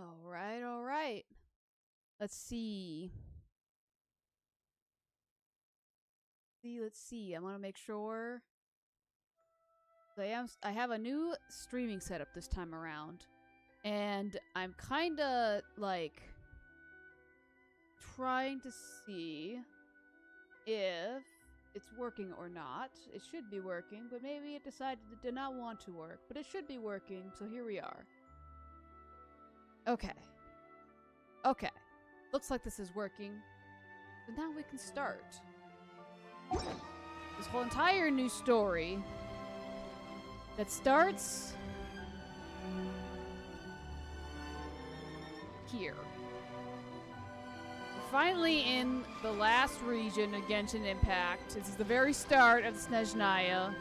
Alright, alright. Let's see. Let's see. I want to make sure. I have a new streaming setup this time around. And I'm kinda, like, trying to see if it's working or not. It should be working, but maybe it decided it did not want to work. But it should be working, so here we are. Okay. Okay. Looks like this is working. So now we can start. This whole entire new story that starts here. We're finally in the last region of Genshin Impact. This is the very start of the Snezhnaya.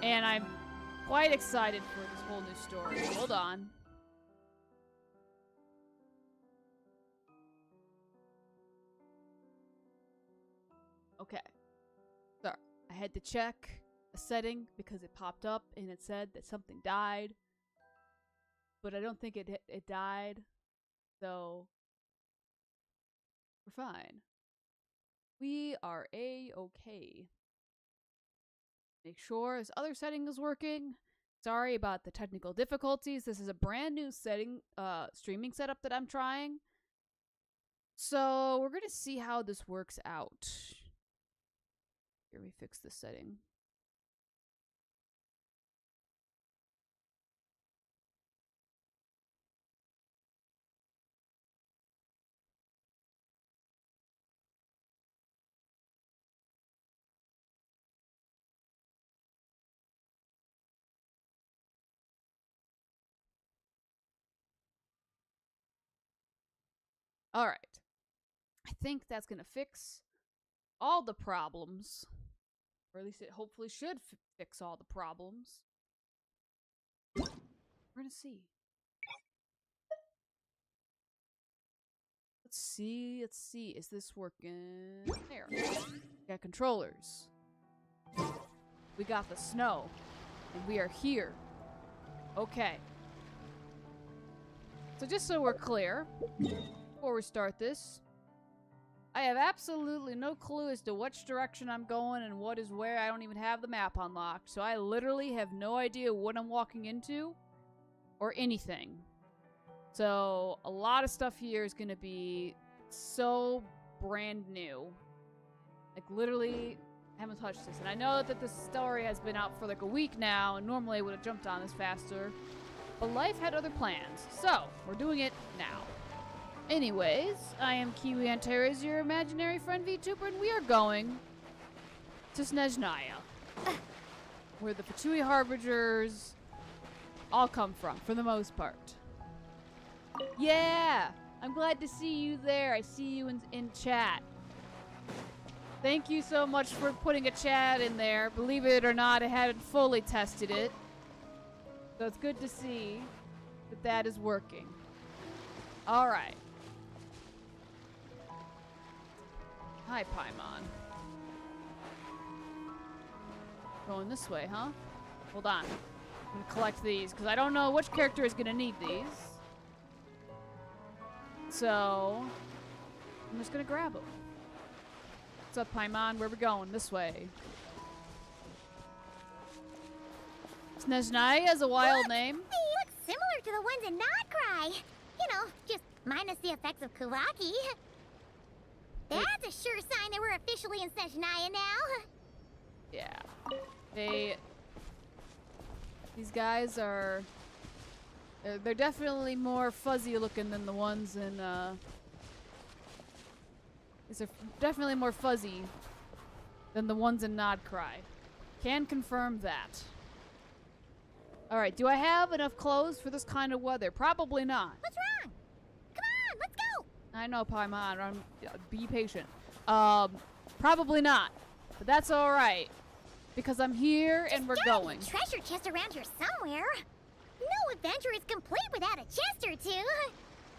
And I'm quite excited for this whole new story. Hold on. Okay. So, I had to check a setting because it popped up and it said that something died. But I don't think it died. So, we're fine. We are A-okay. Make sure this other setting is working. Sorry about the technical difficulties. This is a brand new streaming setup that I'm trying. So, we're going to see how this works out. Here, we fix this setting. All right. I think that's going to fix all the problems. Or at least it hopefully should fix all the problems. We're going to see. Let's see. Is this working? There. We got controllers. We got the snow. And we are here. Okay. So just so we're clear, before we start this, I have absolutely no clue as to which direction I'm going and what is where. I don't even have the map unlocked. So I literally have no idea what I'm walking into or anything. So a lot of stuff here is going to be so brand new. Like literally haven't touched this. And I know that this story has been out for like a week now and normally I would have jumped on this faster. But life had other plans. So we're doing it now. Anyways, I am Kiwi Antares, your imaginary friend VTuber, and we are going to Snezhnaya, where the Fatui Harbingers all come from, for the most part. Yeah! I'm glad to see you there. I see you in chat. Thank you so much for putting a chat in there. Believe it or not, I haven't fully tested it. So it's good to see that that is working. Alright. Hi, Paimon. Going this way, huh? Hold on. I'm gonna collect these, because I don't know which character is gonna need these. So, I'm just gonna grab them. What's up, Paimon? Where we going? This way. Snezhnaya is a wild name. They look similar to the ones in Nodcry. You know, just minus the effects of Kawaki. That's a sure sign that we're officially in Snezhnaya now. Yeah. These guys are... They're definitely more fuzzy looking than the ones in, These are definitely more fuzzy than the ones in Nodcry. Can confirm that. Alright, do I have enough clothes for this kind of weather? Probably not. What's wrong? Come on, let's go. I know, Paimon. Be patient. Probably not. But that's alright. Because I'm here and we're going. Treasure chest around here somewhere. No adventure is complete without a chest or two.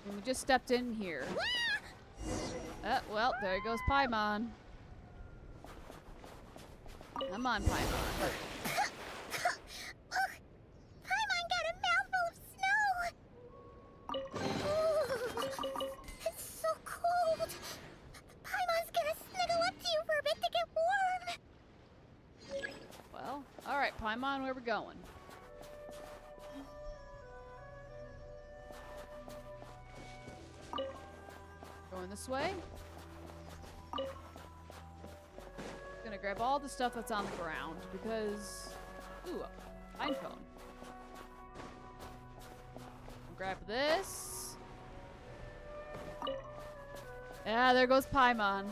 And we just stepped in here. Well, there goes Paimon. Come on, Paimon. Paimon got a mouthful of snow. Paimon, where we going? Going this way. Gonna grab all the stuff that's on the ground because... Ooh, pine cone. Grab this. Yeah, there goes Paimon.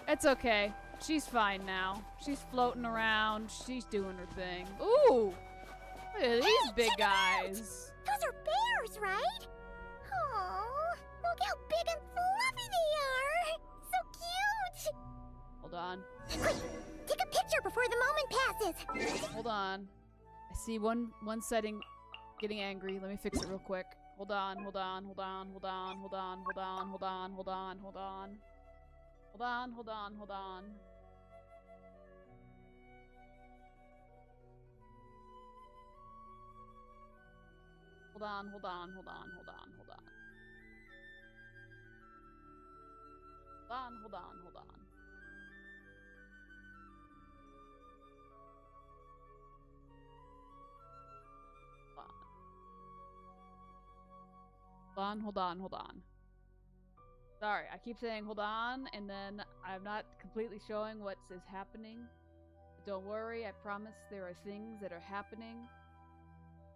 It's okay. She's fine now. She's floating around. She's doing her thing. Ooh! Look at these big guys. Those are bears, right? Oh, look how big and fluffy they are. So cute. Hold on. Quick, take a picture before the moment passes. Hold on. I see one setting getting angry. Let me fix it real quick. Hold on, hold on, hold on, hold on, hold on, hold on, hold on, hold on, hold on. Hold on, hold on, hold on. Hold on, hold on, hold on, hold on, hold on. Hold on, hold on, hold on. Hold on, hold on, hold on. Sorry, I keep saying hold on, and then I'm not completely showing what is happening. Don't worry, I promise there are things that are happening.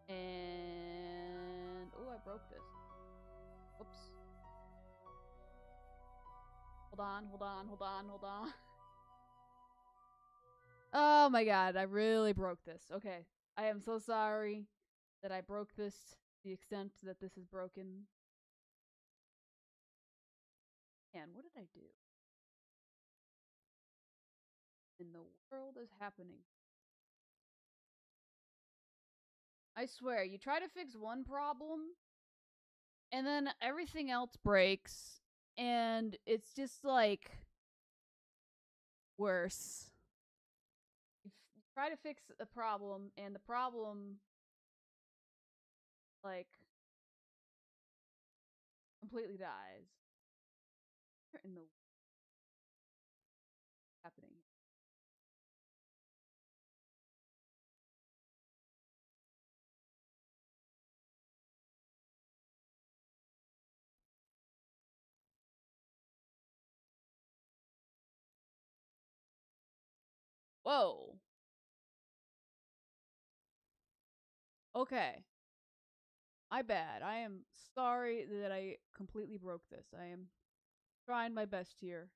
And... oh, I broke this. Oops. Hold on, hold on, hold on, hold on. Oh my god, I really broke this. Okay, I am so sorry that I broke this to the extent that this is broken. Man, what did I do? In the world is happening? I swear, you try to fix one problem, and then everything else breaks, and it's just like worse. You try to fix a problem, and the problem like completely dies. What in the happening? Whoa. Okay. My bad. I am sorry that I completely broke this. I am trying my best here.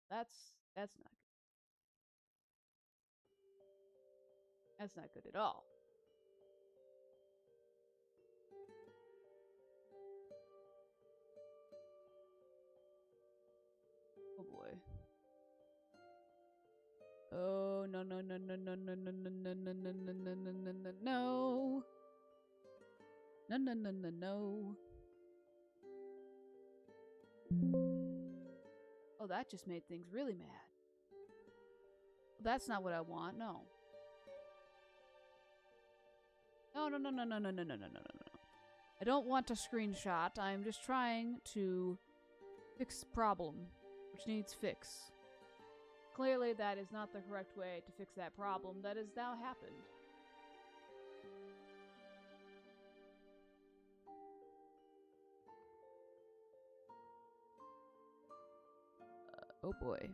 That's not good. That's not good at all. Oh boy. Oh no no no no no no no no no no no no no no no no no. No no no no no. Oh, that just made things really mad. That's not what I want. No. No no no no no no no no no no no. I don't want a screenshot. I'm just trying to fix problem, which needs fix. Clearly, that is not the correct way to fix that problem that has now happened. Oh boy.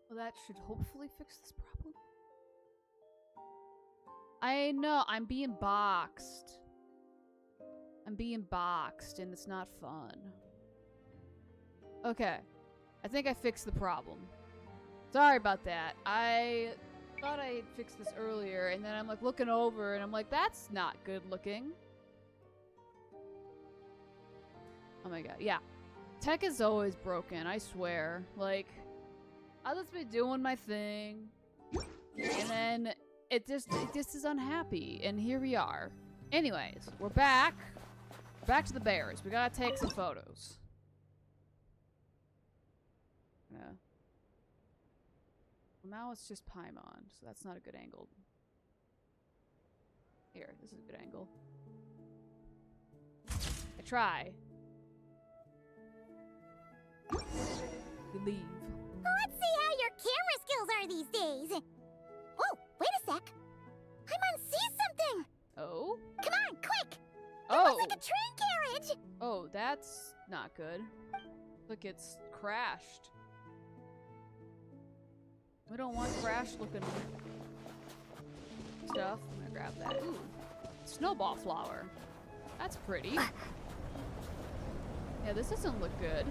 Well, that should hopefully fix this problem. I know, I'm being boxed. I'm being boxed, and it's not fun. Okay. I think I fixed the problem. Sorry about that. I thought I had fixed this earlier, and then I'm like looking over, and I'm like, that's not good looking. Oh my god, yeah. Tech is always broken, I swear. Like, I'll just be doing my thing, and then it just is unhappy, and here we are. Anyways, we're back. Back to the bears. We gotta take some photos. Yeah. Well, now it's just Paimon, so that's not a good angle. Here, this is a good angle. I try. We leave. camera skills are these days. Oh, wait a sec. Paimon sees something. Oh? Come on, quick. Oh! It looks like a train carriage. Oh, that's not good. Look, it's crashed. We don't want crash-looking stuff. I'm gonna grab that. Ooh, snowball flower. That's pretty. Yeah, this doesn't look good.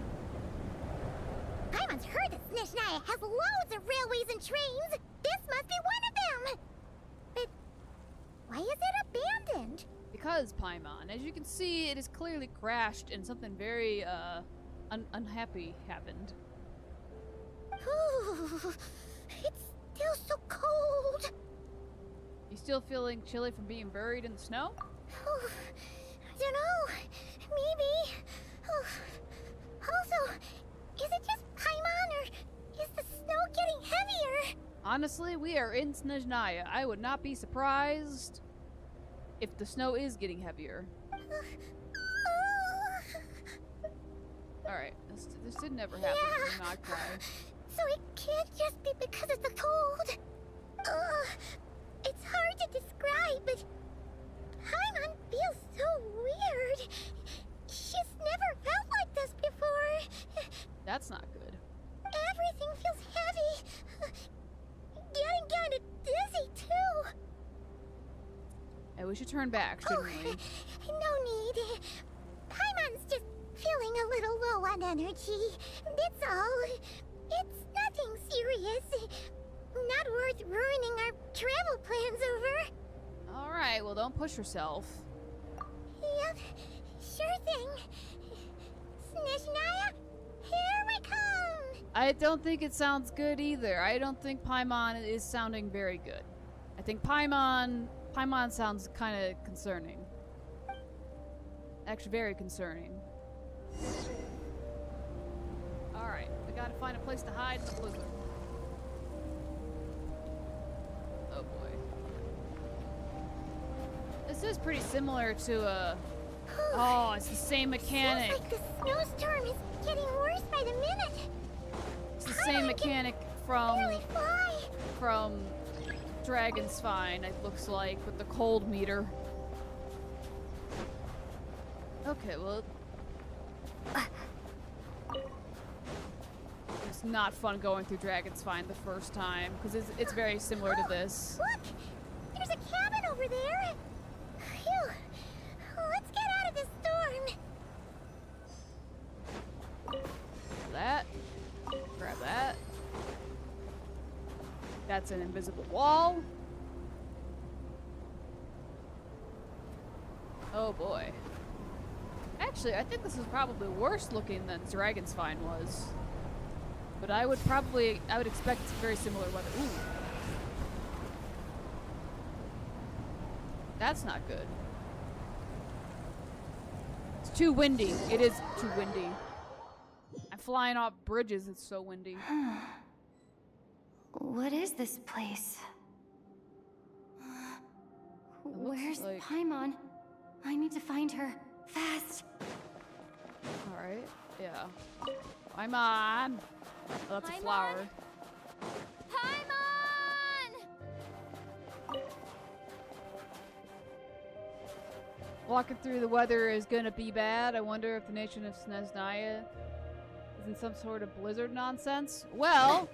Paimon's heard that Snezhnaya has loads of railways and trains. This must be one of them. But why is it abandoned? Because, Paimon, as you can see, it is clearly crashed and something very, unhappy happened. Ooh, it's still so cold. You still feeling chilly from being buried in the snow? Oh, I don't know. Maybe. Oh. Also, is it just Paimon or is the snow getting heavier? Honestly, we are in Snezhnaya. I would not be surprised if the snow is getting heavier. Alright, this did never happen. Yeah. Do not cry. So it can't just be because of the cold. It's hard to describe, but Paimon feels so weird. She's never felt like this before. That's not good. Everything feels heavy. Getting kinda dizzy, too. Hey, we should turn back, shouldn't we? No need. Paimon's just feeling a little low on energy. That's all. It's nothing serious. Not worth ruining our travel plans over. Alright, well, don't push yourself. Yep, sure thing. Snezhnaya, here we come! I don't think it sounds good either. I don't think Paimon is sounding very good. I think Paimon sounds kind of concerning. Actually, very concerning. Alright, we gotta find a place to hide in the blizzard. Oh boy. This is pretty similar to a... Oh, it's the same mechanic. Seems like the snowstorm is getting worse by the minute. It's the same mechanic from Barely fly. Dragon's Spine, it looks like, with the cold meter. Okay, well... It's not fun going through Dragon's Spine the first time, because it's very similar to this. Look! There's a cabin over there! Phew! Let's get out of this storm! That. Grab that. That's an invisible wall. Oh boy. Actually, I think this is probably worse looking than Dragon's Spine was. But I would expect very similar weather. Ooh. That's not good. It's too windy. It is too windy. I'm flying off bridges, it's so windy. What is this place? Where's like... Paimon? I need to find her. Fast! Alright, yeah. Paimon! Oh, that's a flower. Paimon! Walking through the weather is gonna be bad. I wonder if the nation of Snezhnaya is in some sort of blizzard nonsense. Well,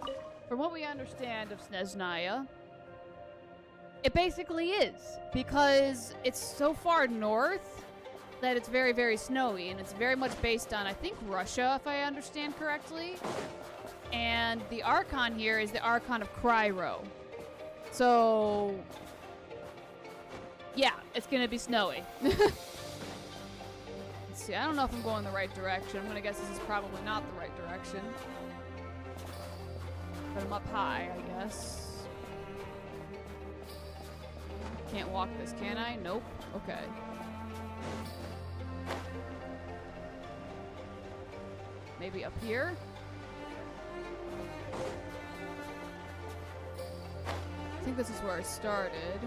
from what we understand of Snezhnaya, it basically is. Because it's so far north that it's very, very snowy. And it's very much based on, I think, Russia, if I understand correctly. And the archon here is the archon of Cryo. So... yeah, it's gonna be snowy. Let's see, I don't know if I'm going the right direction. I'm gonna guess this is probably not the right direction. But I'm up high, I guess. Can't walk this, can I? Nope. Okay. Maybe up here? I think this is where I started.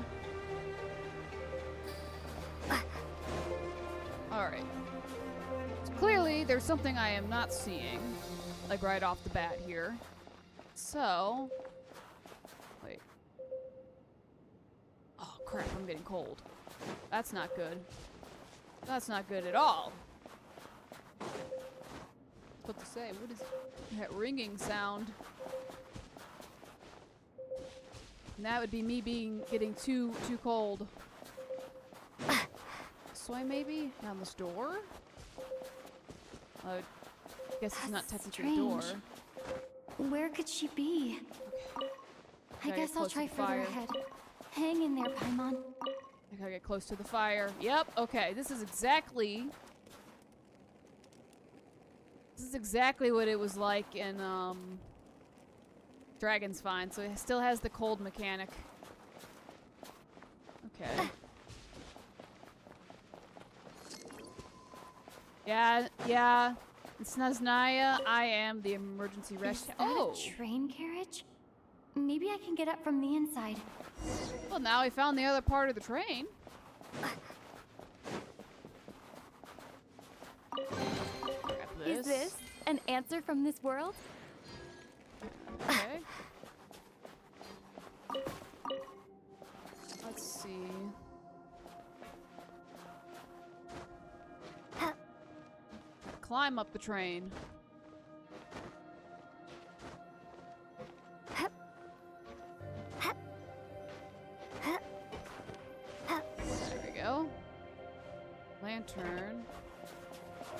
Alright. So clearly, there's something I am not seeing. Like right off the bat here. So... Wait. Oh, crap, I'm getting cold. That's not good. That's not good at all. What to say? What is that ringing sound? And that would be me getting too cold. This way, maybe? Down this door? I guess it's not technically a door. Where could she be? I Gotta guess get I'll close to try the further fire. ahead. Hang in there, Paimon. I gotta get close to the fire. Yep, okay. This is exactly what it was like in, Dragon's Fine, so it still has the cold mechanic. Okay. Yeah. It's Naznaya. I am the emergency Is rescue. that Oh! a train carriage? Maybe I can get up from the inside. Well, now we found the other part of the train. Grab Is this an answer from this world? Okay. Let's see. Climb up the train. There we go. Lantern.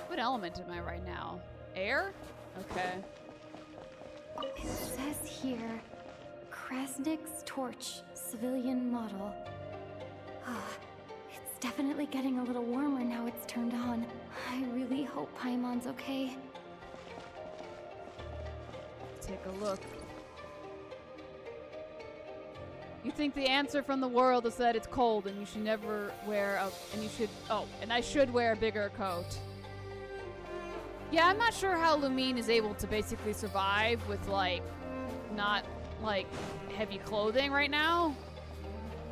What element am I right now? Air? Okay. It says here, Krasnik's torch, civilian model. It's definitely getting a little warmer now it's turned on. I really hope Paimon's okay. Take a look. You think the answer from the world is that it's cold and you should never wear a... and I should wear a bigger coat. Yeah, I'm not sure how Lumine is able to basically survive with, like, not, like, heavy clothing right now.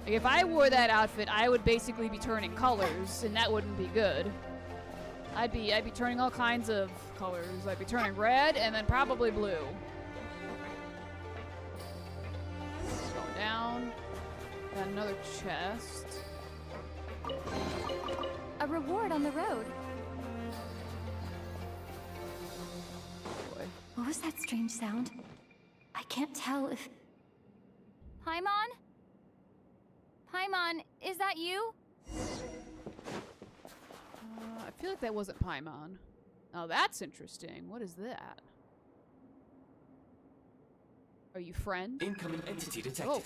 Like, if I wore that outfit, I would basically be turning colors, and that wouldn't be good. I'd be turning all kinds of colors. I'd be turning red, and then probably blue. Going down. Got another chest. A reward on the road. Boy. What was that strange sound? I can't tell if... Paimon? Paimon, is that you? I feel like that wasn't Paimon. Oh, that's interesting. What is that? Are you friend? Incoming entity detected. Oh.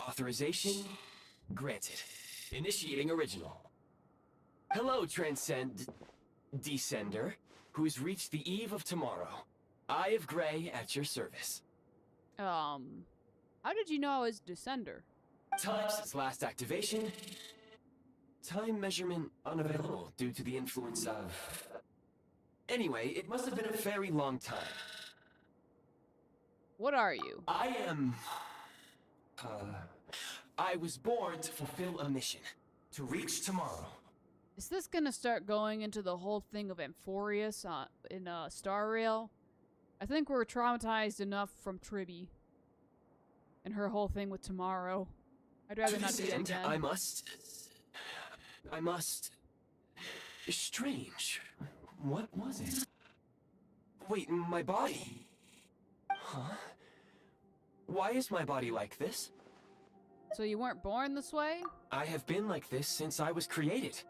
Authorization granted. Initiating original. Hello, Descender, who's reached the eve of tomorrow. Eye of Grey at your service. How did you know I was Descender? Time since last activation. Time measurement unavailable due to the influence of... Anyway, it must have been a very long time. What are you? I am... I was born to fulfill a mission. To reach tomorrow. Is this gonna start going into the whole thing of Amphorius in Star Rail? I think we're traumatized enough from Tribby. And her whole thing with tomorrow. I'd rather not do that again. I must... Strange. What was it? Wait, my body? Huh? Why is my body like this? So you weren't born this way? I have been like this since I was created.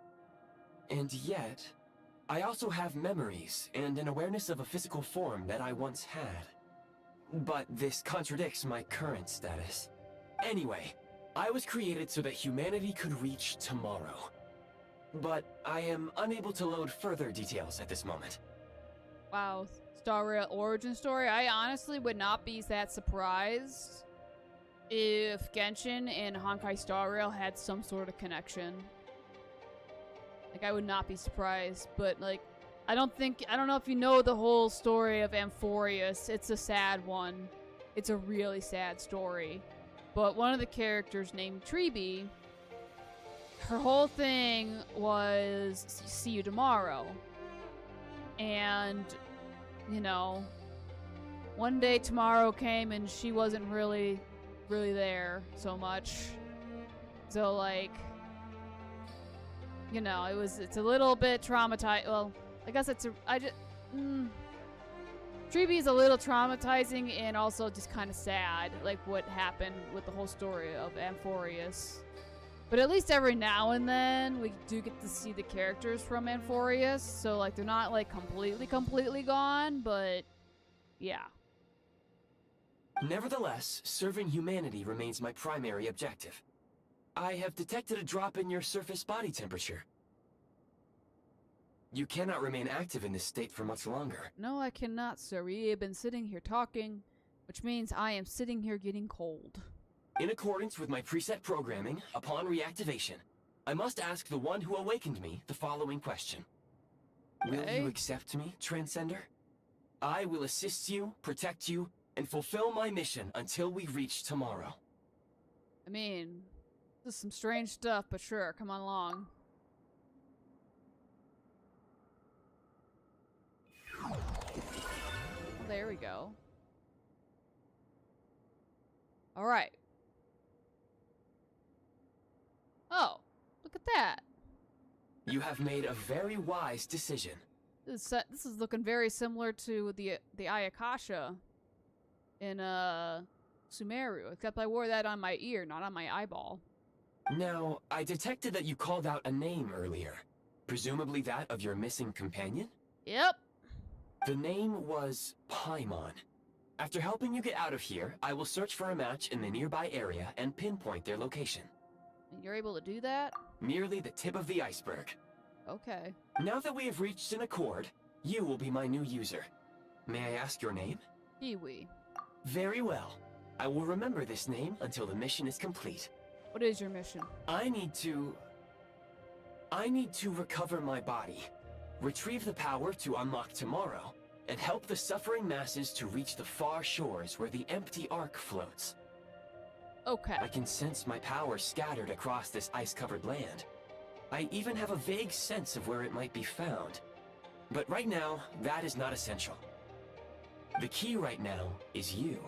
And yet, I also have memories and an awareness of a physical form that I once had. But this contradicts my current status. Anyway, I was created so that humanity could reach tomorrow. But I am unable to load further details at this moment. Wow, Star Rail origin story. I honestly would not be that surprised if Genshin and Honkai Star Rail had some sort of connection. Like, I would not be surprised, but, like, I don't know if you know the whole story of Amphorius. It's a sad one. It's a really sad story. But one of the characters named Tribby, her whole thing was see you tomorrow. And, you know, one day tomorrow came and she wasn't really there so much. So like, you know, it's a little bit traumatized. Well, I guess Treeby is a little traumatizing and also just kind of sad, like what happened with the whole story of Amphorius. But at least every now and then we do get to see the characters from Amphorius, so like they're not like completely gone, but yeah. Nevertheless, serving humanity remains my primary objective. I have detected a drop in your surface body temperature. You cannot remain active in this state for much longer. No, I cannot, sir. We have been sitting here talking, which means I am sitting here getting cold. In accordance with my preset programming, upon reactivation, I must ask the one who awakened me the following question. Okay. Will you accept me, Transcender? I will assist you, protect you, and fulfill my mission until we reach tomorrow. I mean, this is some strange stuff, but sure, come on along. Well, there we go. Alright. Oh, look at that. You have made a very wise decision. This is looking very similar to the Ayakasha in Sumeru, except I wore that on my ear, not on my eyeball. Now, I detected that you called out a name earlier. Presumably that of your missing companion? Yep. The name was Paimon. After helping you get out of here, I will search for a match in the nearby area and pinpoint their location. And you're able to do that? Merely the tip of the iceberg. Okay. Now that we have reached an accord, you will be my new user. May I ask your name? Kiwi. Very well. I will remember this name until the mission is complete. What is your mission? I need to recover my body, retrieve the power to unlock tomorrow, and help the suffering masses to reach the far shores where the empty Ark floats. Okay. I can sense my power scattered across this ice-covered land. I even have a vague sense of where it might be found. But right now, that is not essential. The key right now is you.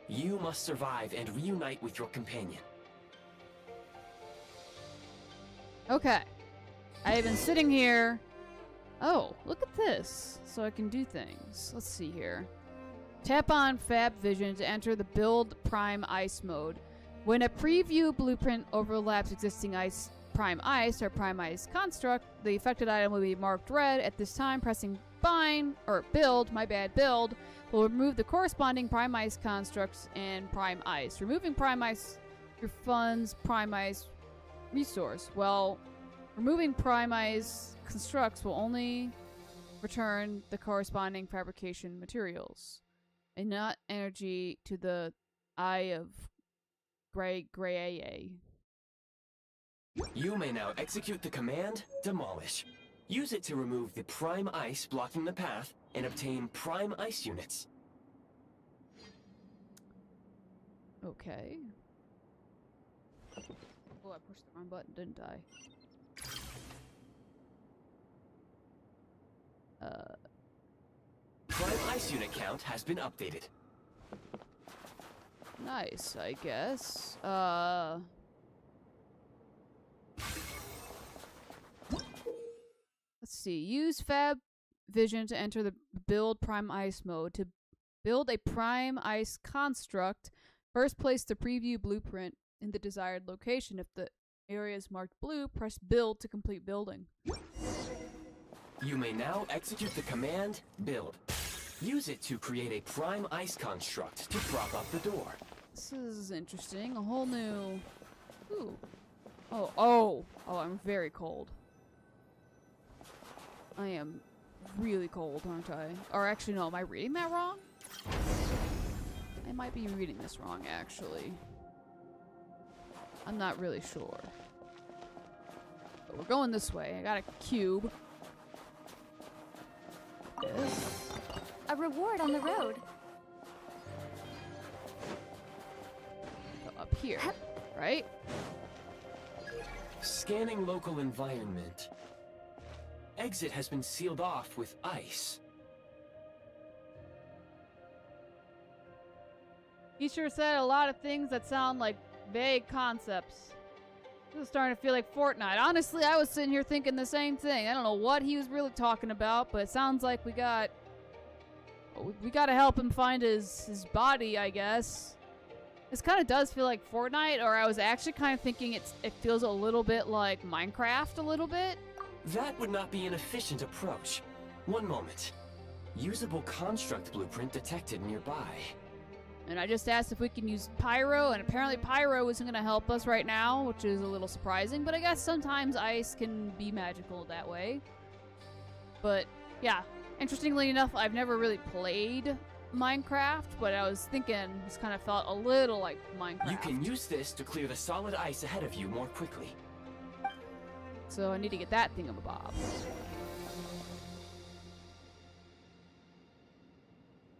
You must survive and reunite with your companion. Okay. I have been sitting here. Oh, look at this. So I can do things. Let's see here. Tap on Fab Vision to enter the Build Prime Ice mode. When a preview blueprint overlaps existing Prime Ice or Prime Ice construct, the affected item will be marked red. At this time, pressing build will remove the corresponding Prime Ice constructs and Prime Ice. Removing Prime Ice refunds Prime Ice resource. Well, removing Prime Ice constructs will only return the corresponding fabrication materials and not energy to the Eye of Gray. You may now execute the command, Demolish. Use it to remove the Prime Ice blocking the path and obtain Prime Ice units. Okay. Oh, I pushed the wrong button, didn't I? Prime Ice unit count has been updated. Nice, I guess. Let's see. Use Fab Vision to enter the Build Prime Ice mode. To build a Prime Ice construct, first place the preview blueprint in the desired location. If the area is marked blue, press Build to complete building. You may now execute the command, Build. Use it to create a Prime Ice construct to prop up the door. This is interesting. A whole new... Ooh. Oh, I'm very cold. I am really cold, aren't I? Or actually, no, am I reading that wrong? I might be reading this wrong, actually. I'm not really sure. But we're going this way. I got a cube. This. A reward on the road. Go up here, right? Scanning local environment. Exit has been sealed off with ice. He sure said a lot of things that sound like vague concepts. This is starting to feel like Fortnite. Honestly, I was sitting here thinking the same thing. I don't know what he was really talking about, but it sounds like we gotta help him find his body, I guess. This kind of does feel like Fortnite, or I was actually kind of thinking it feels a little bit like Minecraft a little bit. That would not be an efficient approach. One moment. Usable construct blueprint detected nearby. And I just asked if we can use Pyro, and apparently Pyro isn't going to help us right now, which is a little surprising, but I guess sometimes ice can be magical that way. But, yeah, interestingly enough, I've never really played Minecraft, but I was thinking this kind of felt a little like Minecraft. You can use this to clear the solid ice ahead of you more quickly. So I need to get that thingamabob.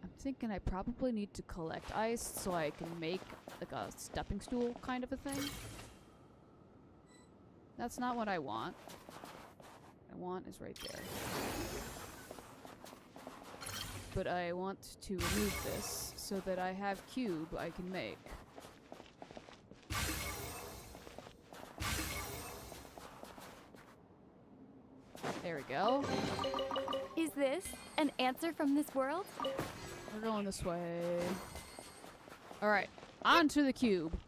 I'm thinking I probably need to collect ice so I can make like a stepping stool kind of a thing. That's not what I want. What I want is right there. But I want to remove this so that I have cube I can make. There we go. Is this an answer from this world? We're going this way. Alright, on to the cube.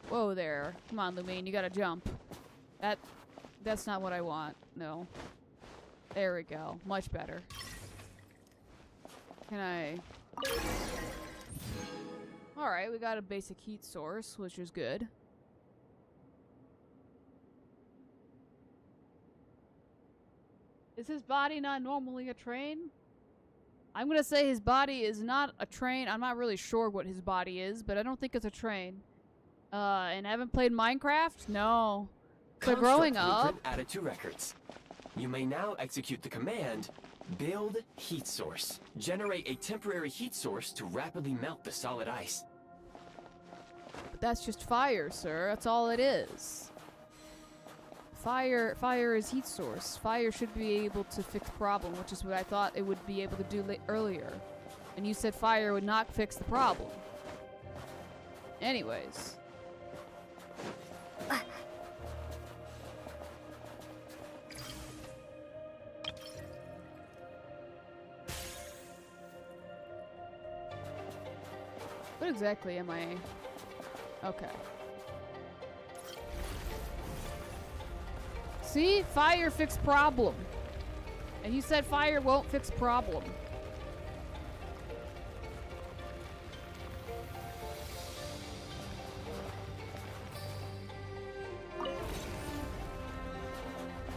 Whoa there. Come on, Lumine, you gotta jump. That's not what I want. No. There we go. Much better. Can I... Alright, we got a basic heat source, which is good. Is his body not normally a train? I'm gonna say his body is not a train. I'm not really sure what his body is, but I don't think it's a train. And I haven't played Minecraft? No. So growing up... Added to records. You may now execute the command, build heat source. Generate a temporary heat source to rapidly melt the solid ice. But that's just fire, sir. That's all it is. Fire is heat source. Fire should be able to fix problem, which is what I thought it would be able to do earlier. And you said fire would not fix the problem. Anyways. What exactly am I... Okay. See? Fire fix problem. And you said fire won't fix problem.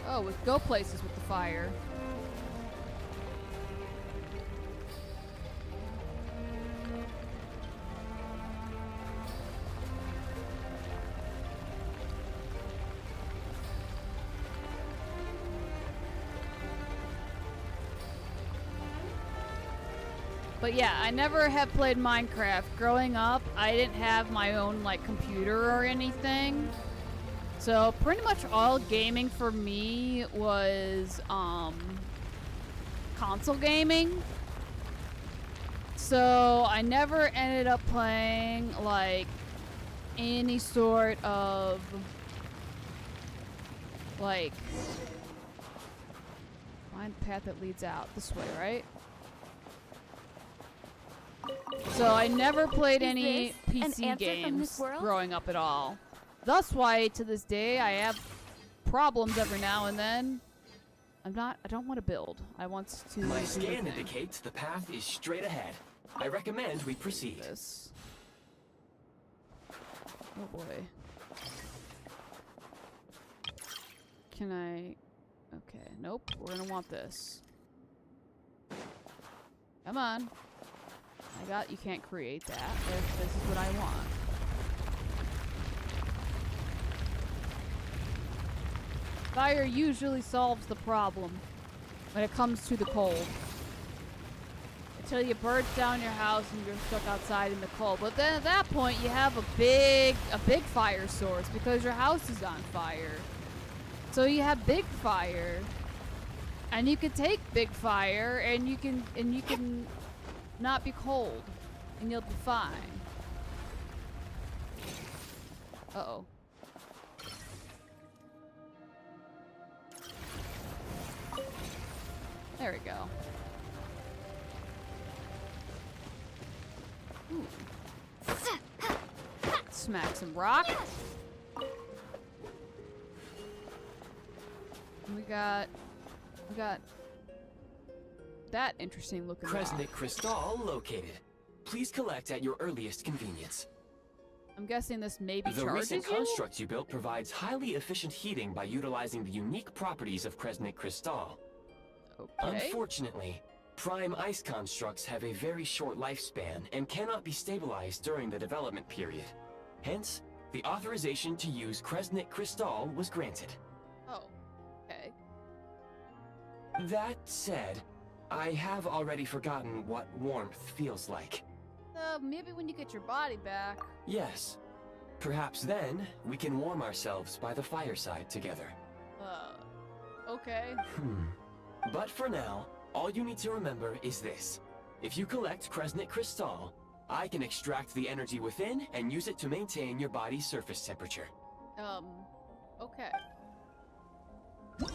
Oh, we go places with the fire. But yeah, I never have played Minecraft. Growing up, I didn't have my own, like, computer or anything. So, pretty much all gaming for me was, console gaming. So, I never ended up playing, like, any sort of, like... Find the path that leads out. This way, right? So I never played any PC games growing up at all. Thus why, to this day, I have problems every now and then. I don't want to build. I want to... My scan indicates the path is straight ahead. I recommend we proceed. This. Oh boy. Can I... Okay, nope. We're gonna want this. Come on. You can't create that. This is what I want. Fire usually solves the problem when it comes to the cold. Until you burn down your house and you're stuck outside in the cold. But then at that point you have a big fire source because your house is on fire. So you have big fire. And you can take big fire and you can not be cold, and you'll be fine. Uh-oh. There we go. Ooh. Smack some rock. And we got that interesting looking rock. Kresnik Crystal located. Please collect at your earliest convenience. I'm guessing this maybe The charges recent you? construct you built provides highly efficient heating by utilizing the unique properties of Kresnik Crystal. Okay. Unfortunately, prime ice constructs have a very short lifespan and cannot be stabilized during the development period. Hence, the authorization to use Kresnik Crystal was granted. Oh. Okay. That said, I have already forgotten what warmth feels like. Maybe when you get your body back. Yes. Perhaps then, we can warm ourselves by the fireside together. Okay. But for now, all you need to remember is this. If you collect Kresnik Crystal, I can extract the energy within and use it to maintain your body's surface temperature. Okay. The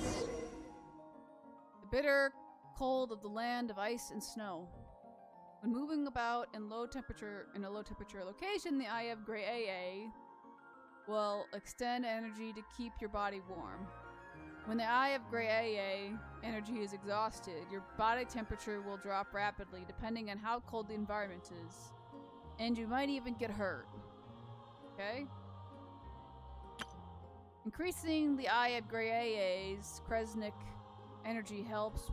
bitter cold of the land of ice and snow. When moving about in a low temperature location, the Eye of Grey AA will extend energy to keep your body warm. When the Eye of Grey AA energy is exhausted, your body temperature will drop rapidly depending on how cold the environment is. And you might even get hurt. Okay? Increasing the Eye of Grey AA's Kresnik energy helps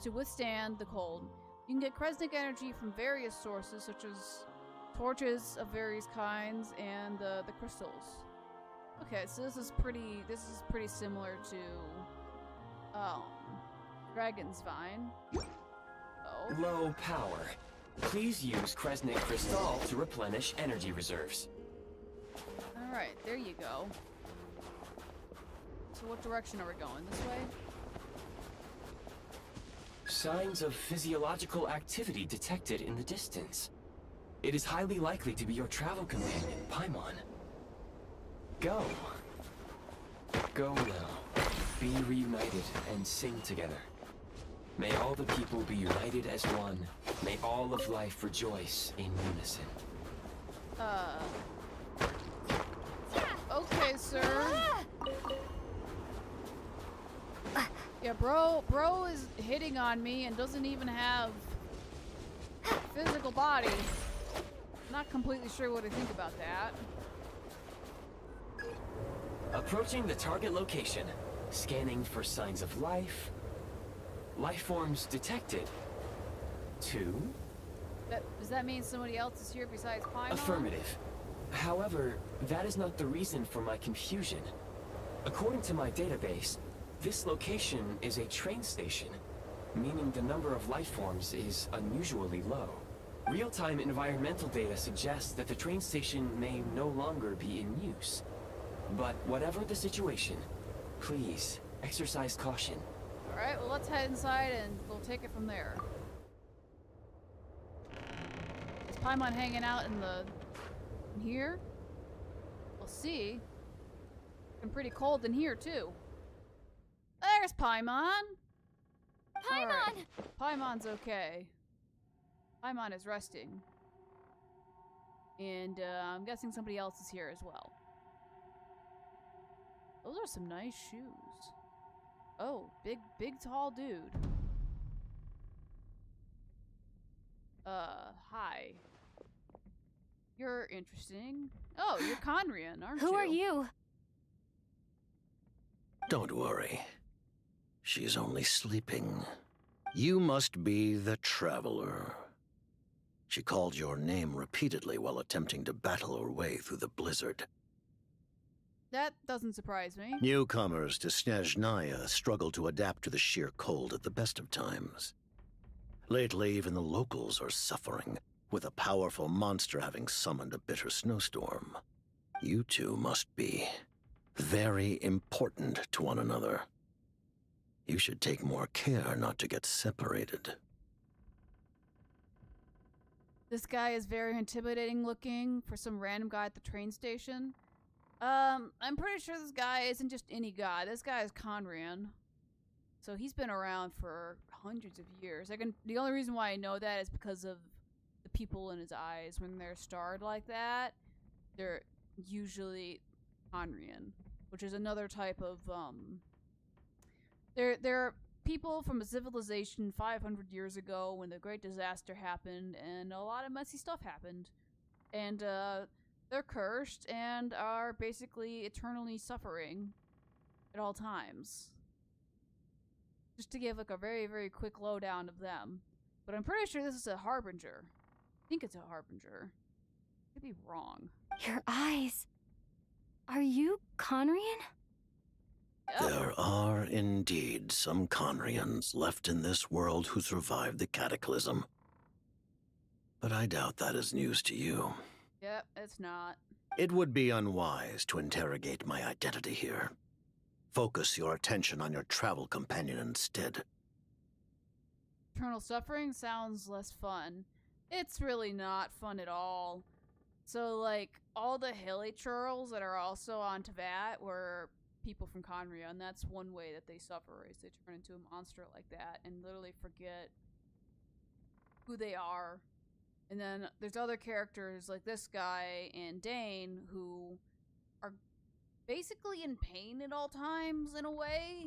to withstand the cold. You can get Kresnik energy from various sources, such as torches of various kinds and the crystals. Okay, so this is pretty similar to Dragon's Vine. Oh. Low power. Please use Kresnik Crystal to replenish energy reserves. Alright, there you go. So what direction are we going? This way? Signs of physiological activity detected in the distance. It is highly likely to be your travel companion, Paimon. Go. Go now. Be reunited and sing together. May all the people be united as one. May all of life rejoice in unison. Okay, sir. Yeah, bro is hitting on me and doesn't even have a physical body. Not completely sure what I think about that. Approaching the target location. Scanning for signs of life. Life forms detected. 2. Does that mean somebody else is here besides Paimon? Affirmative. However, that is not the reason for my confusion. According to my database, this location is a train station, meaning the number of life forms is unusually low. Real-time environmental data suggests that the train station may no longer be in use. But whatever the situation, please exercise caution. Alright, well let's head inside and we'll take it from there. Is Paimon hanging out in here? We'll see. It's pretty cold in here too. There's Paimon! Paimon! Alright, Paimon's okay. Paimon is resting. And I'm guessing somebody else is here as well. Those are some nice shoes. Oh, big tall dude. Hi. You're interesting. Oh, you're Conrian, aren't you? Who are you? Don't worry. She's only sleeping. You must be the Traveler. She called your name repeatedly while attempting to battle her way through the blizzard. That doesn't surprise me. Newcomers to Snezhnaya struggle to adapt to the sheer cold at the best of times. Lately, even the locals are suffering, with a powerful monster having summoned a bitter snowstorm. You two must be very important to one another. You should take more care not to get separated. This guy is very intimidating looking for some random guy at the train station. I'm pretty sure this guy isn't just any guy. This guy is Conran. So he's been around for hundreds of years. The only reason why I know that is because of the people in his eyes. When they're starred like that, they're usually Conran, which is another type of they're people from a civilization 500 years ago when the Great Disaster happened and a lot of messy stuff happened. And they're cursed and are basically eternally suffering at all times. Just to give like a very, very quick lowdown of them. But I'm pretty sure this is a harbinger. I think it's a harbinger. Could be wrong. Your eyes. Are you Conrian? Yep. There are indeed some Conrians left in this world who survived the cataclysm. But I doubt that is news to you. Yep, it's not. It would be unwise to interrogate my identity here. Focus your attention on your travel companion instead. Eternal suffering sounds less fun. It's really not fun at all. So, like, all the hilly churls that are also on Teyvat were people from Conria, and that's one way that they suffer, is they turn into a monster like that and literally forget who they are. And then there's other characters like this guy and Dane who are basically in pain at all times in a way.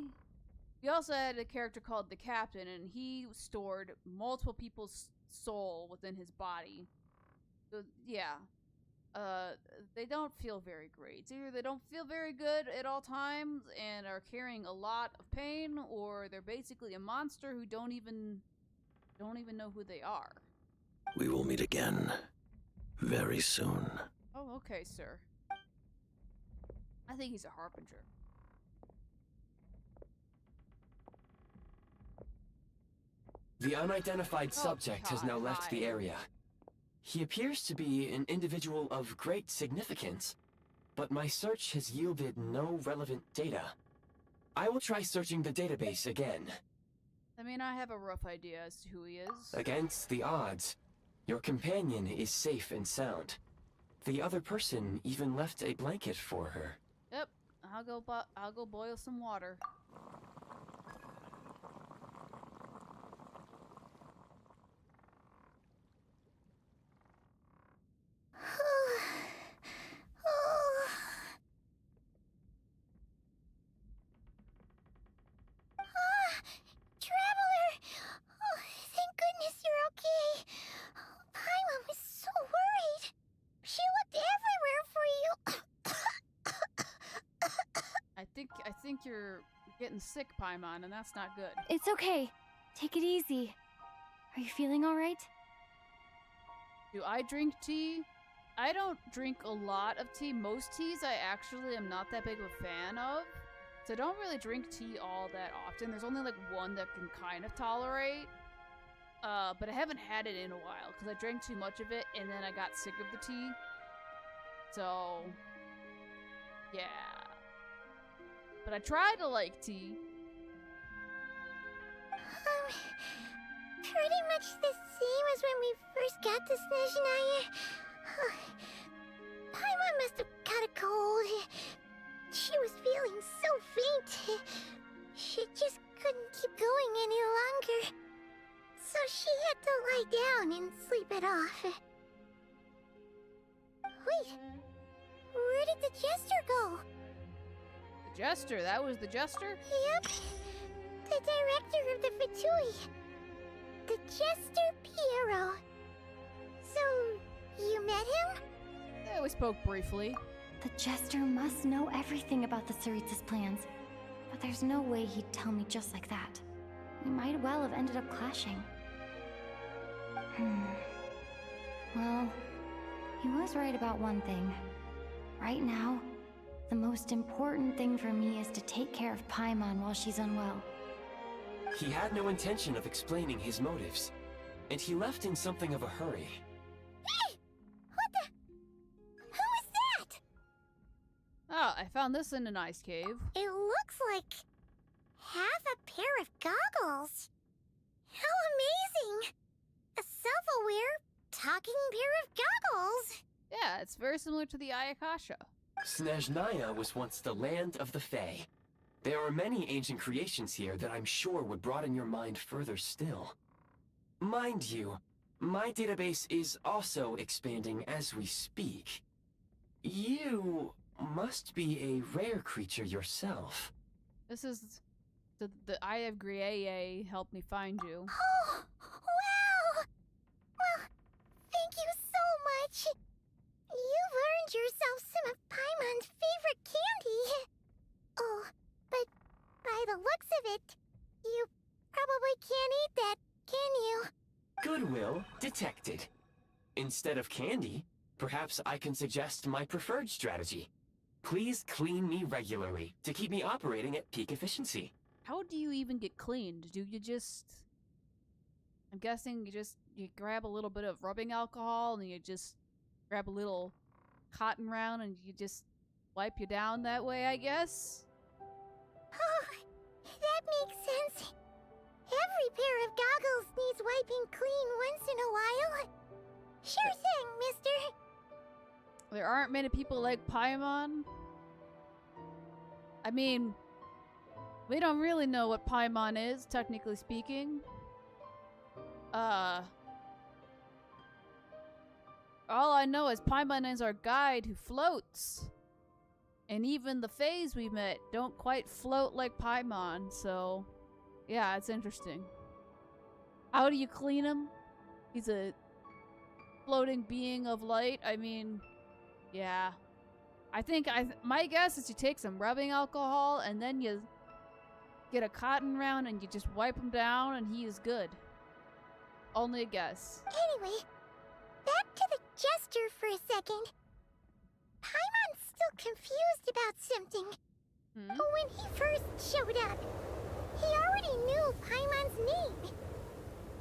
We also had a character called the Captain, and he stored multiple people's soul within his body. So, yeah. They don't feel very great. It's either they don't feel very good at all times and are carrying a lot of pain, or they're basically a monster who don't even know who they are. We will meet again very soon. Oh, okay, sir. I think he's a harbinger. The unidentified subject has now God, left the hi. area. He appears to be an individual of great significance, but my search has yielded no relevant data. I will try searching the database again. I mean, I have a rough idea as to who he is. Against the odds, your companion is safe and sound. The other person even left a blanket for her. Yep, I'll go boil some water. Traveler! Oh, thank goodness you're okay. Paimon was so worried. She looked everywhere for you. I think you're getting sick, Paimon, and that's not good. It's okay. Take it easy. Are you feeling alright? Do I drink tea? I don't drink a lot of tea. Most teas I actually am not that big of a fan of. So I don't really drink tea all that often. There's only like one that can kind of tolerate. But I haven't had it in a while because I drank too much of it and then I got sick of the tea. So, yeah. But I try to like tea. Pretty much the same as when we first got to Snezhnaya. Paimon must have got a cold. She was feeling so faint. She just couldn't keep going any longer. So she had to lie down and sleep it off. Wait, where did the jester go? The jester, that was the jester? Yep, the director of the Fatui. The Jester Piero. So, you met him? Yeah, we spoke briefly. The Jester must know everything about the Tsaritsa's plans. But there's no way he'd tell me just like that. We might well have ended up clashing. Well, he was right about one thing. Right now, the most important thing for me is to take care of Paimon while she's unwell. He had no intention of explaining his motives, and he left in something of a hurry. Hey! What the? Who is that? Oh, I found this in an ice cave. It looks like half a pair of goggles. How amazing! A self-aware talking pair of goggles. Yeah, it's very similar to the Ayakasha. Snezhnaya was once the land of the Fae. There are many ancient creations here that I'm sure would broaden your mind further still. Mind you, my database is also expanding as we speak. You must be a rare creature yourself. This is the Eye of Grieye helped me find you. Oh, wow! Well, thank you so much. You've earned yourself some of Paimon's favorite candy. Oh, but by the looks of it, you probably can't eat that, can you? Goodwill detected. Instead of candy, perhaps I can suggest my preferred strategy. Please clean me regularly to keep me operating at peak efficiency. How do you even get cleaned? Do you just... I'm guessing you grab a little bit of rubbing alcohol and you just grab a little cotton round and you just wipe you down that way, I guess? Oh, that makes sense. Every pair of goggles needs wiping clean once in a while. Sure thing, mister. There aren't many people like Paimon. I mean, we don't really know what Paimon is, technically speaking. All I know is Paimon is our guide who floats. And even the Faes we met don't quite float like Paimon, so... yeah, it's interesting. How do you clean him? He's a floating being of light. I mean, yeah. My guess is you take some rubbing alcohol and then you get a cotton round and you just wipe him down and he is good. Only a guess. Anyway, back to the jester for a second. Paimon's still confused about something. When he first showed up, he already knew Paimon's name.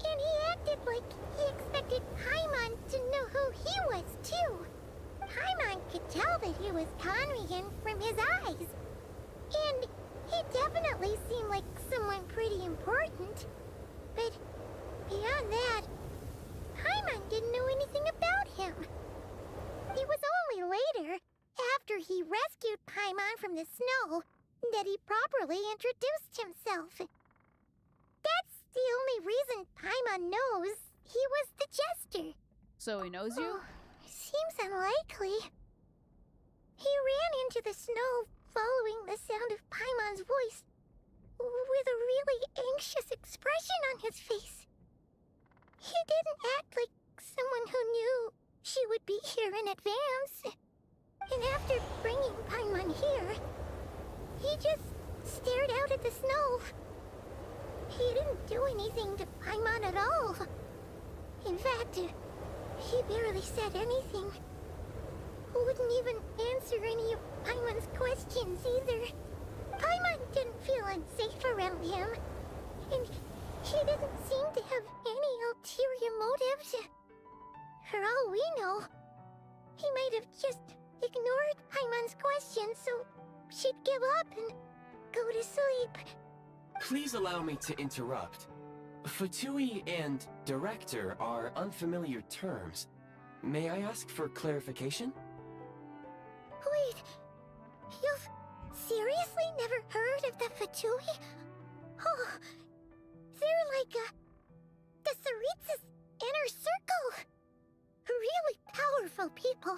And he acted like he expected Paimon to know who he was, too. Paimon could tell that he was Conrian from his eyes. And he definitely seemed like someone pretty important. But beyond that, Paimon didn't know anything about him. It was only later, after he rescued Paimon from the snow, that he properly introduced himself. That's the only reason Paimon knows he was the jester. So he knows you? Oh, seems unlikely. He ran into the snow following the sound of Paimon's voice, with a really anxious expression on his face. He didn't act like someone who knew she would be here in advance. And after bringing Paimon here, he just stared out at the snow. He didn't do anything to Paimon at all. In fact, he barely said anything. Wouldn't even answer any of Paimon's questions either. Paimon didn't feel unsafe around him, and he didn't seem to have any ulterior motives. For all we know, he might have just ignored Paimon's questions so she'd give up and go to sleep. Please allow me to interrupt. Fatui and director are unfamiliar terms. May I ask for clarification? Wait, you've seriously never heard of the Fatui? Oh, they're like the Tsaritsa's inner circle. Really powerful people.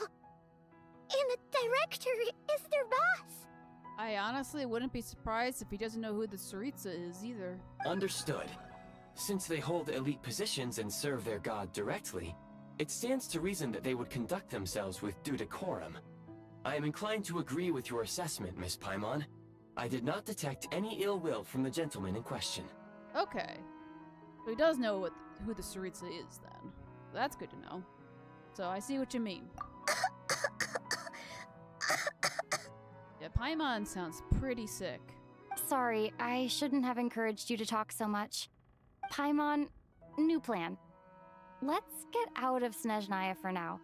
And the director is their boss. I honestly wouldn't be surprised if he doesn't know who the Tsaritsa is either. Understood. Since they hold elite positions and serve their god directly, it stands to reason that they would conduct themselves with due decorum. I am inclined to agree with your assessment, Miss Paimon. I did not detect any ill will from the gentleman in question. Okay. So he does know who the Tsaritsa is then. That's good to know. So I see what you mean. Yeah, Paimon sounds pretty sick. Sorry, I shouldn't have encouraged you to talk so much. Paimon, new plan. Let's get out of Snezhnaya for now.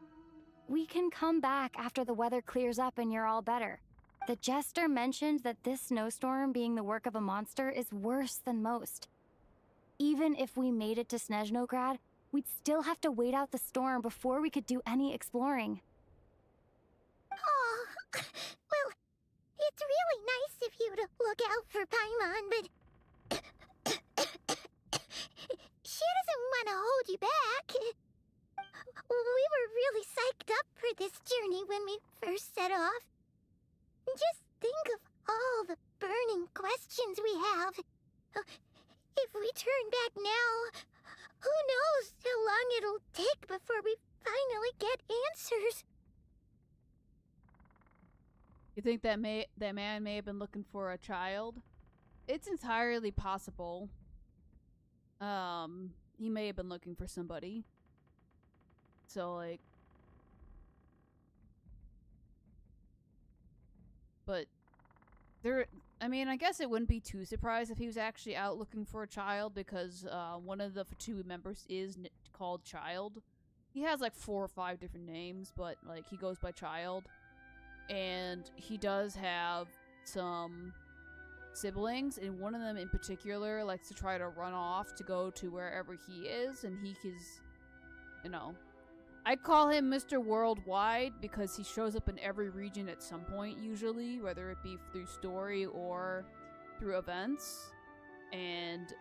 We can come back after the weather clears up and you're all better. The jester mentioned that this snowstorm being the work of a monster is worse than most. Even if we made it to Snezhnograd, We'd still have to wait out the storm before we could do any exploring. Oh, well, it's really nice of you to look out for Paimon, but she doesn't want to hold you back. We were really psyched up for this journey when we first set off. Just think of all the burning questions we have. If we turn back now, who knows how long it'll take before we finally get answers. You think that man may have been looking for a child? It's entirely possible. He may have been looking for somebody. So, like... But... I mean, I guess it wouldn't be too surprised if he was actually out looking for a child, because one of the Fatui members is called Child. He has like 4 or 5 different names, but like he goes by Child. And he does have some siblings, and one of them in particular likes to try to run off to go to wherever he is, and he is, you know... I call him Mr. Worldwide because he shows up in every region at some point, usually, whether it be through story or through events. And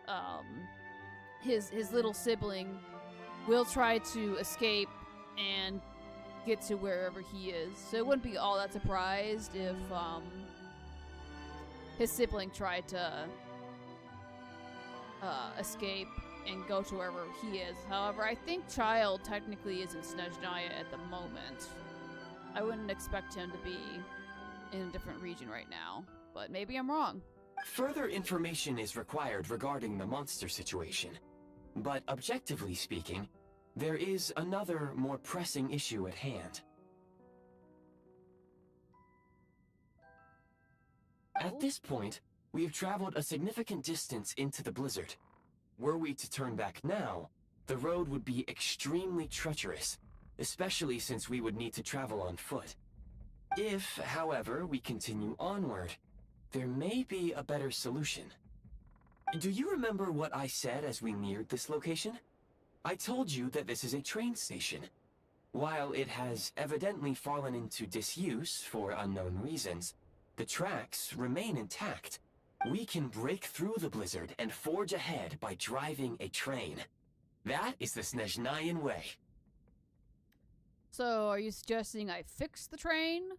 his little sibling will try to escape and get to wherever he is. So it wouldn't be all that surprised if his sibling tried to escape and go to wherever he is. However, I think Child technically is in Snezhnaya at the moment. I wouldn't expect him to be in a different region right now, but maybe I'm wrong. Further information is required regarding the monster situation, but objectively speaking, there is another more pressing issue at hand. At this point, we have traveled a significant distance into the blizzard. Were we to turn back now, the road would be extremely treacherous, especially since we would need to travel on foot. If, however, we continue onward, there may be a better solution. Do you remember what I said as we neared this location? I told you that this is a train station. While it has evidently fallen into disuse for unknown reasons, the tracks remain intact. We can break through the blizzard and forge ahead by driving a train. That is the Snezhnayan way. So, are you suggesting I fix the train?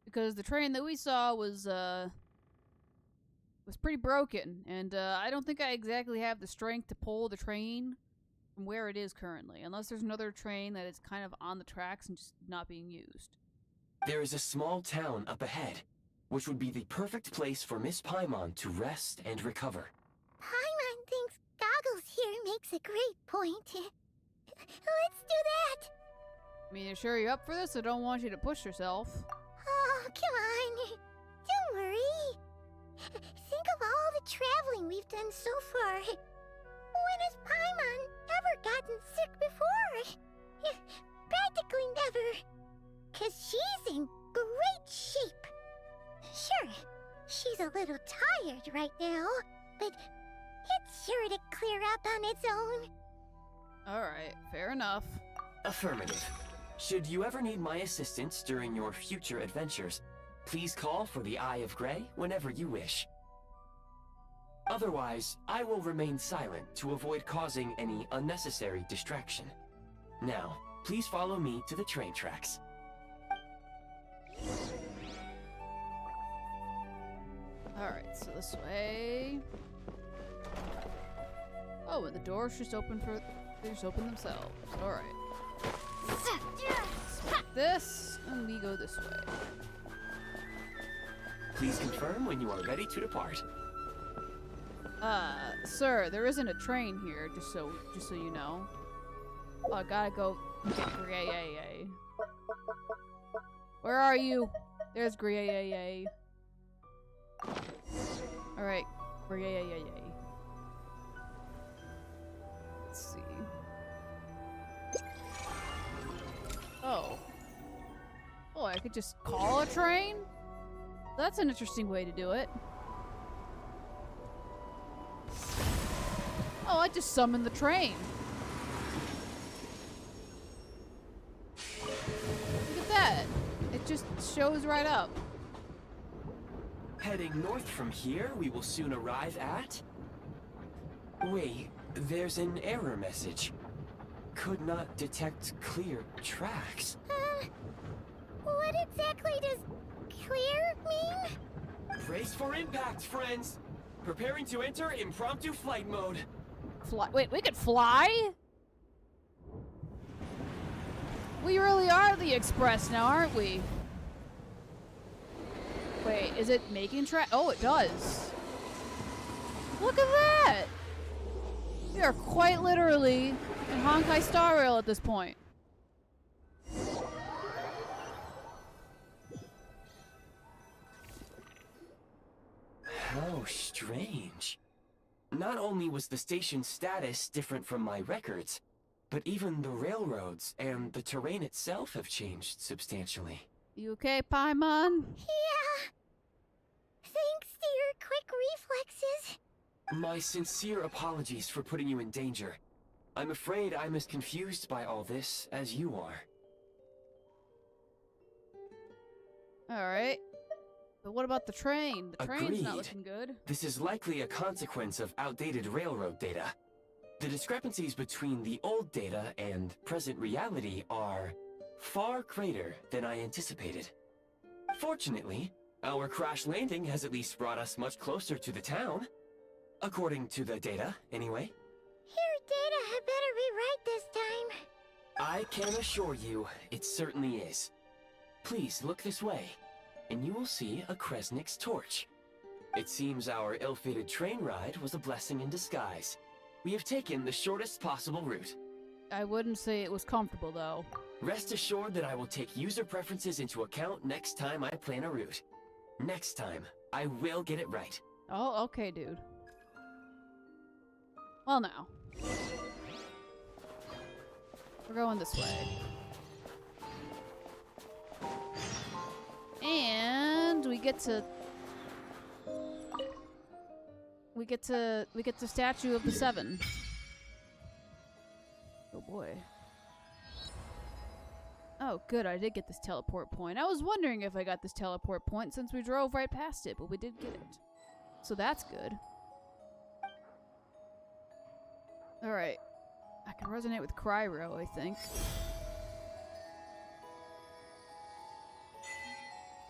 Because the train that we saw was pretty broken, and I don't think I exactly have the strength to pull the train from where it is currently, unless there's another train that is kind of on the tracks and just not being used. There is a small town up ahead, which would be the perfect place for Miss Paimon to rest and recover. Paimon thinks Goggles here makes a great point. Let's do that! I mean, you sure you're up for this? I don't want you to push yourself. Oh, come on. Don't worry. Think of all the traveling we've done so far. When has Paimon ever gotten sick before? Practically never. 'Cause she's in great shape. Sure, she's a little tired right now, but it's sure to clear up on its own. Alright, fair enough. Affirmative. Should you ever need my assistance during your future adventures, please call for the Eye of Grey whenever you wish. Otherwise, I will remain silent to avoid causing any unnecessary distraction. Now, please follow me to the train tracks. Alright, so this way. Oh, and the doors just open they just open themselves. Alright. Smack this, and we go this way. Please confirm when you are ready to depart. Sir, there isn't a train here, just so you know. Oh, I gotta go get Grier. Where are you? There's Grier. Alright, Grier. Let's see. Oh. Oh, I could just call a train? That's an interesting way to do it. Oh, I just summoned the train. just shows right up. Heading north from here, we will soon arrive at... Wait, there's an error message. Could not detect clear tracks. What exactly does clear mean? Brace for impact, friends! Preparing to enter impromptu flight mode. Fly? Wait, we could fly? We really are the Express now, aren't we? Wait, is it making track? Oh, it does. Look at that! We are quite literally in Honkai Star Rail at this point. How strange. Not only was the station's status different from my records, but even the railroads and the terrain itself have changed substantially. You okay, Paimon? Yeah. Thanks to your quick reflexes. My sincere apologies for putting you in danger. I'm afraid I'm as confused by all this as you are. Alright. But what about the train? The train's not Agreed. looking good. This is likely a consequence of outdated railroad data. The discrepancies between the old data and present reality are far greater than I anticipated. Fortunately, our crash landing has at least brought us much closer to the town. According to the data, anyway. Your data had better be right this time. I can assure you, it certainly is. Please look this way, and you will see a Kresnik's torch. It seems our ill-fated train ride was a blessing in disguise. We have taken the shortest possible route. I wouldn't say it was comfortable, though. Rest assured that I will take user preferences into account next time I plan a route. Next time, I will get it right. Oh, okay, dude. Well, now. We're going this way. And we get to Statue of the Seven. Oh boy. Oh good, I did get this teleport point. I was wondering if I got this teleport point since we drove right past it, but we did get it. So that's good. Alright. I can resonate with Cryo, I think.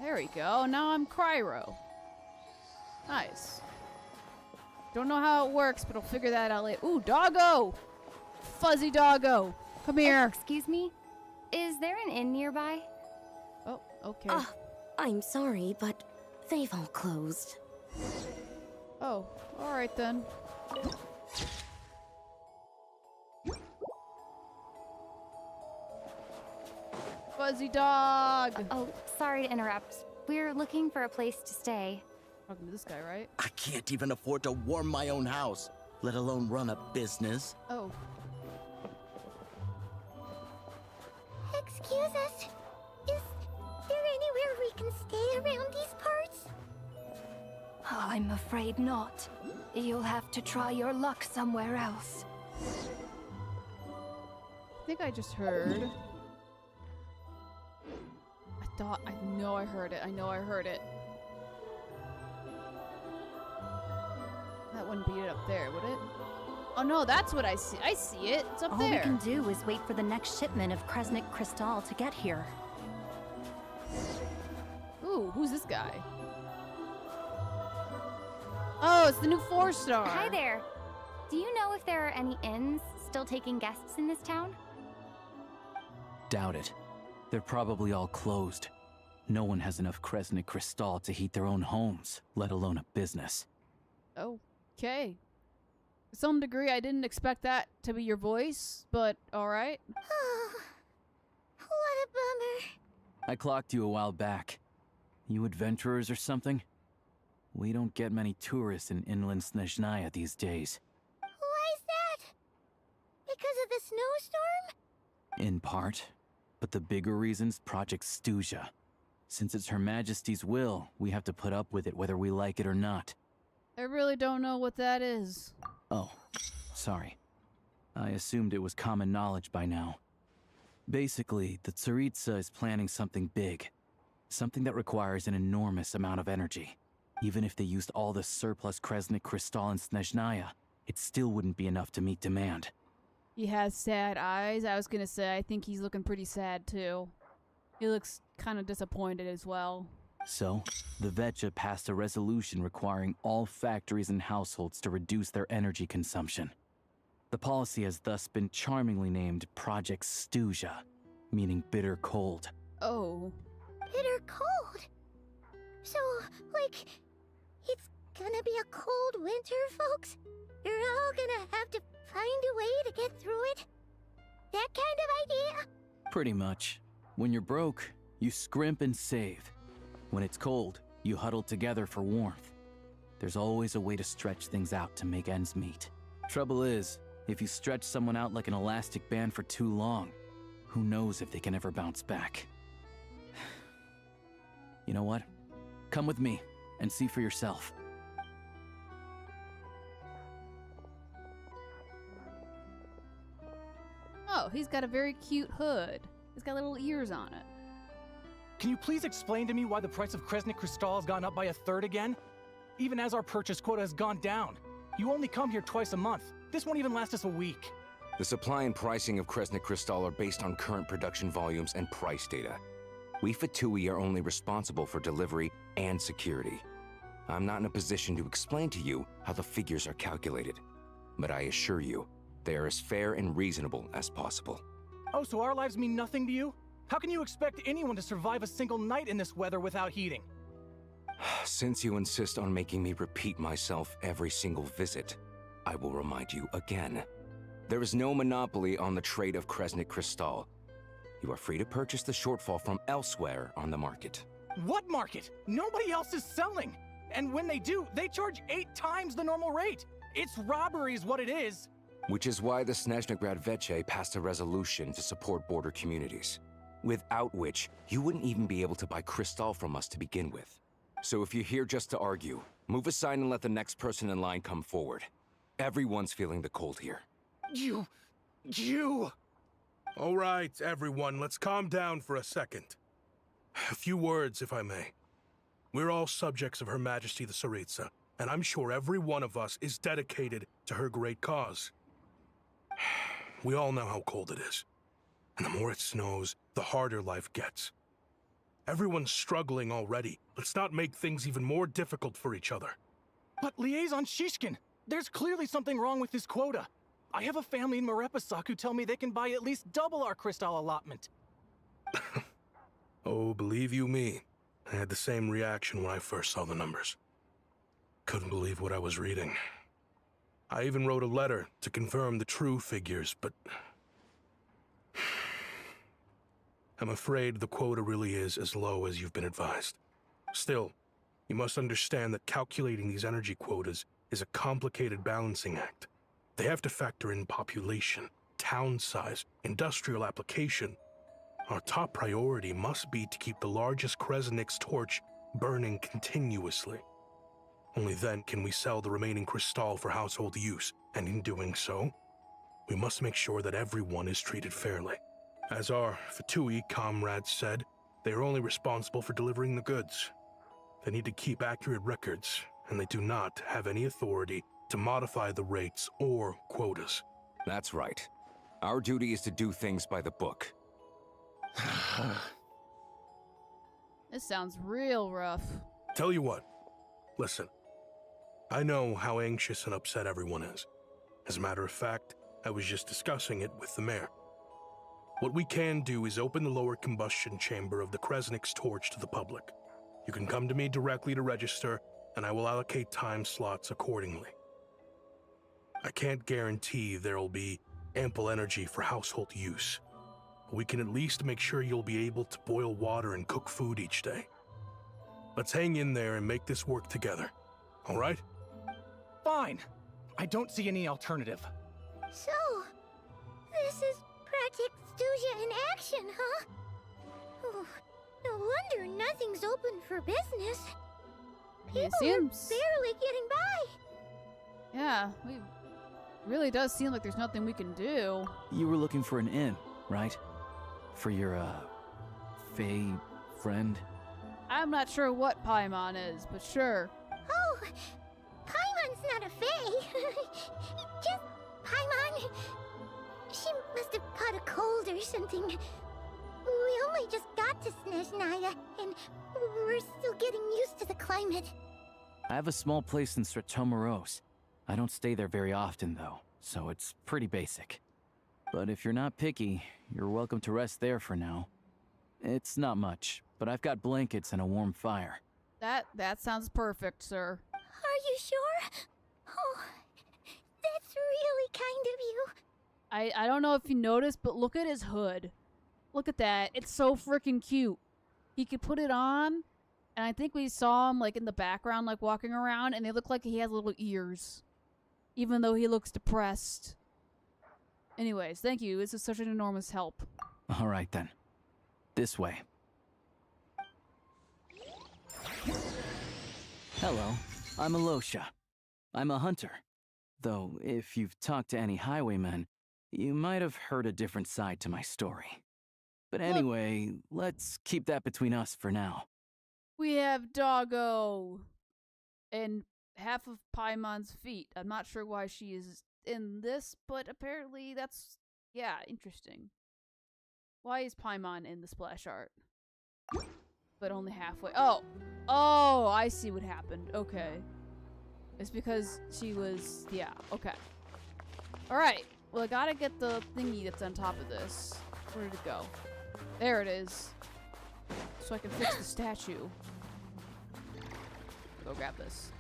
There we go. Now I'm Cryo. Nice. Don't know how it works, but I'll figure that out later. Ooh, doggo! Fuzzy doggo! Come here! Excuse me? Is there an inn nearby? Oh, okay. I'm sorry, but they've all closed. Oh, alright then. Fuzzy dog! Oh, sorry to interrupt. We're looking for a place to stay. Talking to this guy, right? I can't even afford to warm my own house, let alone run a business. Oh. Excuse us. Is there anywhere we can stay around these parts? I'm afraid not. You'll have to try your luck somewhere else. I think I just heard. I know I heard it. I know I heard it. That wouldn't be it up there, would it? Oh no, that's what I see. I see it. It's up All there. we can do is wait for the next shipment of Kresnik Crystal to get here. Ooh, who's this guy? Oh, it's the new 4-star. Hi there. Do you know if there are any inns still taking guests in this town? Doubt it. They're probably all closed. No one has enough Kresnik Crystal to heat their own homes, let alone a business. Okay. To some degree, I didn't expect that to be your voice, but alright. Oh, what a bummer. I clocked you a while back. You adventurers or something? We don't get many tourists in inland Snezhnaya these days. Why is that? Because of the snowstorm? In part. But the bigger reason's Project Stuja. Since it's Her Majesty's will, we have to put up with it whether we like it or not. I really don't know what that is. Oh, sorry. I assumed it was common knowledge by now. Basically, the Tsaritsa is planning something big. Something that requires an enormous amount of energy. Even if they used all the surplus Kresnik Crystal in Snezhnaya, it still wouldn't be enough to meet demand. He has sad eyes. I was gonna say, I think he's looking pretty sad too. He looks kind of disappointed as well. So, the Vetja passed a resolution requiring all factories and households to reduce their energy consumption. The policy has thus been charmingly named Project Stuja, meaning bitter cold. Oh. Bitter cold? So, like, it's gonna be a cold winter, folks? You're all gonna have to find a way to get through it? That kind of idea? Pretty much. When you're broke, you scrimp and save. When it's cold, you huddle together for warmth. There's always a way to stretch things out to make ends meet. Trouble is, if you stretch someone out like an elastic band for too long, who knows if they can ever bounce back. You know what? Come with me and see for yourself. Oh, he's got a very cute hood. He's got little ears on it. Can you please explain to me why the price of Kresnik Crystal has gone up by 1/3 again? Even as our purchase quota has gone down. You only come here twice a month. This won't even last us a week. The supply and pricing of Kresnik Crystal are based on current production volumes and price data. We Fatui are only responsible for delivery and security. I'm not in a position to explain to you how the figures are calculated, but I assure you, they are as fair and reasonable as possible. Oh, so our lives mean nothing to you? How can you expect anyone to survive a single night in this weather without heating? Since you insist on making me repeat myself every single visit, I will remind you again. There is no monopoly on the trade of Kresnik Crystal. You are free to purchase the shortfall from elsewhere on the market. What market? Nobody else is selling! And when they do, they charge 8 times the normal rate! It's robbery is what it is! Which is why the Snezhnegrad Veche passed a resolution to support border communities, without which you wouldn't even be able to buy Crystal from us to begin with. So if you're here just to argue, move aside and let the next person in line come forward. Everyone's feeling the cold here. You... All right, everyone, let's calm down for a second. A few words, if I may. We're all subjects of Her Majesty the Tsaritsa, and I'm sure every one of us is dedicated to her great cause. We all know how cold it is. And the more it snows, the harder life gets. Everyone's struggling already. Let's not make things even more difficult for each other. But Liaison Shishkin, there's clearly something wrong with this quota. I have a family in Marepasak who tell me they can buy at least double our Crystal allotment. Oh, believe you me, I had the same reaction when I first saw the numbers. Couldn't believe what I was reading. I even wrote a letter to confirm the true figures, but... I'm afraid the quota really is as low as you've been advised. Still, you must understand that calculating these energy quotas is a complicated balancing act. They have to factor in population, town size, industrial application. Our top priority must be to keep the largest Kresnik's torch burning continuously. Only then can we sell the remaining Crystal for household use, and in doing so, we must make sure that everyone is treated fairly. As our Fatui comrades said, they are only responsible for delivering the goods. They need to keep accurate records, and they do not have any authority to modify the rates or quotas. That's right. Our duty is to do things by the book. This sounds real rough. Tell you what, listen. I know how anxious and upset everyone is. As a matter of fact, I was just discussing it with the mayor. What we can do is open the lower combustion chamber of the Kresnik's torch to the public. You can come to me directly to register, and I will allocate time slots accordingly. I can't guarantee there'll be ample energy for household use, but we can at least make sure you'll be able to boil water and cook food each day. Let's hang in there and make this work together, all right? Fine. I don't see any alternative. So, this is Project Stuja in action, huh? Oh, no wonder nothing's open for business. People are barely getting by. Yeah, really does seem like there's nothing we can do. You were looking for an inn, right? For your, Fae friend? I'm not sure what Paimon is, but sure. Oh, Paimon's not a fae. Just Paimon. She must have caught a cold or something. We only just got to Snezhnaya, and we're still getting used to the climate. I have a small place in Stratomaros. I don't stay there very often, though, so it's pretty basic. But if you're not picky, you're welcome to rest there for now. It's not much, but I've got blankets and a warm fire. That sounds perfect, sir. Are you sure? Oh, that's really kind of you. I don't know if you noticed, but look at his hood. Look at that. It's so freaking cute. He could put it on, and I think we saw him like in the background, like walking around, and they look like he has little ears. Even though he looks depressed. Anyways, thank you. This is such an enormous help. All right, then. This way. Hello, I'm Alosha. I'm a hunter. Though, if you've talked to any highwaymen, you might have heard a different side to my story. But anyway, let's keep that between us for now. We have Doggo. And half of Paimon's feet. I'm not sure why she is in this, but apparently that's, yeah, interesting. Why is Paimon in the splash art? But only halfway. Oh, I see what happened. Okay. It's because she was, yeah, okay. Alright, well I gotta get the thingy that's on top of this. Where did it go? There it is. So I can fix the statue. Go grab this.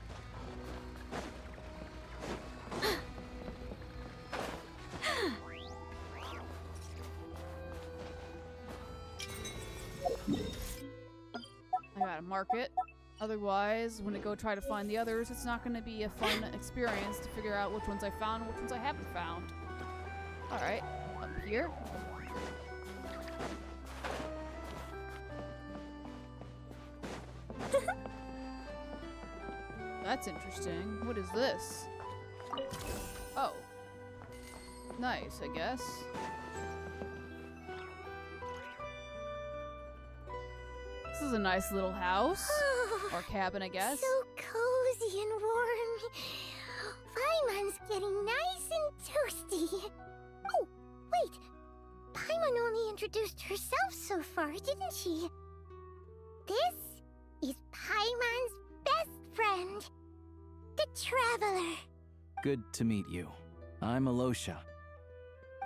I gotta mark it. Otherwise, when I go try to find the others, it's not gonna be a fun experience to figure out which ones I found and which ones I haven't found. Alright, up here. That's interesting. What is this? Oh. Nice, I guess. This is a nice little house. Or cabin, I guess. So cozy and warm. Paimon's getting nice and toasty. Oh, wait. Paimon only introduced herself so far, didn't she? This is Paimon's best friend, the Traveler. Good to meet you. I'm Alosha.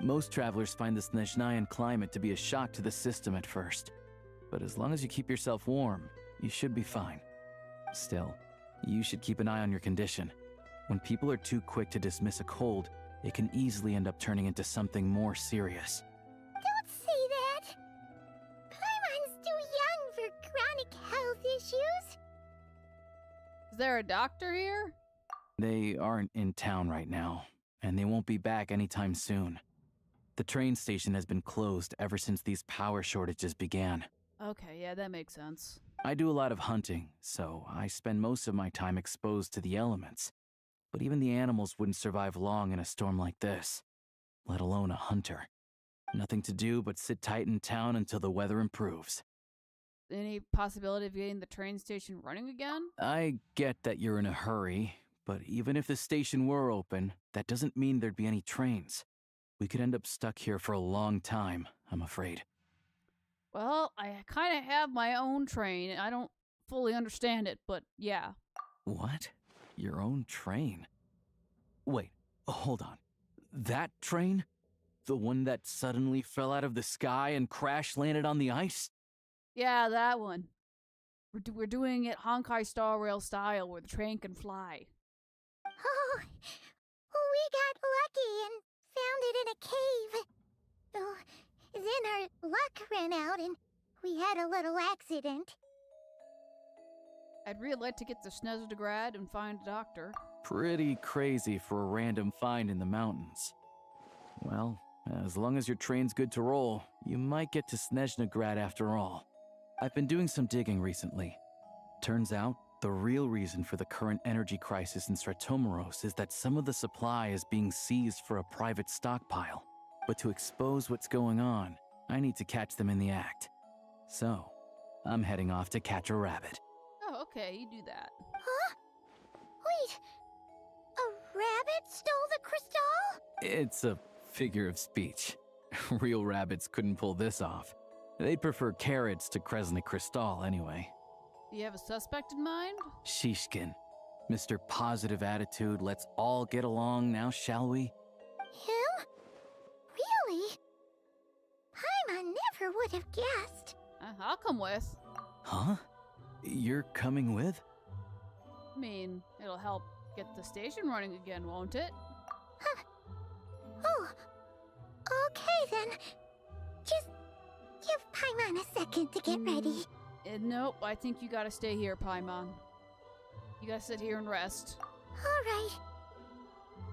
Most travelers find the Snezhnayan climate to be a shock to the system at first. But as long as you keep yourself warm, you should be fine. Still, you should keep an eye on your condition. When people are too quick to dismiss a cold, it can easily end up turning into something more serious. Don't say that! Paimon's too young for chronic health issues. Is there a doctor here? They aren't in town right now, and they won't be back anytime soon. The train station has been closed ever since these power shortages began. Okay, yeah, that makes sense. I do a lot of hunting, so I spend most of my time exposed to the elements. But even the animals wouldn't survive long in a storm like this, let alone a hunter. Nothing to do but sit tight in town until the weather improves. Any possibility of getting the train station running again? I get that you're in a hurry, but even if the station were open, that doesn't mean there'd be any trains. We could end up stuck here for a long time, I'm afraid. Well, I kind of have my own train. I don't fully understand it, but yeah. What? Your own train? Wait, hold on. That train? The one that suddenly fell out of the sky and crash-landed on the ice? Yeah, that one. We're doing it Honkai Star Rail style, where the train can fly. Oh, we got lucky and found it in a cave. Oh, then our luck ran out and we had a little accident. I'd really like to get to Snezhnograd and find a doctor. Pretty crazy for a random find in the mountains. Well, as long as your train's good to roll, you might get to Snezhnograd after all. I've been doing some digging recently. Turns out, the real reason for the current energy crisis in Stratomaros is that some of the supply is being seized for a private stockpile. But to expose what's going on, I need to catch them in the act. So, I'm heading off to catch a rabbit. Oh, okay, you do that. Huh? Wait. A rabbit stole the crystal? It's a figure of speech. Real rabbits couldn't pull this off. They'd prefer carrots to Kresnik Crystal anyway. Do you have a suspect in mind? Shishkin. Mr. Positive Attitude, let's all get along now, shall we? Him? Really? Paimon never would have guessed. I'll come with. Huh? You're coming with? I mean, it'll help get the station running again, won't it? Huh. Oh. Okay then. Just give Paimon a second to get ready. Nope, I think you gotta stay here, Paimon. You gotta sit here and rest. Alright.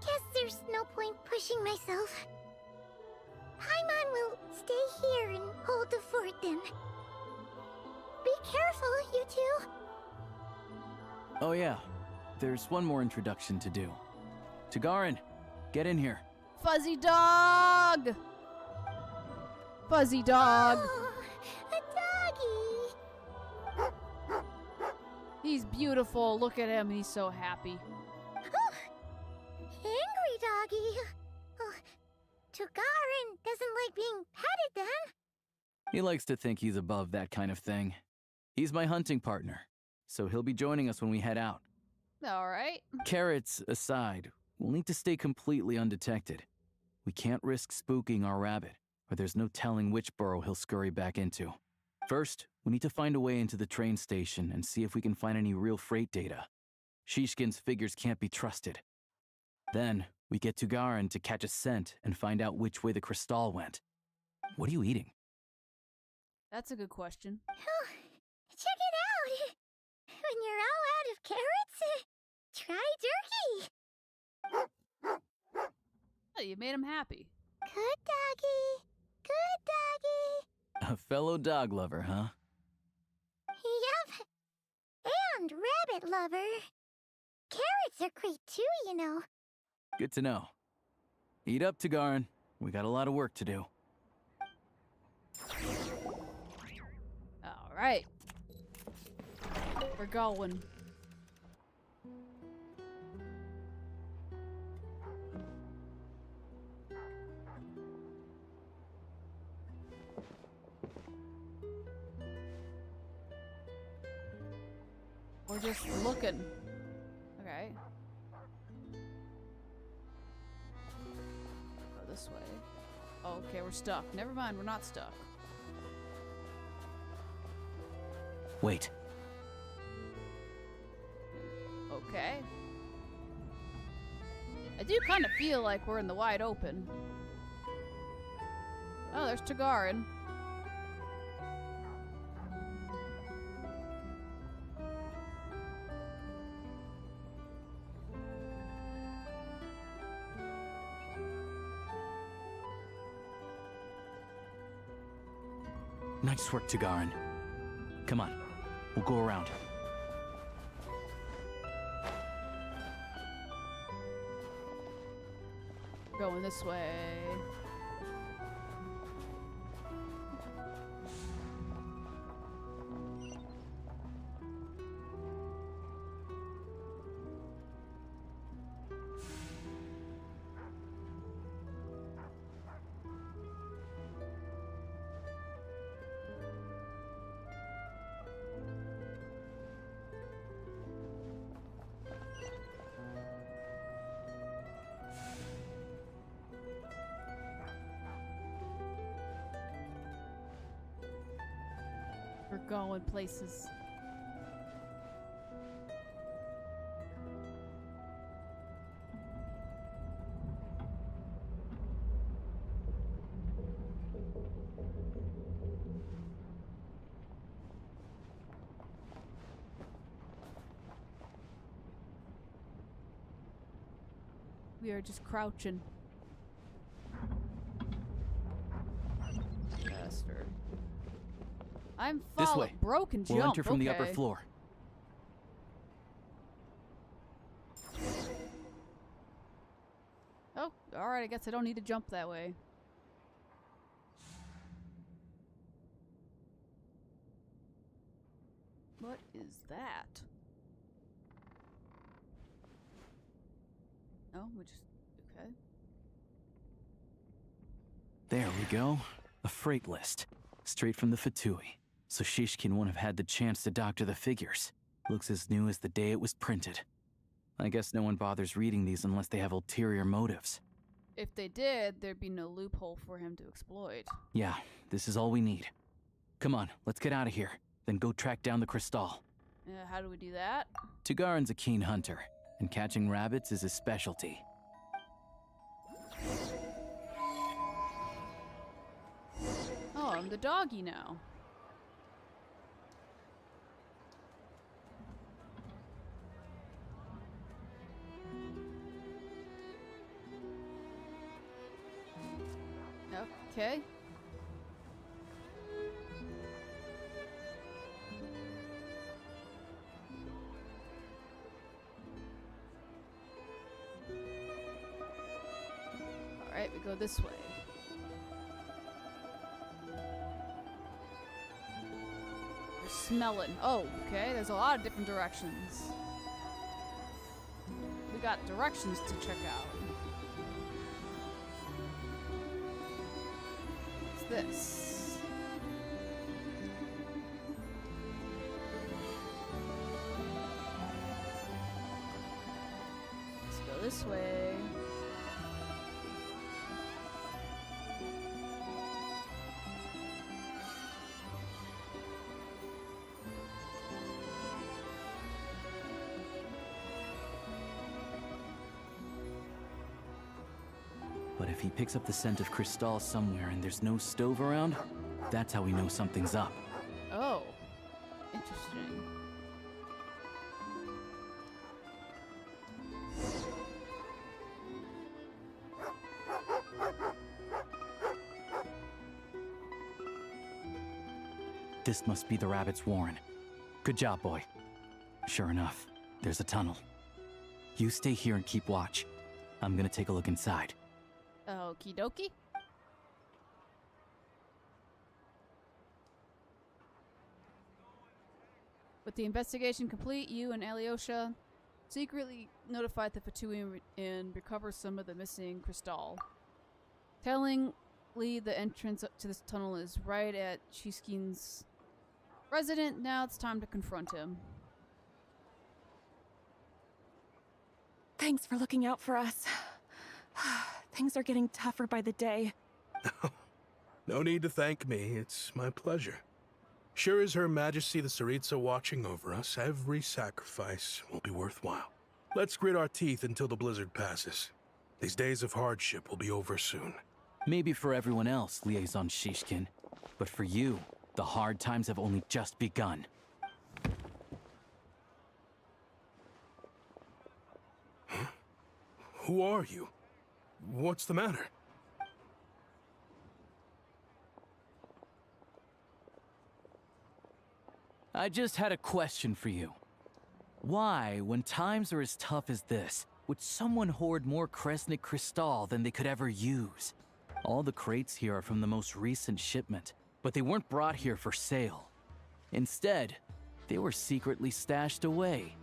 Guess there's no point pushing myself. Paimon will stay here and hold the fort then. Be careful, you two. Oh yeah, there's one more introduction to do. Tagarin, get in here. Fuzzy dog! Fuzzy dog! Oh, a doggy! He's beautiful. Look at him. He's so happy. Oh, angry doggy. Oh, Tagarin doesn't like being petted then. He likes to think he's above that kind of thing. He's my hunting partner, so he'll be joining us when we head out. Alright. Carrots aside, we'll need to stay completely undetected. We can't risk spooking our rabbit, or there's no telling which burrow he'll scurry back into. First, we need to find a way into the train station and see if we can find any real freight data. Shishkin's figures can't be trusted. Then, we get Tugarin to catch a scent and find out which way the crystal went. What are you eating? That's a good question. Oh, check it out! When you're all out of carrots, try turkey! Oh, you made him happy. Good doggy! Good doggy! A fellow dog lover, huh? Yep. And rabbit lover. Carrots are great too, you know. Good to know. Eat up, Tugarin. We got a lot of work to do. Alright. We're going. We're just looking. Okay. Go this way. Oh, okay, we're stuck. Never mind, we're not stuck. Wait. Okay. I do kind of feel like we're in the wide open. Oh, there's Tagarin. Nice work, Tugarin. Come on, we'll go around. Going this way. We're going places. We are just crouching. Bastard. I'm This falling. way. Broken jump. We'll enter from the upper okay. floor. Oh, alright, I guess I don't need to jump that way. What is that? Oh, we just... okay. There we go. A freight list. Straight from the Fatui. So Shishkin won't have had the chance to doctor the figures. Looks as new as the day it was printed. I guess no one bothers reading these unless they have ulterior motives. If they did, there'd be no loophole for him to exploit. Yeah, this is all we need. Come on, let's get out of here. Then go track down the crystal. How do we do that? Tugarin's a keen hunter, and catching rabbits is his specialty. Oh, I'm the doggy now. Okay. Alright, we go this way. We're smelling. Oh, okay, there's a lot of different directions. We got directions to check out. What's this? Let's go this way. But if he picks up the scent of crystal somewhere and there's no stove around, that's how we know something's up. Oh, interesting. This must be the rabbit's warren. Good job, boy. Sure enough, there's a tunnel. You stay here and keep watch. I'm gonna take a look inside. Okie dokie. With the investigation complete, you and Alyosha secretly notified the Fatui and recover some of the missing crystal. Tellingly, the entrance to this tunnel is right at Shishkin's residence. Now it's time to confront him. Thanks for looking out for us. Things are getting tougher by the day. No need to thank me. It's my pleasure. Sure as Her Majesty the Tsaritsa watching over us, every sacrifice will be worthwhile. Let's grit our teeth until the blizzard passes. These days of hardship will be over soon. Maybe for everyone else, Liaison Shishkin. But for you, the hard times have only just begun. Huh? Who are you? What's the matter? I just had a question for you. Why, when times are as tough as this, would someone hoard more Kresnik crystal than they could ever use? All the crates here are from the most recent shipment, but they weren't brought here for sale. Instead, they were secretly stashed away.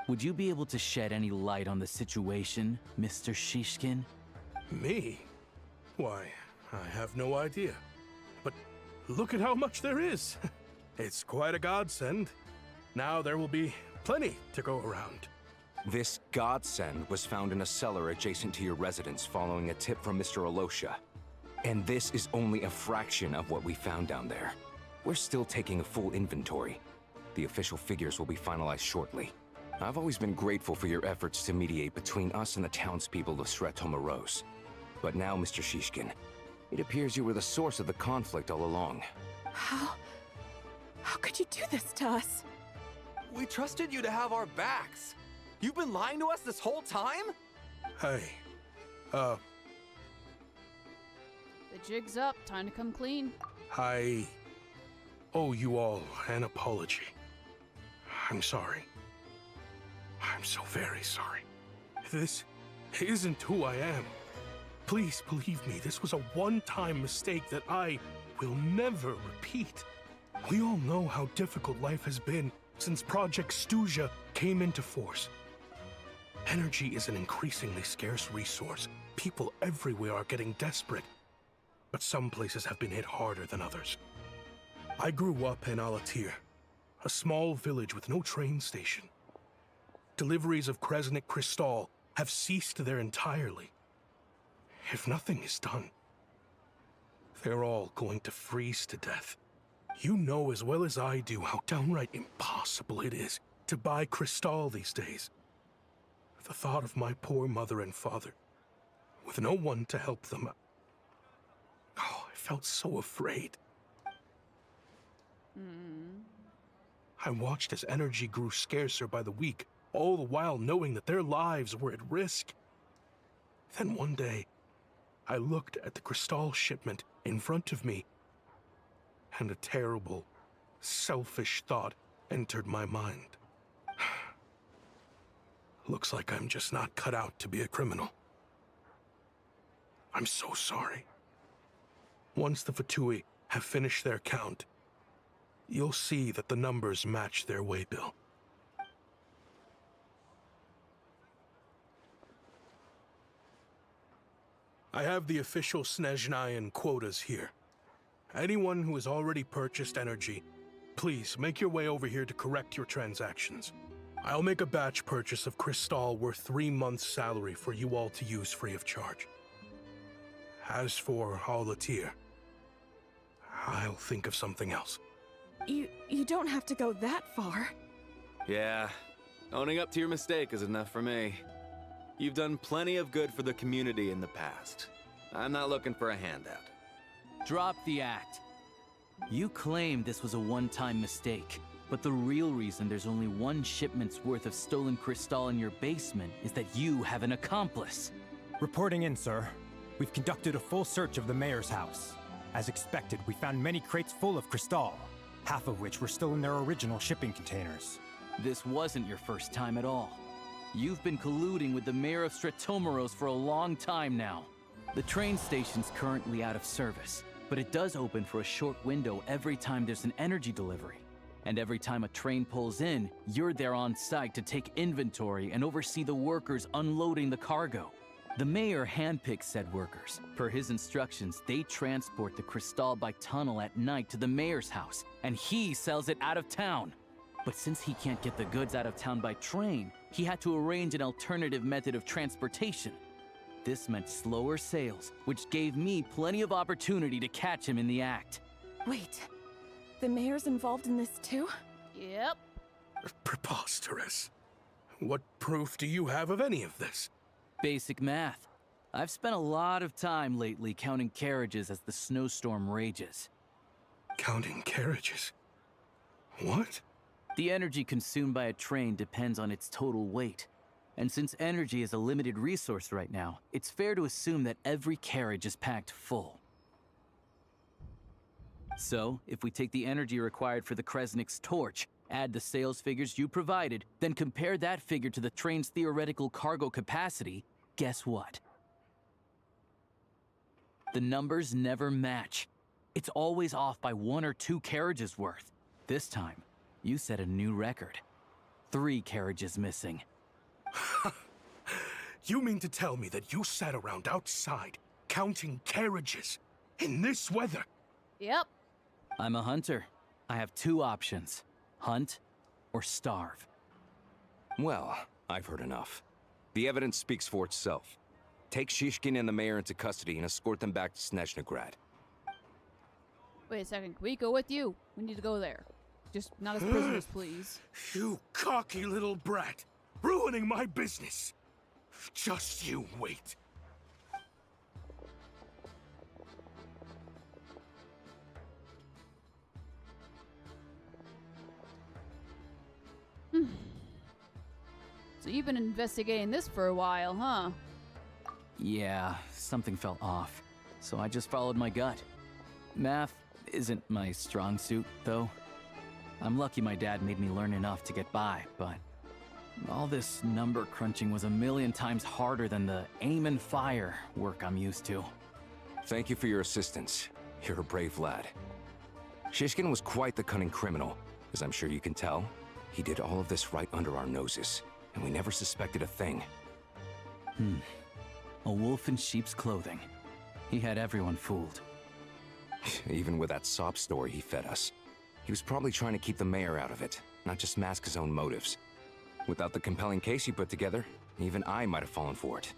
Would you be able to shed any light on the situation, Mr. Shishkin? Me? Why, I have no idea. But look at how much there is. It's quite a godsend. Now there will be plenty to go around. This godsend was found in a cellar adjacent to your residence following a tip from Mr. Alyosha. And this is only a fraction of what we found down there. We're still taking a full inventory. The official figures will be finalized shortly. I've always been grateful for your efforts to mediate between us and the townspeople of Sretomaros. But now, Mr. Shishkin, it appears you were the source of the conflict all along. How could you do this to us? We trusted you to have our backs. You've been lying to us this whole time? Hey, The jig's up. Time to come clean. I owe you all an apology. I'm sorry. I'm so very sorry. This isn't who I am. Please believe me, this was a one-time mistake that I will never repeat. We all know how difficult life has been Since Project Stuja came into force, energy is an increasingly scarce resource. People everywhere are getting desperate, but some places have been hit harder than others. I grew up in Alatir, a small village with no train station. Deliveries of Kresnik Crystal have ceased there entirely. If nothing is done, they're all going to freeze to death. You know as well as I do how downright impossible it is to buy Crystal these days. The thought of my poor mother and father, with no one to help them. Oh, I felt so afraid. I watched as energy grew scarcer by the week, all the while knowing that their lives were at risk. Then one day, I looked at the Crystal shipment in front of me, and a terrible, selfish thought entered my mind. Looks like I'm just not cut out to be a criminal. I'm so sorry. Once the Fatui have finished their count, you'll see that the numbers match their waybill. I have the official Snezhnayan quotas here. Anyone who has already purchased energy, please make your way over here to correct your transactions. I'll make a batch purchase of Crystal worth 3 months' salary for you all to use free of charge. As for Alatir, I'll think of something else. You don't have to go that far. Yeah, owning up to your mistake is enough for me. You've done plenty of good for the community in the past. I'm not looking for a handout. Drop the act. You claim this was a one-time mistake, but the real reason there's only 1 shipment's worth of stolen Crystal in your basement is that you have an accomplice. Reporting in, sir. We've conducted a full search of the mayor's house. As expected, we found many crates full of Crystal, half of which were still in their original shipping containers. This wasn't your first time at all. You've been colluding with the mayor of Stratomeros for a long time now. The train station's currently out of service, but it does open for a short window every time there's an energy delivery. And every time a train pulls in, you're there on site to take inventory and oversee the workers unloading the cargo. The mayor handpicks said workers. Per his instructions, they transport the Crystal by tunnel at night to the mayor's house, and he sells it out of town. But since he can't get the goods out of town by train, he had to arrange an alternative method of transportation. This meant slower sales, which gave me plenty of opportunity to catch him in the act. Wait, the mayor's involved in this too? Yep. Preposterous. What proof do you have of any of this? Basic math. I've spent a lot of time lately counting carriages as the snowstorm rages. Counting carriages? What? The energy consumed by a train depends on its total weight. And since energy is a limited resource right now, it's fair to assume that every carriage is packed full. So, if we take the energy required for the Kresnik's torch, add the sales figures you provided, then compare that figure to the train's theoretical cargo capacity, guess what? The numbers never match. It's always off by 1 or 2 carriages worth. This time, you set a new record. 3 carriages missing. You mean to tell me that you sat around outside, counting carriages, in this weather? Yep. I'm a hunter. I have 2 options. Hunt or starve. Well, I've heard enough. The evidence speaks for itself. Take Shishkin and the mayor into custody and escort them back to Snezhnograd. Wait a second. Can we go with you? We need to go there. Just not as prisoners, please. You cocky little brat! Ruining my business! Just you wait. So you've been investigating this for a while, huh? Yeah, something felt off. So I just followed my gut. Math isn't my strong suit, though. I'm lucky my dad made me learn enough to get by, but all this number crunching was a million times harder than the aim and fire work I'm used to. Thank you for your assistance. You're a brave lad. Shishkin was quite the cunning criminal, as I'm sure you can tell. He did all of this right under our noses, and we never suspected a thing. A wolf in sheep's clothing. He had everyone fooled. Even with that sob story he fed us. He was probably trying to keep the mayor out of it, not just mask his own motives. Without the compelling case he put together, even I might have fallen for it.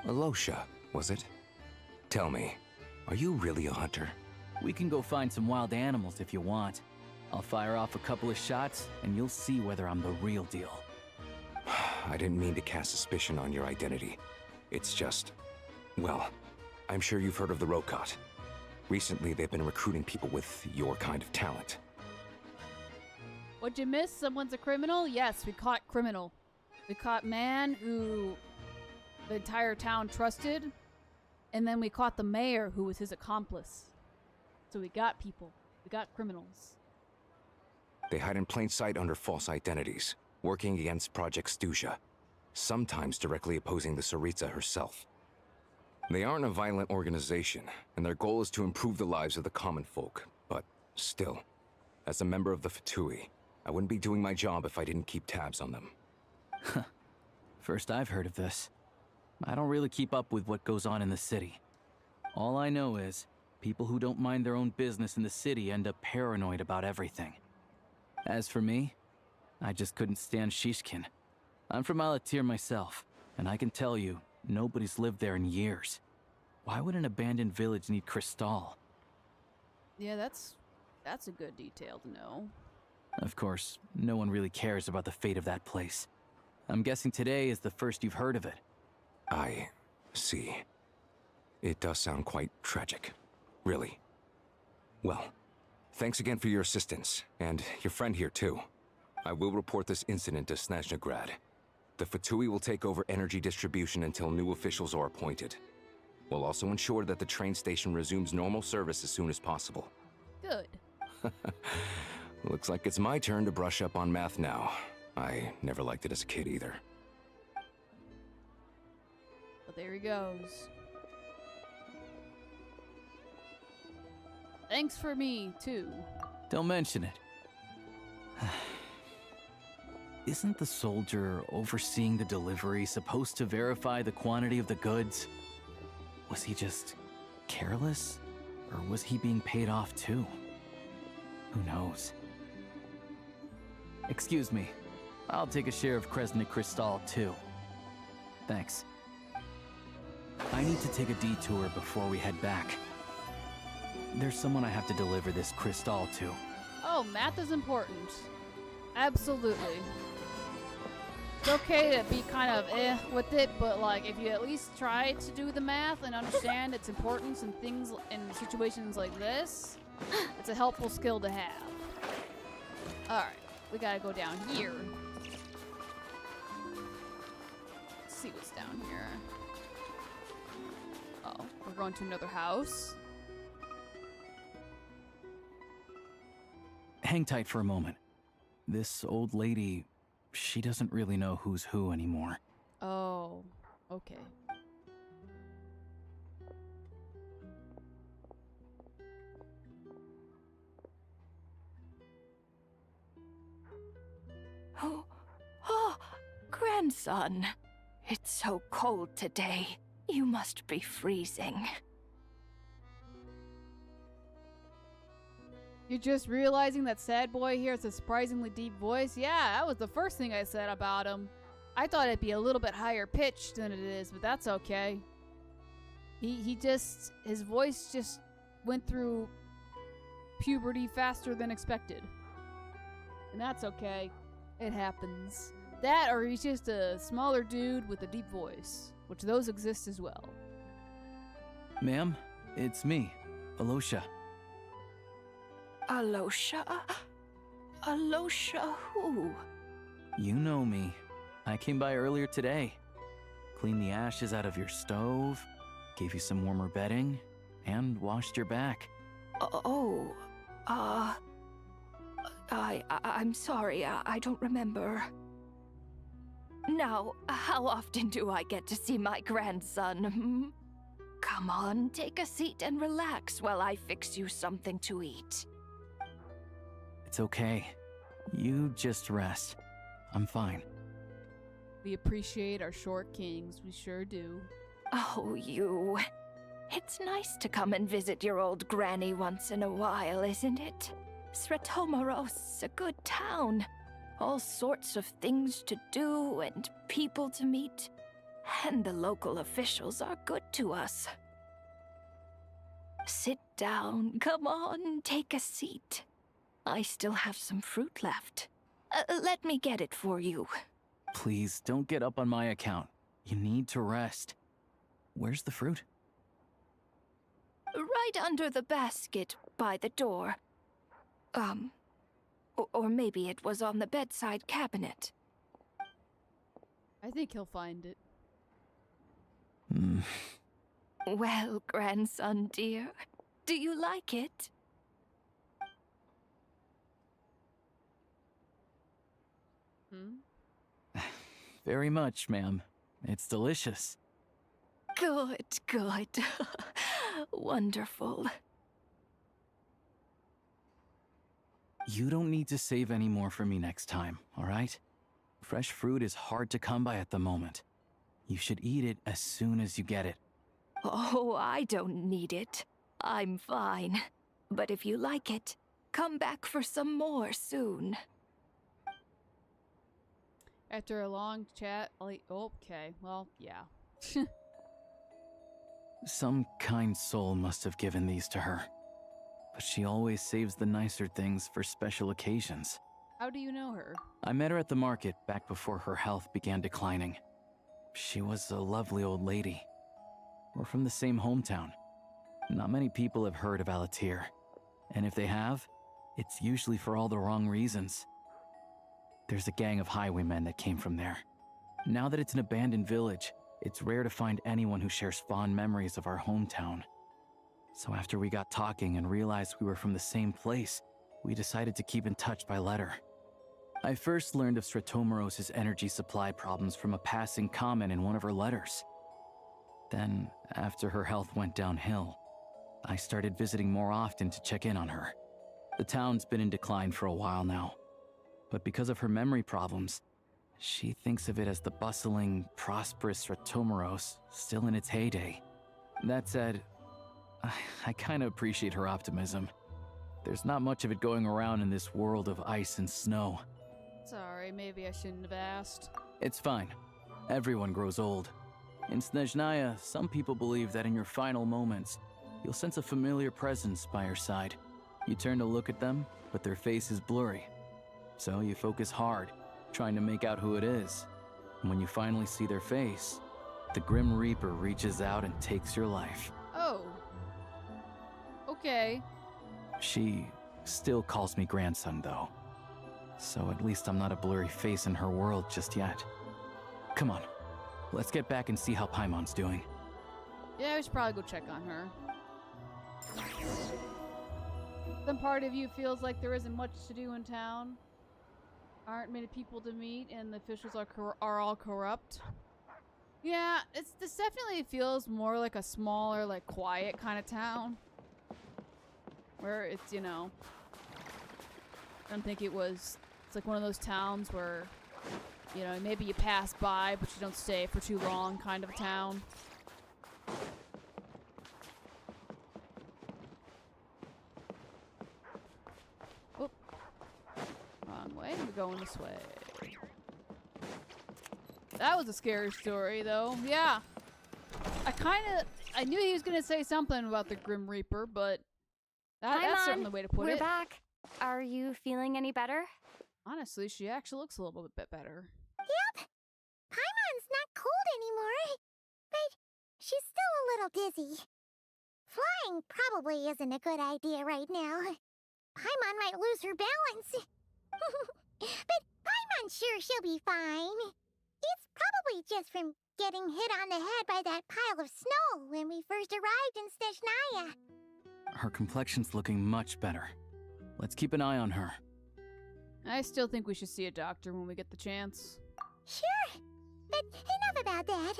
Alosha, was it? Tell me, are you really a hunter? We can go find some wild animals if you want. I'll fire off a couple of shots, and you'll see whether I'm the real deal. I didn't mean to cast suspicion on your identity. It's just... well, I'm sure you've heard of the Rokot. Recently, they've been recruiting people with your kind of talent. What'd you miss? Someone's a criminal? Yes, we caught criminal. We caught man who the entire town trusted, and then we caught the mayor who was his accomplice. So we got people. We got criminals. They hide in plain sight under false identities, working against Project Stusha, sometimes directly opposing the Tsaritsa herself. They aren't a violent organization, and their goal is to improve the lives of the common folk. But still, as a member of the Fatui, I wouldn't be doing my job if I didn't keep tabs on them. First I've heard of this. I don't really keep up with what goes on in the city. All I know is, people who don't mind their own business in the city end up paranoid about everything. As for me, I just couldn't stand Shishkin. I'm from Alatir myself, and I can tell you, nobody's lived there in years. Why would an abandoned village need Crystal? Yeah, that's a good detail to know. Of course, no one really cares about the fate of that place. I'm guessing today is the first you've heard of it. I see. It does sound quite tragic. Really. Well, thanks again for your assistance, and your friend here too. I will report this incident to Snezhnegrad. The Fatui will take over energy distribution until new officials are appointed. We'll also ensure that the train station resumes normal service as soon as possible. Good. Looks like it's my turn to brush up on math now. I never liked it as a kid either. But there he goes. Thanks for me, too. Don't mention it. Isn't the soldier overseeing the delivery supposed to verify the quantity of the goods? Was he just careless? Or was he being paid off too? Who knows? Excuse me. I'll take a share of Kresnik Crystal too. Thanks. I need to take a detour before we head back. There's someone I have to deliver this crystal to. Oh, math is important. Absolutely. It's okay to be kind of with it, but like if you at least try to do the math and understand its importance and things in situations like this, it's a helpful skill to have. Alright, we gotta go down here. Let's see what's down here. Oh, we're going to another house. Hang tight for a moment. This old lady, she doesn't really know who's who anymore. Oh, okay. Oh, grandson. It's so cold today. You must be freezing. You're just realizing that sad boy here has a surprisingly deep voice? Yeah, that was the first thing I said about him. I thought it'd be a little bit higher pitched than it is, but that's okay. His voice just went through puberty faster than expected. And that's okay. It happens. That or he's just a smaller dude with a deep voice, which those exist as well. Ma'am, it's me, Alosha. Alosha? Alosha who? You know me. I came by earlier today. Cleaned the ashes out of your stove, gave you some warmer bedding, and washed your back. I'm sorry, I don't remember. Now, how often do I get to see my grandson? Come on, take a seat and relax while I fix you something to eat. It's okay. You just rest. I'm fine. We appreciate our short kings. We sure do. Oh, you. It's nice to come and visit your old granny once in a while, isn't it? Sretomoros, a good town. All sorts of things to do and people to meet. And the local officials are good to us. Sit down. Come on, take a seat. I still have some fruit left. Let me get it for you. Please, don't get up on my account. You need to rest. Where's the fruit? Right under the basket by the door. Or maybe it was on the bedside cabinet. I think he'll find it. Well, grandson dear, do you like it? Very much, ma'am. It's delicious. Good, good. Wonderful. You don't need to save any more for me next time, all right? Fresh fruit is hard to come by at the moment. You should eat it as soon as you get it. Oh, I don't need it. I'm fine. But if you like it, come back for some more soon. After a long chat, okay, well, yeah. Some kind soul must have given these to her. But she always saves the nicer things for special occasions. How do you know her? I met her at the market back before her health began declining. She was a lovely old lady. We're from the same hometown. Not many people have heard of Alatir. And if they have, it's usually for all the wrong reasons. There's a gang of highwaymen that came from there. Now that it's an abandoned village, it's rare to find anyone who shares fond memories of our hometown. So after we got talking and realized we were from the same place, we decided to keep in touch by letter. I first learned of Sretomoros' energy supply problems from a passing comment in one of her letters. Then, after her health went downhill, I started visiting more often to check in on her. The town's been in decline for a while now, but because of her memory problems, she thinks of it as the bustling, prosperous Sretomoros still in its heyday. That said, I kinda appreciate her optimism. There's not much of it going around in this world of ice and snow. Sorry, maybe I shouldn't have asked. It's fine. Everyone grows old. In Snezhnaya, some people believe that in your final moments, you'll sense a familiar presence by your side. You turn to look at them, but their face is blurry. So you focus hard, trying to make out who it is. And when you finally see their face, the Grim Reaper reaches out and takes your life. Oh. Okay. She still calls me grandson, though. So at least I'm not a blurry face in her world just yet. Come on, let's get back and see how Paimon's doing. Yeah, we should probably go check on her. Some part of you feels like there isn't much to do in town. Aren't many people to meet, and the officials are all corrupt. Yeah, this definitely feels more like a smaller, like quiet kind of town. Where it's, you know, I don't think it's like one of those towns where, you know, maybe you pass by, but you don't stay for too long kind of town. Oop. Wrong way, we're going this way. That was a scary story, though. Yeah. I knew he was gonna say something about the Grim Reaper, but that's certainly the way to put it. We're back. Are you feeling any better? Honestly, she actually looks a little bit better. Yep. Paimon's not cold anymore, but she's still a little dizzy. Flying probably isn't a good idea right now. Paimon might lose her balance. But Paimon's sure she'll be fine. It's probably just from getting hit on the head by that pile of snow when we first arrived in Snezhnaya. Her complexion's looking much better. Let's keep an eye on her. I still think we should see a doctor when we get the chance. Sure, but enough about that.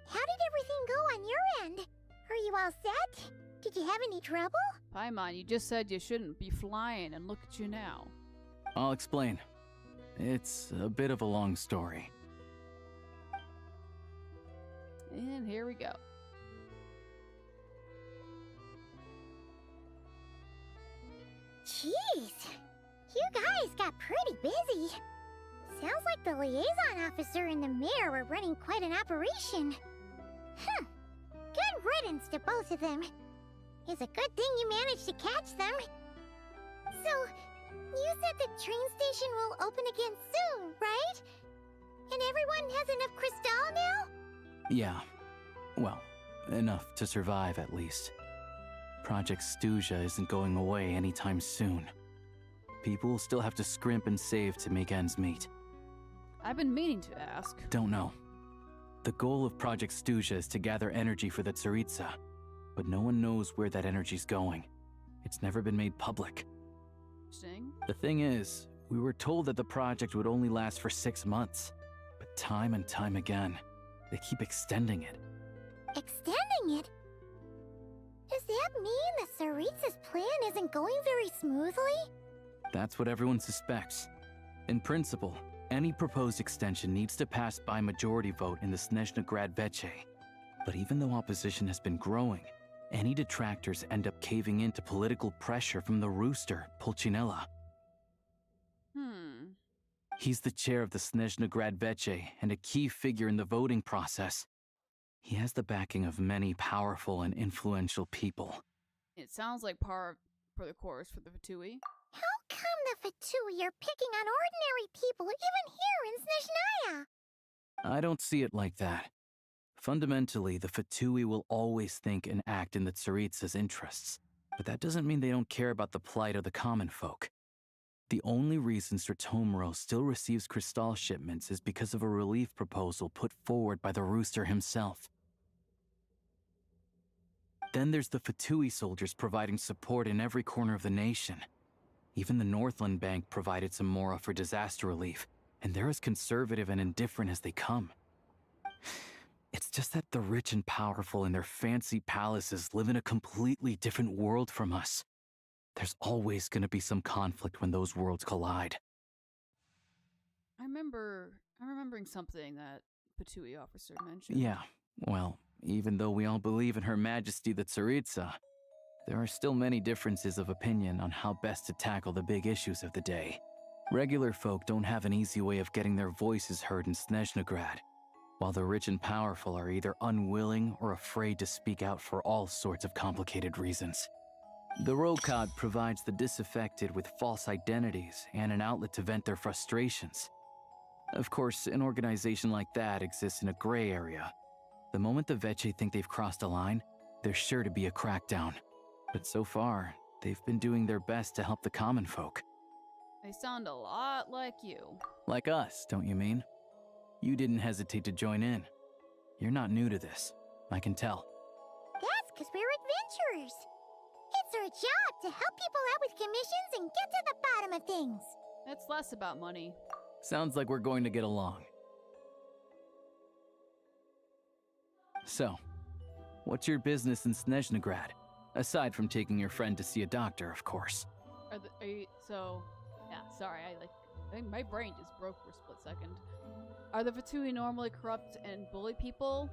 How did everything go on your end? Are you all set? Did you have any trouble? Paimon, you just said you shouldn't be flying, and look at you now. I'll explain. It's a bit of a long story. And here we go. Jeez, you guys got pretty busy. Sounds like the liaison officer and the mayor were running quite an operation. Good riddance to both of them. It's a good thing you managed to catch them. So, you said the train station will open again soon, right? And everyone has enough crystal now? Yeah. Well, enough to survive at least. Project Stuja isn't going away anytime soon. People still have to scrimp and save to make ends meet. I've been meaning to ask. Don't know. The goal of Project Stuja is to gather energy for the Tsaritsa, but no one knows where that energy's going. It's never been made public. Interesting. The thing is, we were told that the project would only last for 6 months, but time and time again, they keep extending it. Extending it? Does that mean the Tsaritsa's plan isn't going very smoothly? That's what everyone suspects. In principle, any proposed extension needs to pass by majority vote in the Snezhnegrad Veche. But even though opposition has been growing, any detractors end up caving into political pressure from the rooster, Pulcinella. He's the chair of the Snezhnegrad Veche and a key figure in the voting process. He has the backing of many powerful and influential people. It sounds like par for the course for the Fatui. How come the Fatui are picking on ordinary people even here in Snezhnaya? I don't see it like that. Fundamentally, the Fatui will always think and act in the Tsaritsa's interests, but that doesn't mean they don't care about the plight of the common folk. The only reason Sratomero still receives crystal shipments is because of a relief proposal put forward by the rooster himself. Then there's the Fatui soldiers providing support in every corner of the nation. Even the Northland Bank provided some mora for disaster relief, and they're as conservative and indifferent as they come. It's just that the rich and powerful in their fancy palaces live in a completely different world from us. There's always going to be some conflict when those worlds collide. I'm remembering something that Fatui officer mentioned. Yeah, well, even though we all believe in Her Majesty the Tsaritsa, there are still many differences of opinion on how best to tackle the big issues of the day. Regular folk don't have an easy way of getting their voices heard in Snezhnegrad, while the rich and powerful are either unwilling or afraid to speak out for all sorts of complicated reasons. The Rokad provides the disaffected with false identities and an outlet to vent their frustrations. Of course, an organization like that exists in a gray area. The moment the Veche think they've crossed a line, there's sure to be a crackdown. But so far, they've been doing their best to help the common folk. They sound a lot like you. Like us, don't you mean? You didn't hesitate to join in. You're not new to this, I can tell. That's because we're adventurers. It's our job to help people out with commissions and get to the bottom of things. It's less about money. Sounds like we're going to get along. So, what's your business in Snezhnegrad? Aside from taking your friend to see a doctor, of course. Sorry, I think my brain just broke for a split second. Are the Fatui normally corrupt and bully people?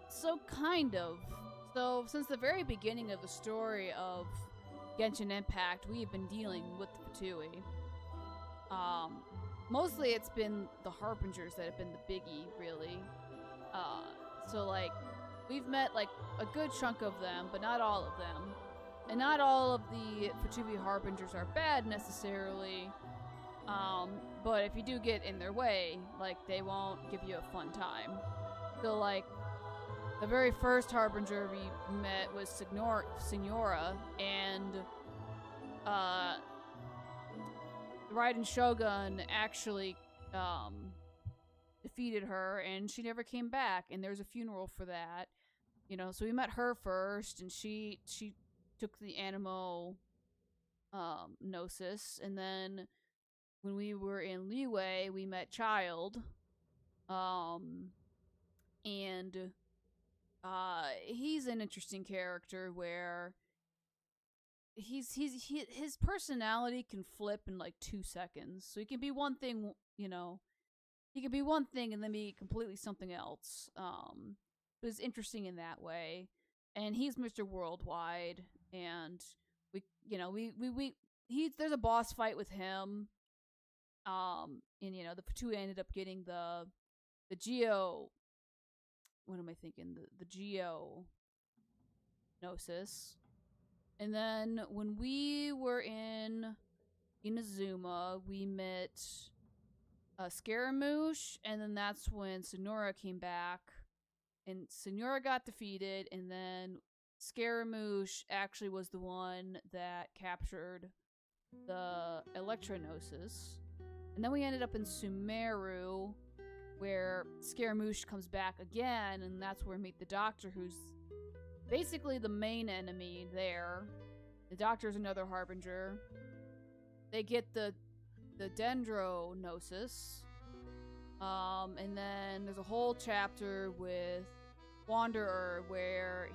So kind of. So since the very beginning of the story of Genshin Impact, we have been dealing with the Fatui. Mostly it's been the Harbingers that have been the biggie, really. So like, we've met like a good chunk of them, but not all of them. And not all of the Fatui Harbingers are bad necessarily. But if you do get in their way, like, they won't give you a fun time. So like, the very first Harbinger we met was Signora, and Raiden Shogun actually defeated her, and she never came back, and there's a funeral for that. You know, so we met her first, and she took the Animo Gnosis, and then when we were in Liyue, we met Child, and he's an interesting character where his personality can flip in like 2 seconds. So he can be one thing, you know, he can be one thing and then be completely something else. But it's interesting in that way. And he's Mr. Worldwide, and there's a boss fight with him. And the Fatui ended up getting the Geo. What am I thinking? The Geo Gnosis. And then when we were in Inazuma, we met Scaramouche, and then that's when Sonora came back. And Sonora got defeated, and then Scaramouche actually was the one that captured the Electrognosis. And then we ended up in Sumeru, where Scaramouche comes back again, and that's where we meet the Doctor, who's basically the main enemy there. The Doctor's another Harbinger. They get the Dendrognosis. And then there's a whole chapter with Wanderer where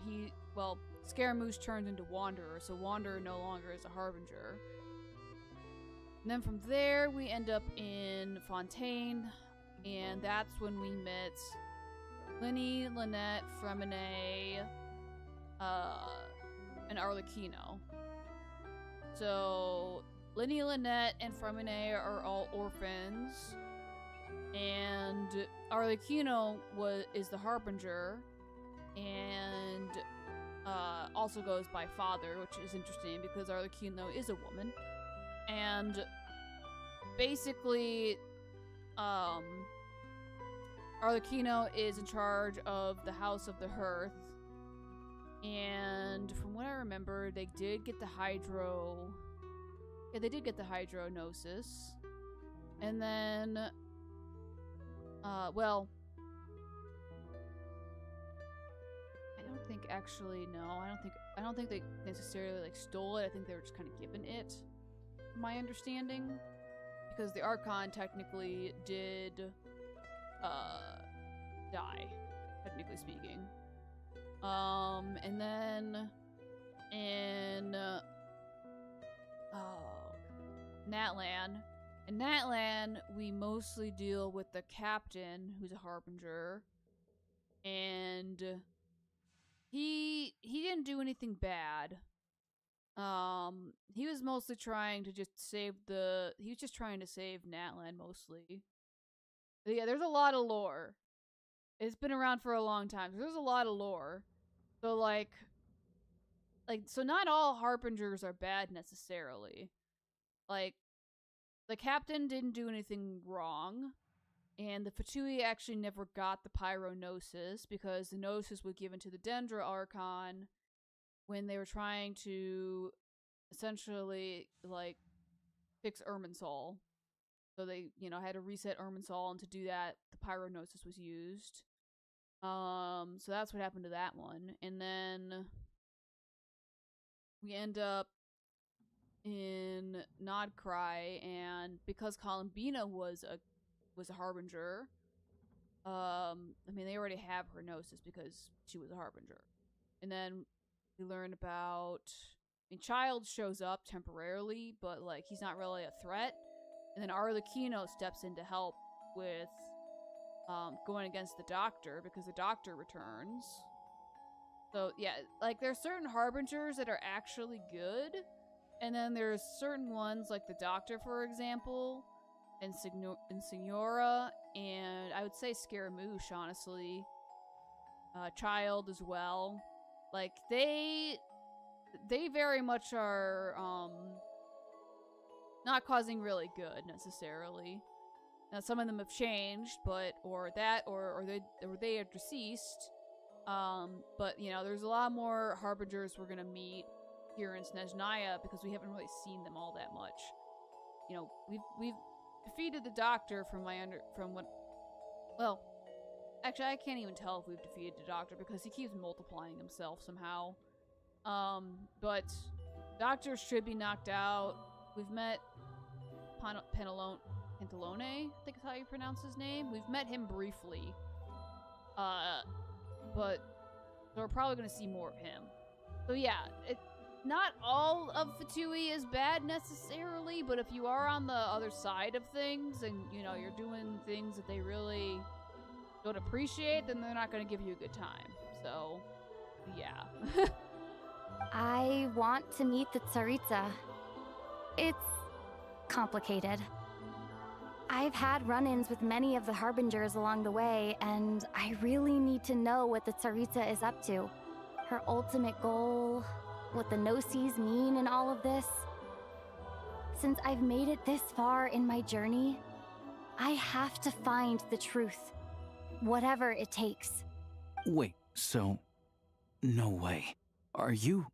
Scaramouche turns into Wanderer, so Wanderer no longer is a Harbinger. And then from there, we end up in Fontaine, and that's when we met Linny, Lynette, Fremine, and Arlecchino. So, Linny, Lynette, and Fremine are all orphans, and Arlecchino is the Harbinger, and also goes by father, which is interesting because Arlecchino is a woman. And basically, Arlecchino is in charge of the House of the Hearth. And from what I remember, they did get the Hydro... Yeah, they did get the Hydrognosis. And then... I don't think actually, no. I don't think they necessarily, like, stole it. I think they were just kind of given it, from my understanding. Because the Archon technically did... die, technically speaking. And then in Natlan. In Natlan, we mostly deal with the captain, who's a Harbinger, and he didn't do anything bad. He was mostly trying to just save he was just trying to save Natlan mostly. But yeah, there's a lot of lore. It's been around for a long time. So there's a lot of lore. So so not all Harbingers are bad necessarily. Like, the captain didn't do anything wrong, and the Fatui actually never got the Pyrognosis because the Gnosis was given to the Dendro Archon when they were trying to essentially, like, fix Irminsul. So they, had to reset Irminsul, and to do that, the Pyrognosis was used. So that's what happened to that one. And then we end up in Nodcry, and because Columbina was a Harbinger, they already have her Gnosis because she was a Harbinger. And then we learn about... Child shows up temporarily, but, like, he's not really a threat. And then Arlecchino steps in to help with going against the Doctor, because the Doctor returns. So, yeah, like, there's certain Harbingers that are actually good, and then there's certain ones, like the Doctor, for example, and Signora, and I would say Scaramouche, honestly. Child as well. Like, they very much are, not causing really good, necessarily. Now, some of them have changed, but, or they are deceased. But, there's a lot more Harbingers we're gonna meet here in Snezhnaya because we haven't really seen them all that much. We've defeated the Doctor actually, I can't even tell if we've defeated the Doctor because he keeps multiplying himself somehow. But Doctor should be knocked out. We've met Pantalone, I think is how you pronounce his name. We've met him briefly. But so we're probably gonna see more of him. So yeah, not all of Fatui is bad necessarily, but if you are on the other side of things and, you know, you're doing things that they really don't appreciate, then they're not going to give you a good time. So, yeah. I want to meet the Tsaritsa. It's complicated. I've had run-ins with many of the Harbingers along the way, and I really need to know what the Tsaritsa is up to. Her ultimate goal, what the Gnosis mean in all of this. Since I've made it this far in my journey, I have to find the truth. Whatever it takes. Wait, so... No way. Are you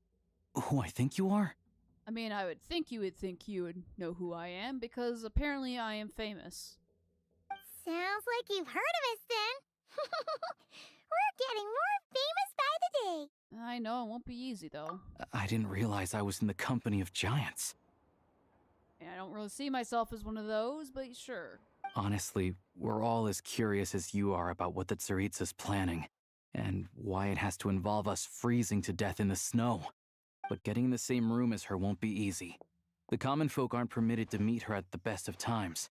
who I think you are? I mean, I would think you would know who I am, because apparently I am famous. Sounds like you've heard of us then. We're getting more famous by the day. I know, it won't be easy, though. I didn't realize I was in the company of giants. And I don't really see myself as one of those, but sure. Honestly, we're all as curious as you are about what the Tsaritsa's planning, and why it has to involve us freezing to death in the snow. But getting in the same room as her won't be easy. The common folk aren't permitted to meet her at the best of times,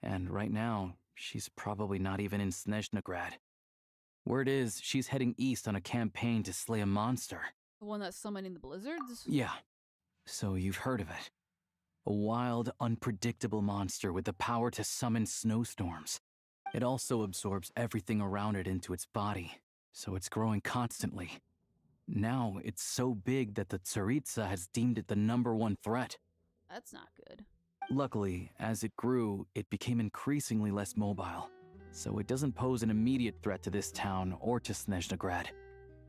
and right now, she's probably not even in Snezhnegrad. Word is, she's heading east on a campaign to slay a monster. The one that's summoning the blizzards? Yeah, so you've heard of it. A wild, unpredictable monster with the power to summon snowstorms. It also absorbs everything around it into its body, so it's growing constantly. Now, it's so big that the Tsaritsa has deemed it the #1 threat. That's not good. Luckily, as it grew, it became increasingly less mobile, so it doesn't pose an immediate threat to this town or to Snezhnegrad.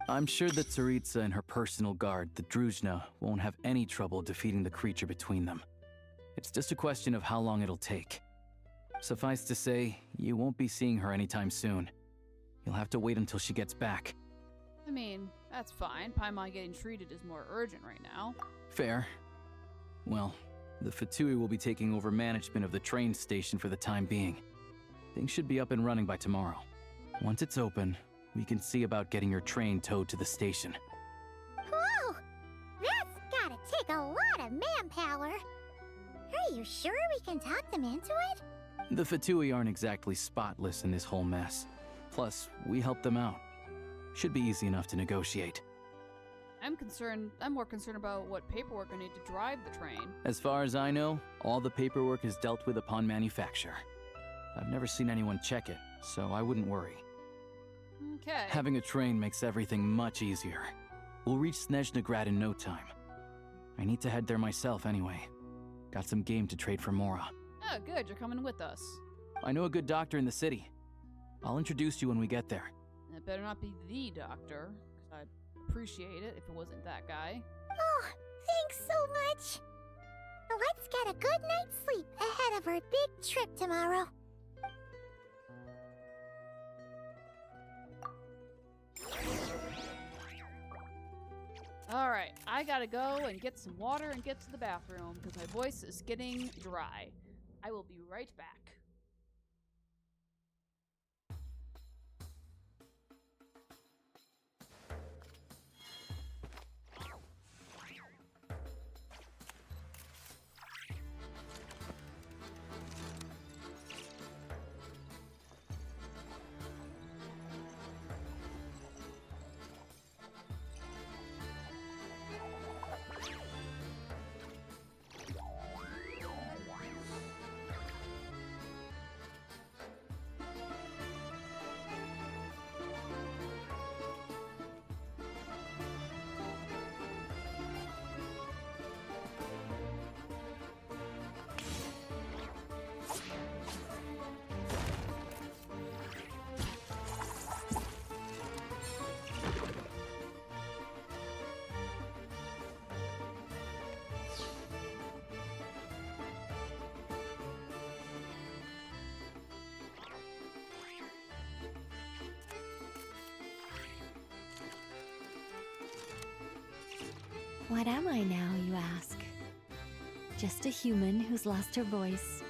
I'm sure the Tsaritsa and her personal guard, the Druzhna, won't have any trouble defeating the creature between them. It's just a question of how long it'll take. Suffice to say, you won't be seeing her anytime soon. You'll have to wait until she gets back. I mean, that's fine. Paimon getting treated is more urgent right now. Fair. Well, the Fatui will be taking over management of the train station for the time being. Things should be up and running by tomorrow. Once it's open, we can see about getting your train towed to the station. Whoa! That's gotta take a lot of manpower. Are you sure we can talk them into it? The Fatui aren't exactly spotless in this whole mess. Plus, we helped them out. Should be easy enough to negotiate. I'm more concerned about what paperwork I need to drive the train. As far as I know, all the paperwork is dealt with upon manufacture. I've never seen anyone check it, so I wouldn't worry. Okay. Having a train makes everything much easier. We'll reach Snezhnegrad in no time. I need to head there myself anyway. Got some game to trade for Mora. Oh, good, you're coming with us. I know a good doctor in the city. I'll introduce you when we get there. It better not be the doctor, because I'd appreciate it if it wasn't that guy. Oh, thanks so much. Let's get a good night's sleep ahead of our big trip tomorrow. Alright, I gotta go and get some water and get to the bathroom, because my voice is getting dry. I will be right back. What am I now, you ask? Just a human who's lost her voice.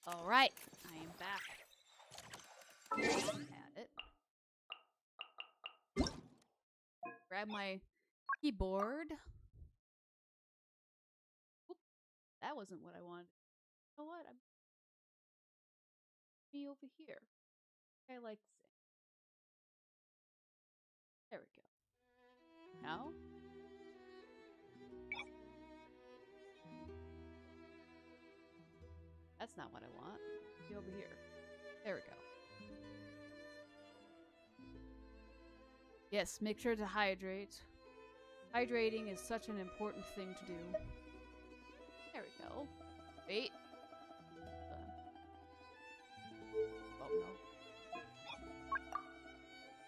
All right, I am back. At it. Grab my keyboard. Oop, that wasn't what I wanted. You know what? I'm me over here. I like to sing. There we go. Now. That's not what I want. Be over here. There we go. Yes, make sure to hydrate. Hydrating is such an important thing to do. There we go. Wait. Oh no.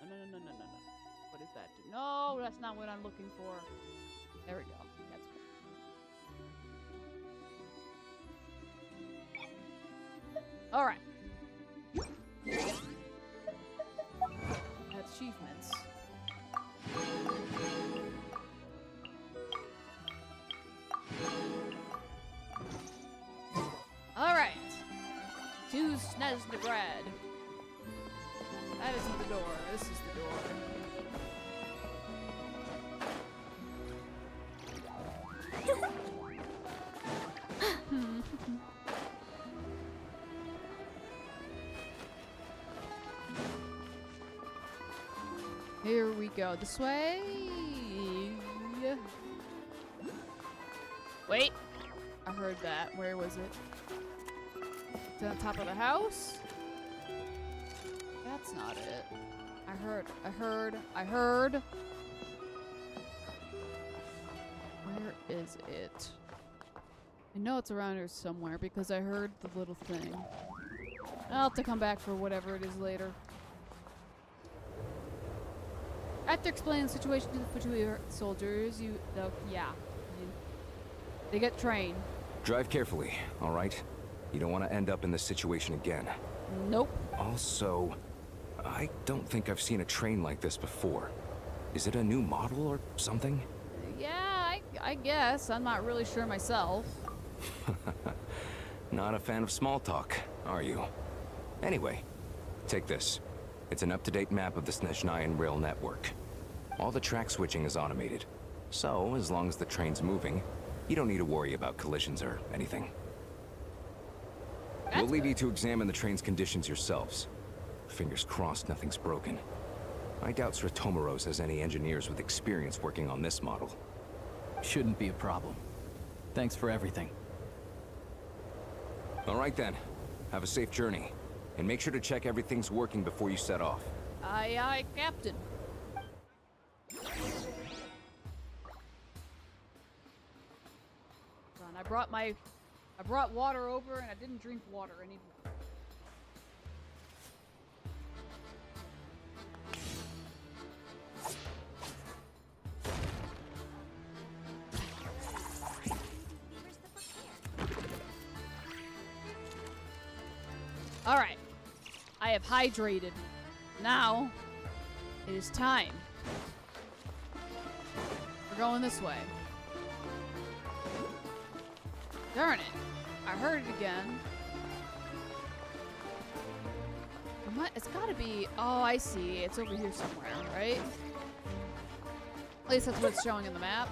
No. What does that do? No, that's not what I'm looking for. There we go. That's good. Alright. Achievements. Alright. To Snezhnegrad. That isn't the door. This is the door. Here we go. This way. Wait. I heard that. Where was it? It's on top of the house? That's not it. I heard. Where is it? I know it's around here somewhere because I heard the little thing. I'll have to come back for whatever it is later. After explaining the situation to the Fatui soldiers, they get trained. Drive carefully, all right? You don't want to end up in this situation again. Nope. Also, I don't think I've seen a train like this before. Is it a new model or something? Yeah, I guess. I'm not really sure myself. Not a fan of small talk, are you? Anyway, take this. It's an up-to-date map of the Snezhnayan rail network. All the track switching is automated. So, as long as the train's moving, you don't need to worry about collisions or anything. We'll leave you to examine the train's conditions yourselves. Fingers crossed nothing's broken. I doubt Sratomaros has any engineers with experience working on this model. Shouldn't be a problem. Thanks for everything. All right then. Have a safe journey. And make sure to check everything's working before you set off. Aye, aye, Captain. I brought water over and I didn't drink water anymore. Alright. I have hydrated. Now, it is time. We're going this way. Darn it. I heard it again. It's gotta be... Oh, I see. It's over here somewhere, right? At least that's what it's showing in the map.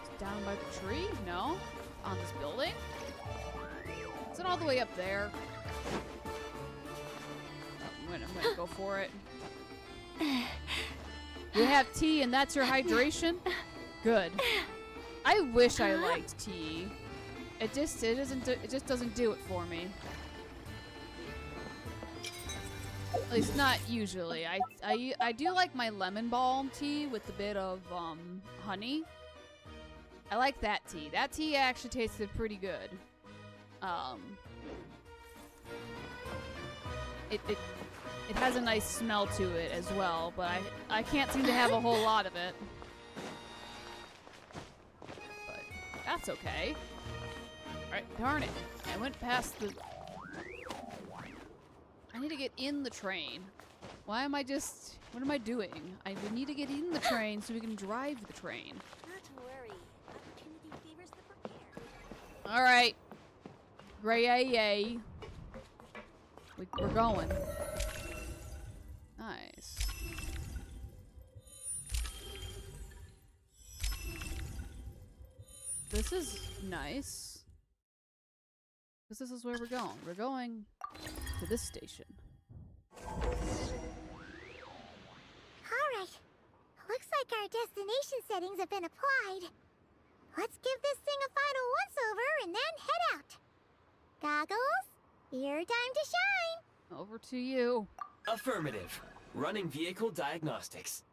It's down by the tree? No? On this building? Is it all the way up there? Oh, I'm gonna go for it. You have tea and that's your hydration? Good. I wish I liked tea. It just doesn't do it for me. At least not usually. I do like my lemon balm tea with a bit of honey. I like that tea. That tea actually tasted pretty good. It has a nice smell to it as well, but I can't seem to have a whole lot of it. But that's okay. Alright, darn it. I went past the... I need to get in the train. Why am I just... What am I doing? I need to get in the train so we can drive the train. Not to worry. Opportunity favors the prepared. Alright. Gray. We're going. Nice. This is nice. Because this is where we're going. We're going to this station. Alright. Looks like our destination settings have been applied. Let's give this thing a final once-over and then head out. Goggles, your time to shine. Over to you. Affirmative. Running vehicle diagnostics.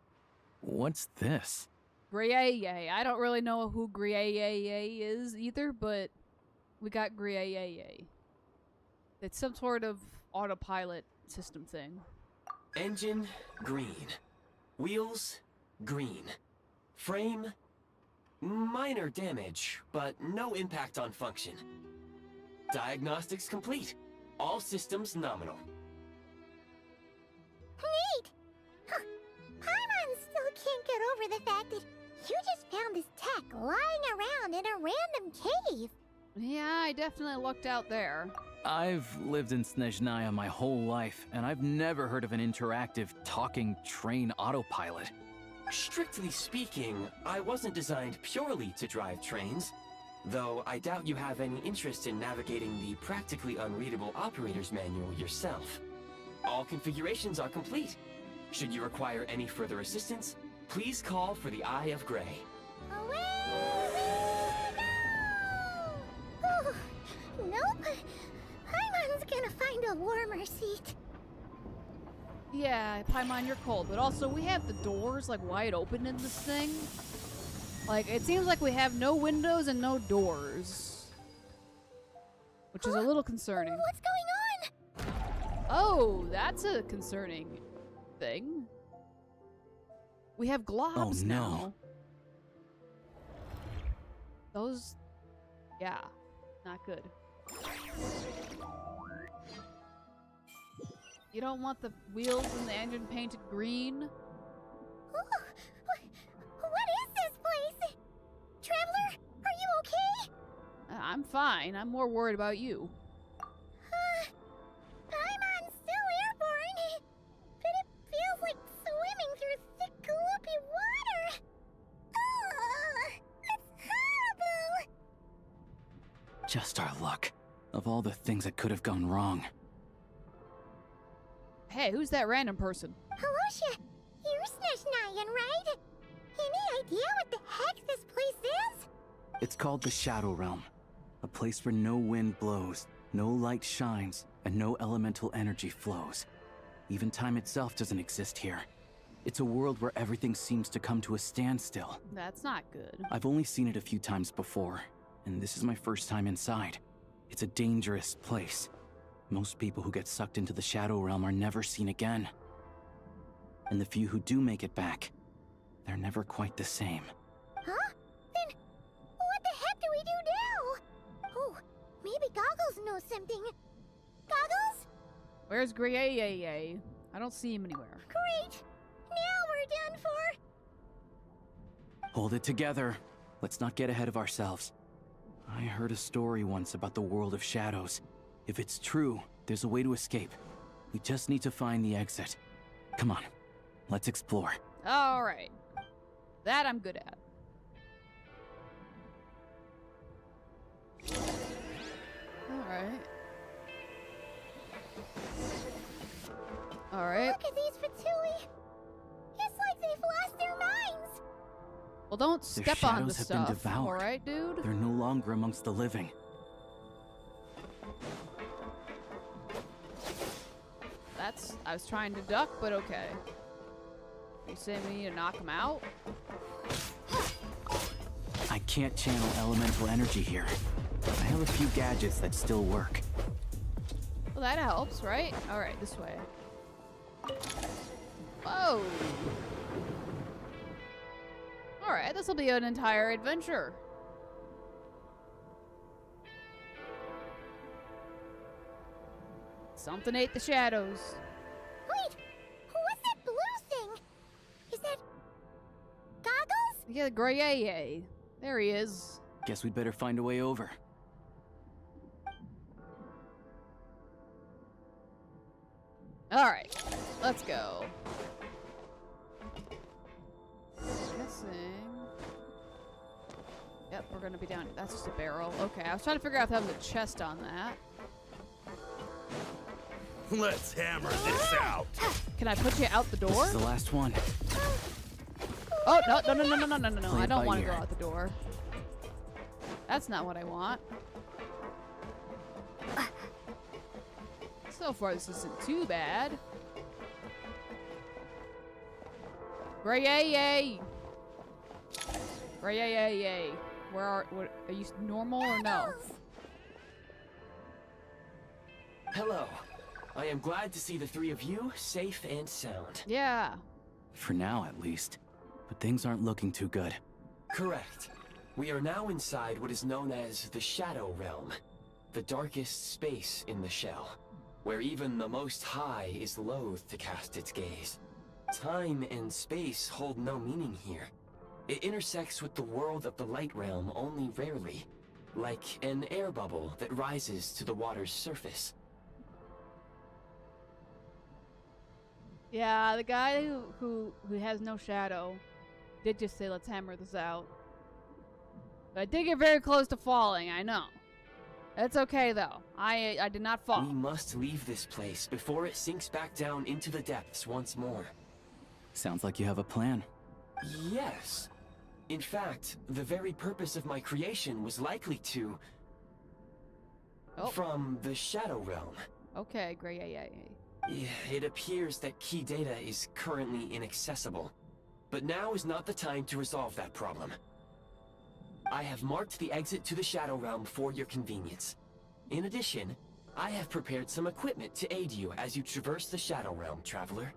What's this? Gray. I don't really know who Gray is either, but we got Gray. It's some sort of autopilot system thing. Engine, green. Wheels, green. Frame, minor damage, but no impact on function. Diagnostics complete. All systems nominal. Neat! Huh. Paimon still can't get over the fact that you just found this tech lying around in a random cave. Yeah, I definitely looked out there. I've lived in Snezhnaya my whole life, and I've never heard of an interactive, talking train autopilot. Strictly speaking, I wasn't designed purely to drive trains, though I doubt you have any interest in navigating the practically unreadable operator's manual yourself. All configurations are complete. Should you require any further assistance, please call for the Eye of Grey. Away we go! Oh, nope. Paimon's gonna find a warmer seat. Yeah, Paimon, you're cold, but also we have the doors like wide open in this thing. Like, it seems like we have no windows and no doors. Which is a little concerning. What's going on? Oh, that's a concerning thing. We have globs now. Those... yeah, not good. You don't want the wheels and the engine painted green? Oh, what is this place? Traveler, are you okay? I'm fine. I'm more worried about you. Paimon's still airborne, but it feels like swimming through thick, gloopy water. It's horrible. Just our luck. Of all the things that could have gone wrong. Hey, who's that random person? Halosha, you're Snezhnayan, right? Any idea what the heck this place is? It's called the Shadow Realm. A place where no wind blows, no light shines, and no elemental energy flows. Even time itself doesn't exist here. It's a world where everything seems to come to a standstill. That's not good. I've only seen it a few times before, and this is my first time inside. It's a dangerous place. Most people who get sucked into the Shadow Realm are never seen again. And the few who do make it back, they're never quite the same. Huh? Then what the heck do we do now? Oh, maybe Goggles knows something. Goggles? Where's Gray? I don't see him anywhere. Great! Now we're done for! Hold it together. Let's not get ahead of ourselves. I heard a story once about the world of shadows. If it's true, there's a way to escape. We just need to find the exit. Come on, let's explore. Alright. That I'm good at. Alright. Alright. Look at these Fatui! It's like they've lost their minds! Well, don't Their step on the shadows have been stuff, devoured. alright, dude? They're no longer amongst the living. I was trying to duck, but okay. You saying we need to knock him out? I can't channel elemental energy here. I have a few gadgets that still work. Well, that helps, right? Alright, this way. Whoa! Alright, this will be an entire adventure. Something ate the shadows. Wait! What's that blue thing? Is that... Goggles? Yeah, the Gray. There he is. Guess we'd better find a way over. Alright, let's go. Guessing. Yep, we're gonna be down. That's just a barrel. Okay, I was trying to figure out if there was a chest on that. Let's hammer this out. Can I put you out the door? This is the last one. Oh, no. I don't want to go ear. out the door. That's not what I want. So far, this isn't too bad. Gray. Where are you normal or no? Hello. I am glad to see the three of you safe and sound. Yeah. For now, at least. But things aren't looking too good. Correct. We are now inside what is known as the Shadow Realm, the darkest space in the shell, where even the Most High is loath to cast its gaze. Time and space hold no meaning here. It intersects with the world of the Light Realm only rarely, like an air bubble that rises to the water's surface. Yeah, the guy who has no shadow did just say, let's hammer this out. But I did get very close to falling, I know. It's okay, though. I did not fall. We must leave this place before it sinks back down into the depths once more. Sounds like you have a plan. Yes. In fact, the very purpose of my creation was likely to... from the Shadow Realm. Okay, great. It appears that key data is currently inaccessible, but now is not the time to resolve that problem. I have marked the exit to the Shadow Realm for your convenience. In addition, I have prepared some equipment to aid you as you traverse the Shadow Realm, traveler.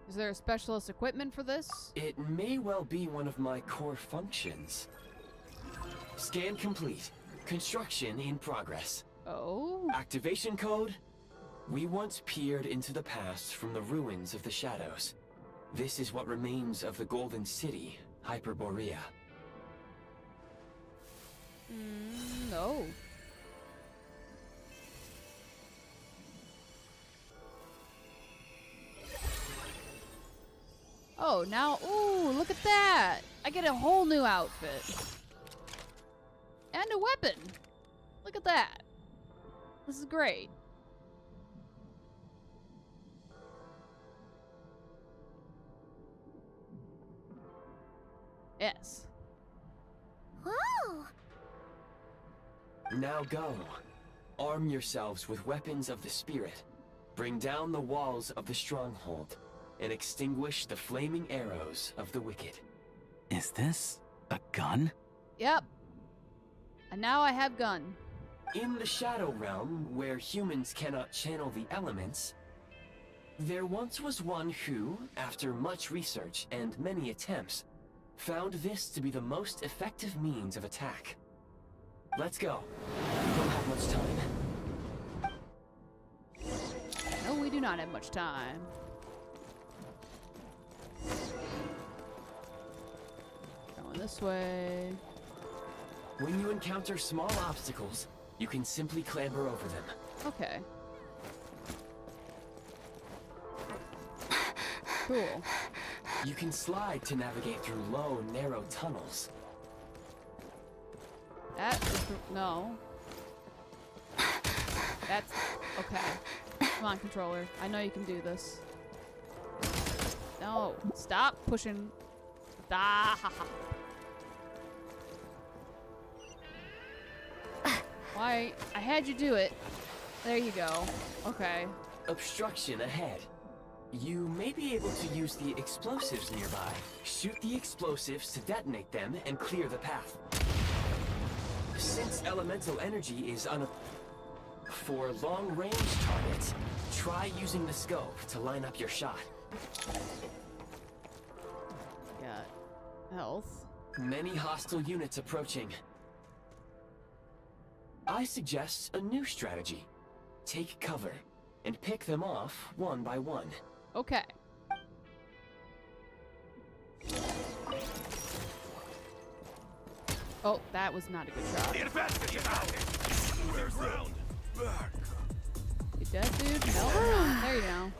Is there a specialist equipment for this? It may well be one of my core functions. Scan complete. Construction in progress. Oh? Activation code? We once peered into the past from the ruins of the shadows. This is what remains of the Golden City, Hyperborea. No. Oh, now, ooh, look at that. I get a whole new outfit. And a weapon. Look at that. This is great. Yes. Oh! Now go. Arm yourselves with weapons of the spirit. Bring down the walls of the stronghold and extinguish the flaming arrows of the wicked. Is this a gun? Yep. And now I have gun. In the Shadow Realm, where humans cannot channel the elements, there once was one who, after much research and many attempts, found this to be the most effective means of attack. Let's go. We don't have much time. No, we do not have much time. Going this way. When you encounter small obstacles, you can simply clamber over them. Okay. Cool. You can slide to navigate through low, narrow tunnels. That is no. That's okay. Come on, controller. I know you can do this. No, stop pushing. Ah. Why? I had you do it. There you go. Okay. Obstruction ahead. You may be able to use the explosives nearby. Shoot the explosives to detonate them and clear the path. Since elemental energy is for long-range targets, try using the scope to line up your shot. Got health. Many hostile units approaching. I suggest a new strategy. Take cover and pick them off one by one. Okay. Oh, that was not a good shot. The advantage is out. Where's ground? Back. You dead, dude? No, we're not. There you go.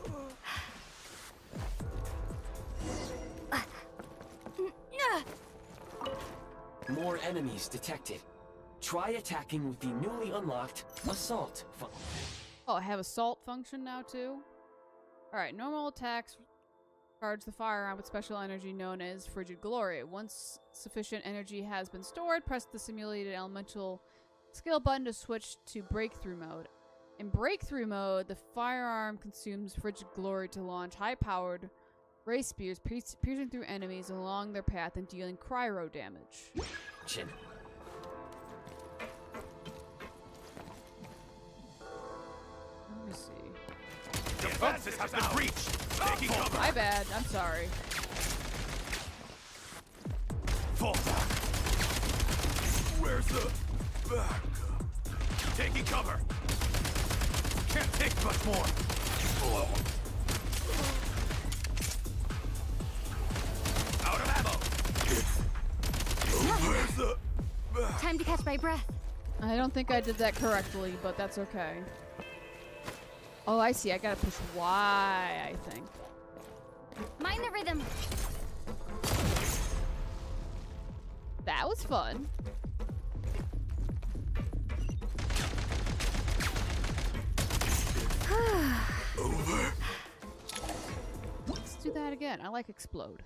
More enemies detected. Try attacking with the newly unlocked Assault function. Oh, I have Assault function now, too? Alright, normal attacks charge the firearm with special energy known as Frigid Glory. Once sufficient energy has been stored, press the simulated elemental skill button to switch to Breakthrough mode. In Breakthrough mode, the firearm consumes Frigid Glory to launch high-powered ray spears, piercing through enemies along their path and dealing cryo damage. Chin. Let me see. Defenses have been breached. Taking cover. My bad. I'm sorry. Fall back. Where's the back? Taking cover. Can't take much more. Out of ammo. Where's the back? Time to catch my breath. I don't think I did that correctly, but that's okay. Oh, I see. I gotta push Y, I think. Mind the rhythm. That was fun. Over. Let's do that again. I like explode.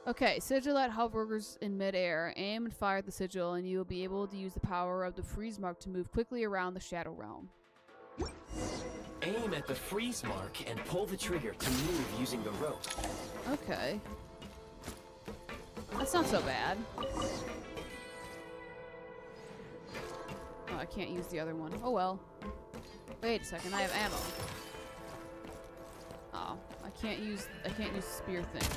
Okay, sigil that hovers in midair. Aim and fire at the sigil, and you will be able to use the power of the freeze mark to move quickly around the Shadow Realm. Aim at the freeze mark and pull the trigger to move using the rope. Okay. That's not so bad. Oh, I can't use the other one. Oh well. Wait a second, I have ammo. Oh, I can't use the spear thing.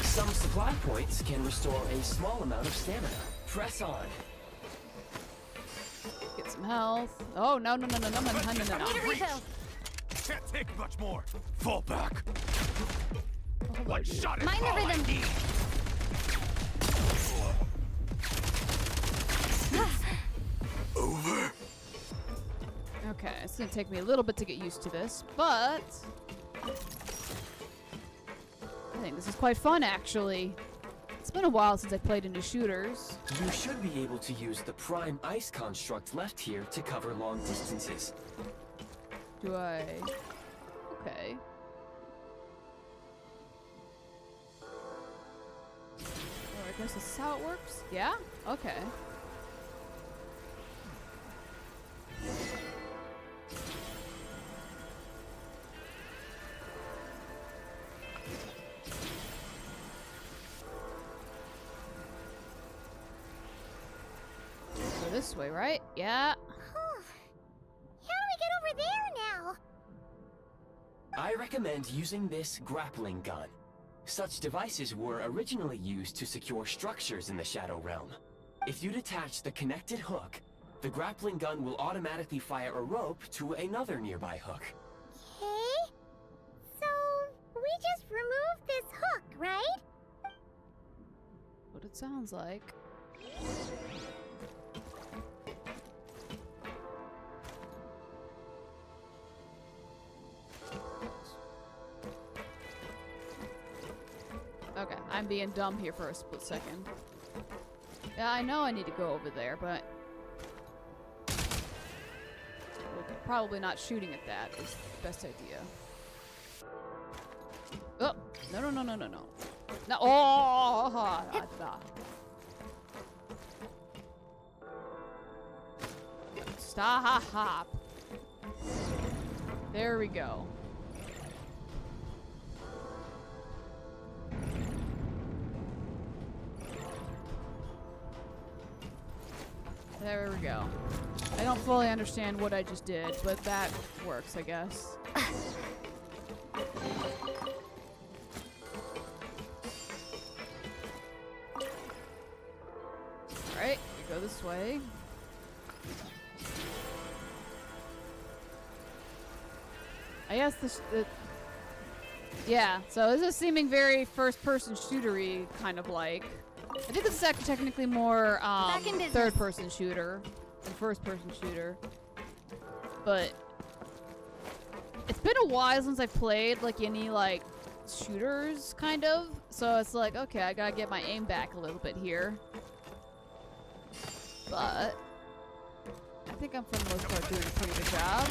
Some supply points can restore a small amount of stamina. Press on. Get some health. Oh, no. Need a refill. Can't take much more. Fall back. One shot is Mind the all I rhythm. need. Over. Okay, it's gonna take me a little bit to get used to this, but I think this is quite fun, actually. It's been a while since I played any shooters. You should be able to use the prime ice construct left here to cover long distances. Do I? Okay. Oh, I guess this is how it works? Yeah? Okay. Go this way, right? Yeah. How do we get over there now? I recommend using this grappling gun. Such devices were originally used to secure structures in the Shadow Realm. If you detach the connected hook, the grappling gun will automatically fire a rope to another nearby hook. Okay. So, we just removed this hook, right? What it sounds like. Okay, I'm being dumb here for a split second. Yeah, I know I need to go over there, but probably not shooting at that is the best idea. Oh, no. No, oh, Stop. There we go. There we go. I don't fully understand what I just did, but that works, I guess. Alright, we go this way. I guess yeah, so this is seeming very first-person shootery, kind of like. I think this is actually technically more Back in business. third-person shooter than first-person shooter. But it's been a while since I've played like any like shooters, kind of. So it's like, okay, I gotta get my aim back a little bit here. But I think I'm for the most part doing a pretty good job.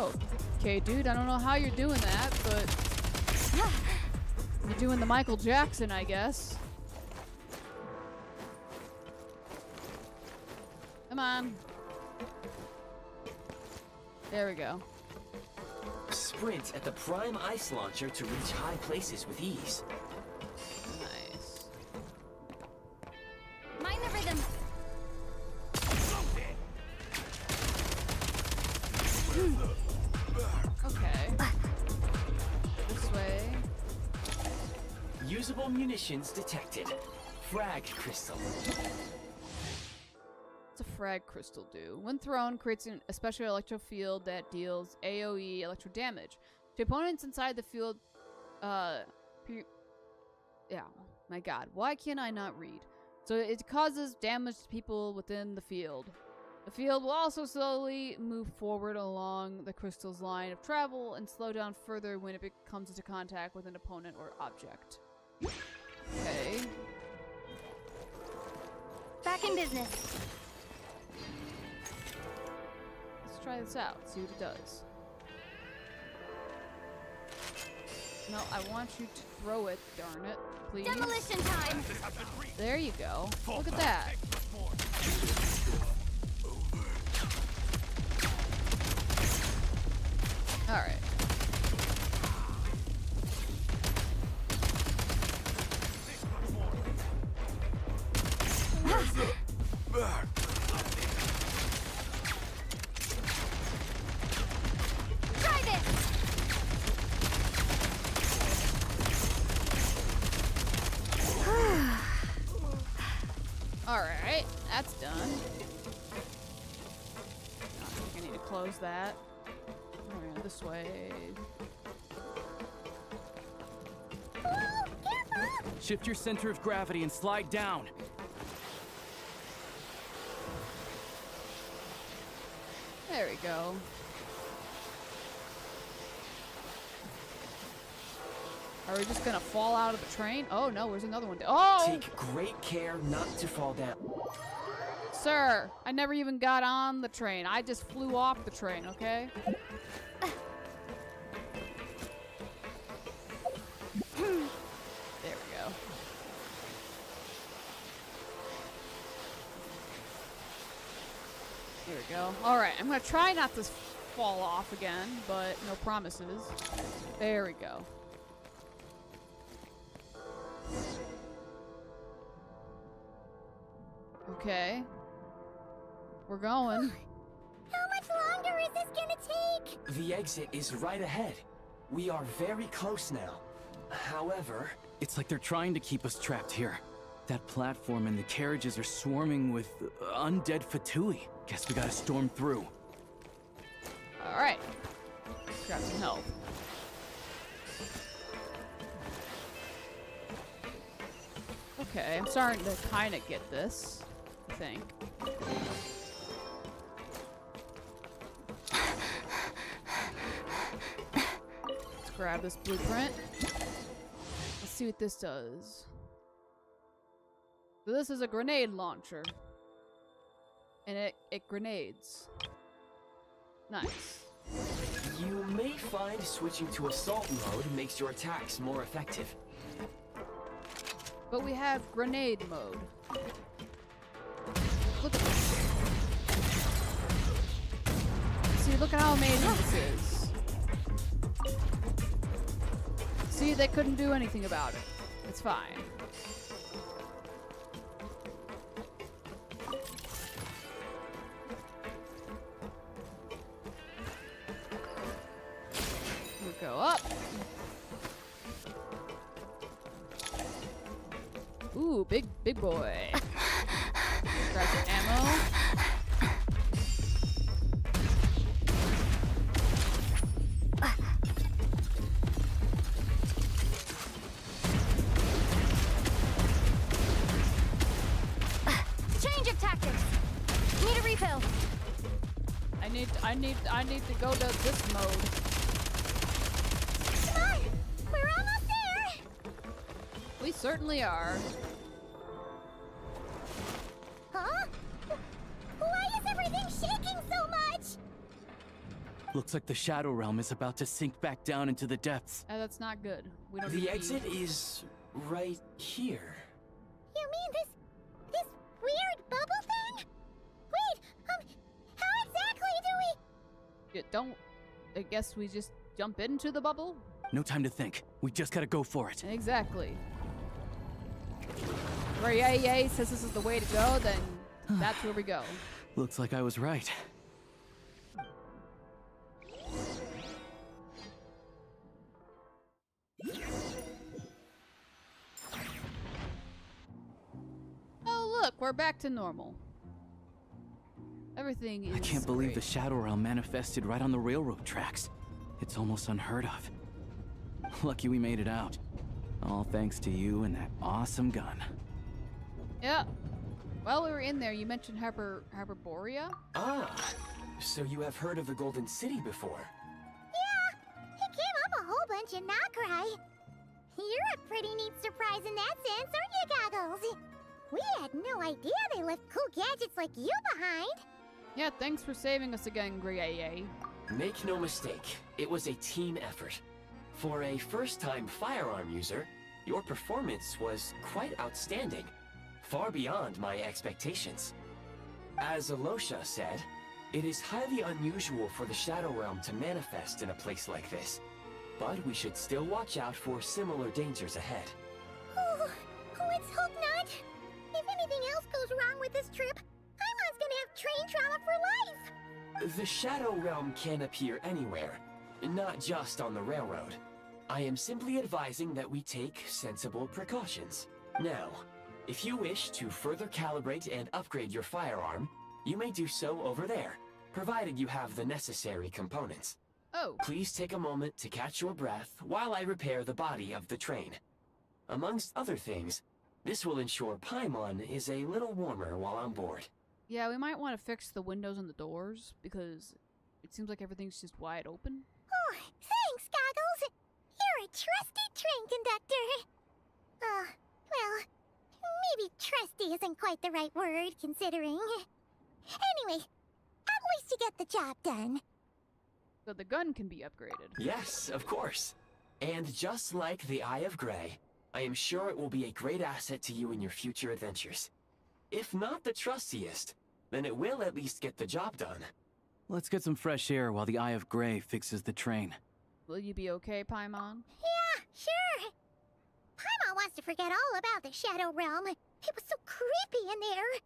Oh, okay, dude, I don't know how you're doing that, but you're doing the Michael Jackson, I guess. Come on. There we go. Sprint at the prime ice launcher to reach high places with ease. Nice. Mind the rhythm. Okay. This way. Usable munitions detected. Frag crystal. What's a frag crystal do? When thrown, creates a special electro field that deals AoE electro damage to opponents inside the field. Yeah, my god, why can I not read? So it causes damage to people within the field. The field will also slowly move forward along the crystal's line of travel and slow down further when it comes into contact with an opponent or object. Okay. Back in business. Let's try this out, see what it does. No, I want you to throw it, darn it, please. Demolition time. There you go. Look at that. All right. Try this. All right, that's done. I think I need to close that. We're gonna go this way. Shift your center of gravity and slide down. There we go. Are we just gonna fall out of the train? Oh no, where's another one? Oh! Take great care not to fall down. Sir, I never even got on the train. I just flew off the train, okay? There we go. There we go. Alright, I'm gonna try not to fall off again, but no promises. There we go. Okay. We're going. How much longer is this gonna take? The exit is right ahead. We are very close now. However... It's like they're trying to keep us trapped here. That platform and the carriages are swarming with undead Fatui. Guess we gotta storm through. Alright. Grab some help. Okay, I'm starting to kind of get this, I think. Let's grab this blueprint. Let's see what this does. So this is a grenade launcher. And it grenades. Nice. You may find switching to assault mode makes your attacks more effective. But we have grenade mode. Look at this. See, look at how amazing this is. See, they couldn't do anything about it. It's fine. We'll go up. Ooh, big boy. Grab some ammo. refill. I need to go to this mode. Come on! We're almost there! We certainly are. Huh? Why is everything shaking so much? Looks like the Shadow Realm is about to sink back down into the depths. That's not good. We don't The need exit is right here. You mean this weird bubble thing? Wait, how exactly do we... Don't. I guess we just jump into the bubble? No time to think. We just gotta go for it. Exactly. Where Yay says this is the way to go, then that's where we go. Looks like I was right. Oh look, we're back to normal. Everything is I can't believe great. the Shadow Realm manifested right on the railroad tracks. It's almost unheard of. Lucky we made it out. All thanks to you and that awesome gun. Yeah. While we were in there, you mentioned Hyperborea? Ah, so you have heard of the Golden City before? Yeah, it came up a whole bunch in Nokrai. You're a pretty neat surprise in that sense, aren't you, Goggles? We had no idea they left cool gadgets like you behind. Yeah, thanks for saving us again, Grey. Make no mistake, it was a team effort. For a first-time firearm user, your performance was quite outstanding, far beyond my expectations. As Alosha said, it is highly unusual for the Shadow Realm to manifest in a place like this, but we should still watch out for similar dangers ahead. Oh, let's hope not. If anything else goes wrong with this trip, Paimon's gonna have train trauma for life. The Shadow Realm can appear anywhere, not just on the railroad. I am simply advising that we take sensible precautions. Now, if you wish to further calibrate and upgrade your firearm, you may do so over there, provided you have the necessary components. Oh. Please take a moment to catch your breath while I repair the body of the train. Amongst other things, this will ensure Paimon is a little warmer while on board. Yeah, we might want to fix the windows and the doors, because it seems like everything's just wide open. Oh, thanks, Goggles. You're a trusty train conductor. Well, maybe trusty isn't quite the right word, considering. Anyway, at least you get the job done. So the gun can be upgraded. Yes, of course. And just like the Eye of Grey, I am sure it will be a great asset to you in your future adventures. If not the trustiest, then it will at least get the job done. Let's get some fresh air while the Eye of Grey fixes the train. Will you be okay, Paimon? Yeah, sure. Paimon wants to forget all about the Shadow Realm. It was so creepy in there.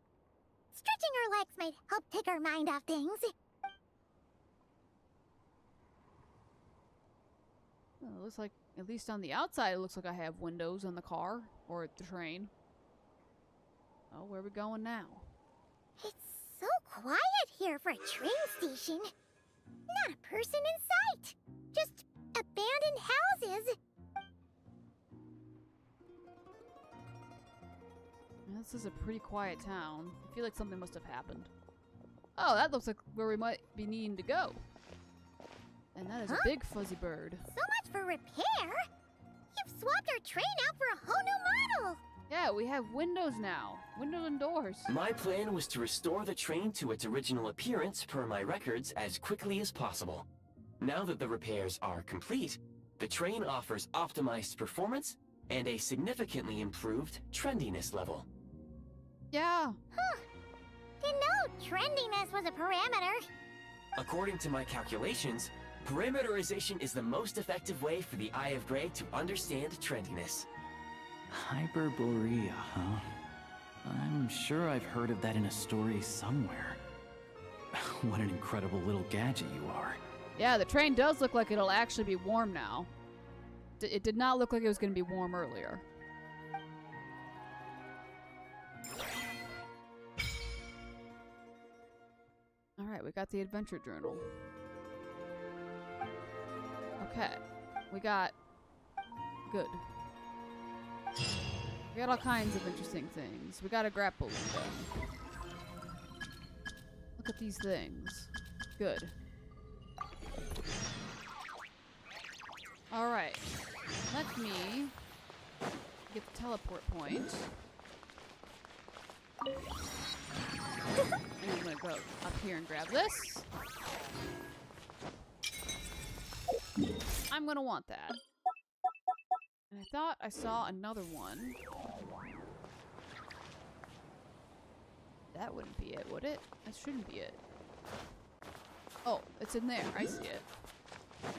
Stretching her legs might help take her mind off things. Well, it looks like, at least on the outside, it looks like I have windows on the car, or the train. Oh, where are we going now? It's so quiet here for a train station. Not a person in sight. Just abandoned houses. This is a pretty quiet town. I feel like something must have happened. Oh, that looks like where we might be needing to go. And that is a big fuzzy bird. So much for repair. You've swapped our train out for a whole new model. Yeah, we have windows now. Windows and doors. My plan was to restore the train to its original appearance per my records as quickly as possible. Now that the repairs are complete, the train offers optimized performance and a significantly improved trendiness level. Yeah. Huh. Didn't know trendiness was a parameter. According to my calculations, parameterization is the most effective way for the Eye of Grey to understand trendiness. Hyperborea, huh? I'm sure I've heard of that in a story somewhere. What an incredible little gadget you are. Yeah, the train does look like it'll actually be warm now. It did not look like it was going to be warm earlier. Alright, we got the adventure journal. Okay. We got... Good. We got all kinds of interesting things. We got a grapple window. Look at these things. Good. Alright. Let me get the teleport point. And I'm gonna go up here and grab this. I'm gonna want that. And I thought I saw another one. That wouldn't be it, would it? That shouldn't be it. Oh, it's in there. I see it. I was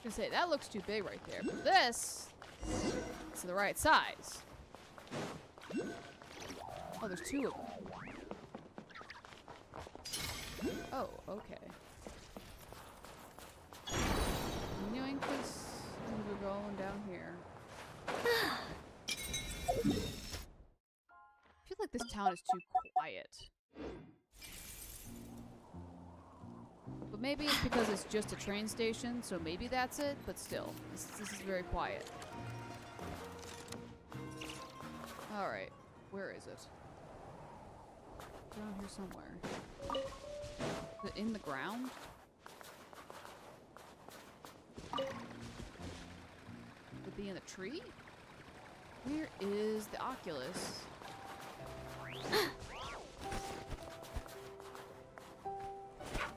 gonna say, that looks too big right there. But this is the right size. Oh, there's two of them. Oh, okay. Continuing this, and we're going down here. I feel like this town is too quiet. But maybe it's because it's just a train station, so maybe that's it, but still, this is very quiet. Alright, where is it? Down here somewhere. Is it in the ground? Would it be in the tree? Where is the Oculus?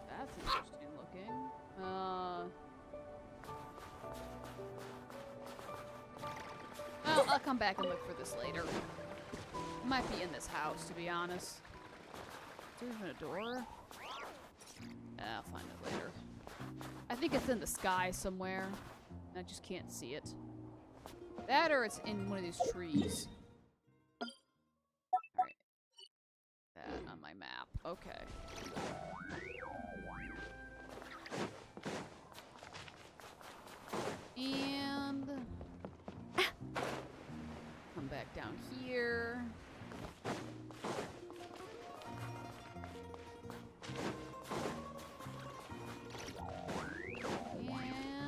That's interesting looking. Well, I'll come back and look for this later. It might be in this house, to be honest. Is there even a door? I'll find it later. I think it's in the sky somewhere. I just can't see it. That or it's in one of these trees. Alright. That on my map. Okay. And come back down here.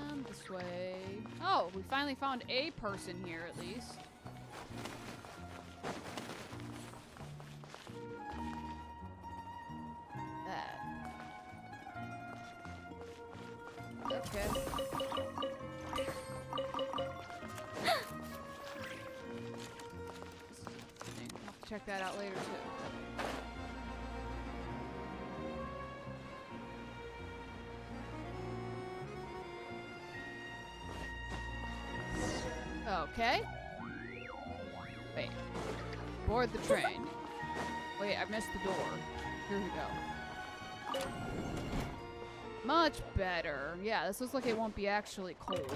And this way. Oh, we finally found a person here at least. That. Okay. I'll have to check that out later too. Okay. Wait. Board the train. Wait, I missed the door. Here we go. Much better. Yeah, this looks like it won't be actually cold.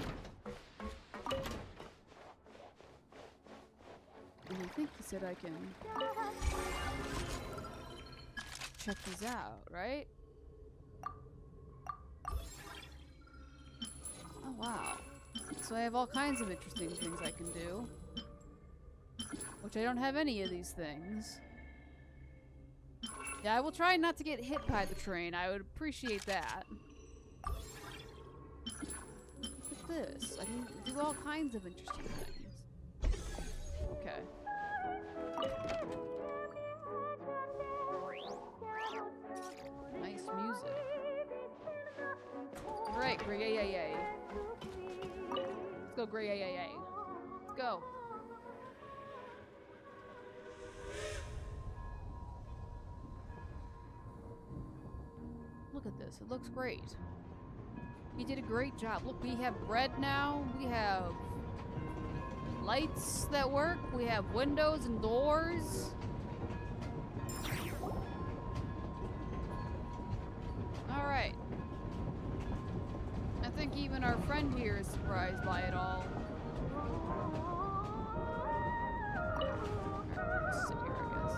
And I think he said I can check these out, right? Oh, wow. So I have all kinds of interesting things I can do. Which I don't have any of these things. Yeah, I will try not to get hit by the train. I would appreciate that. Look at this. I can do all kinds of interesting things. Okay. Nice music. Great, great, yay, yay, yay. Let's go, great, yay, yay, yay. Let's go. Look at this. It looks great. He did a great job. Look, we have bread now. We have lights that work. We have windows and doors. Alright. I think even our friend here is surprised by it all. Alright, sit here, I guess.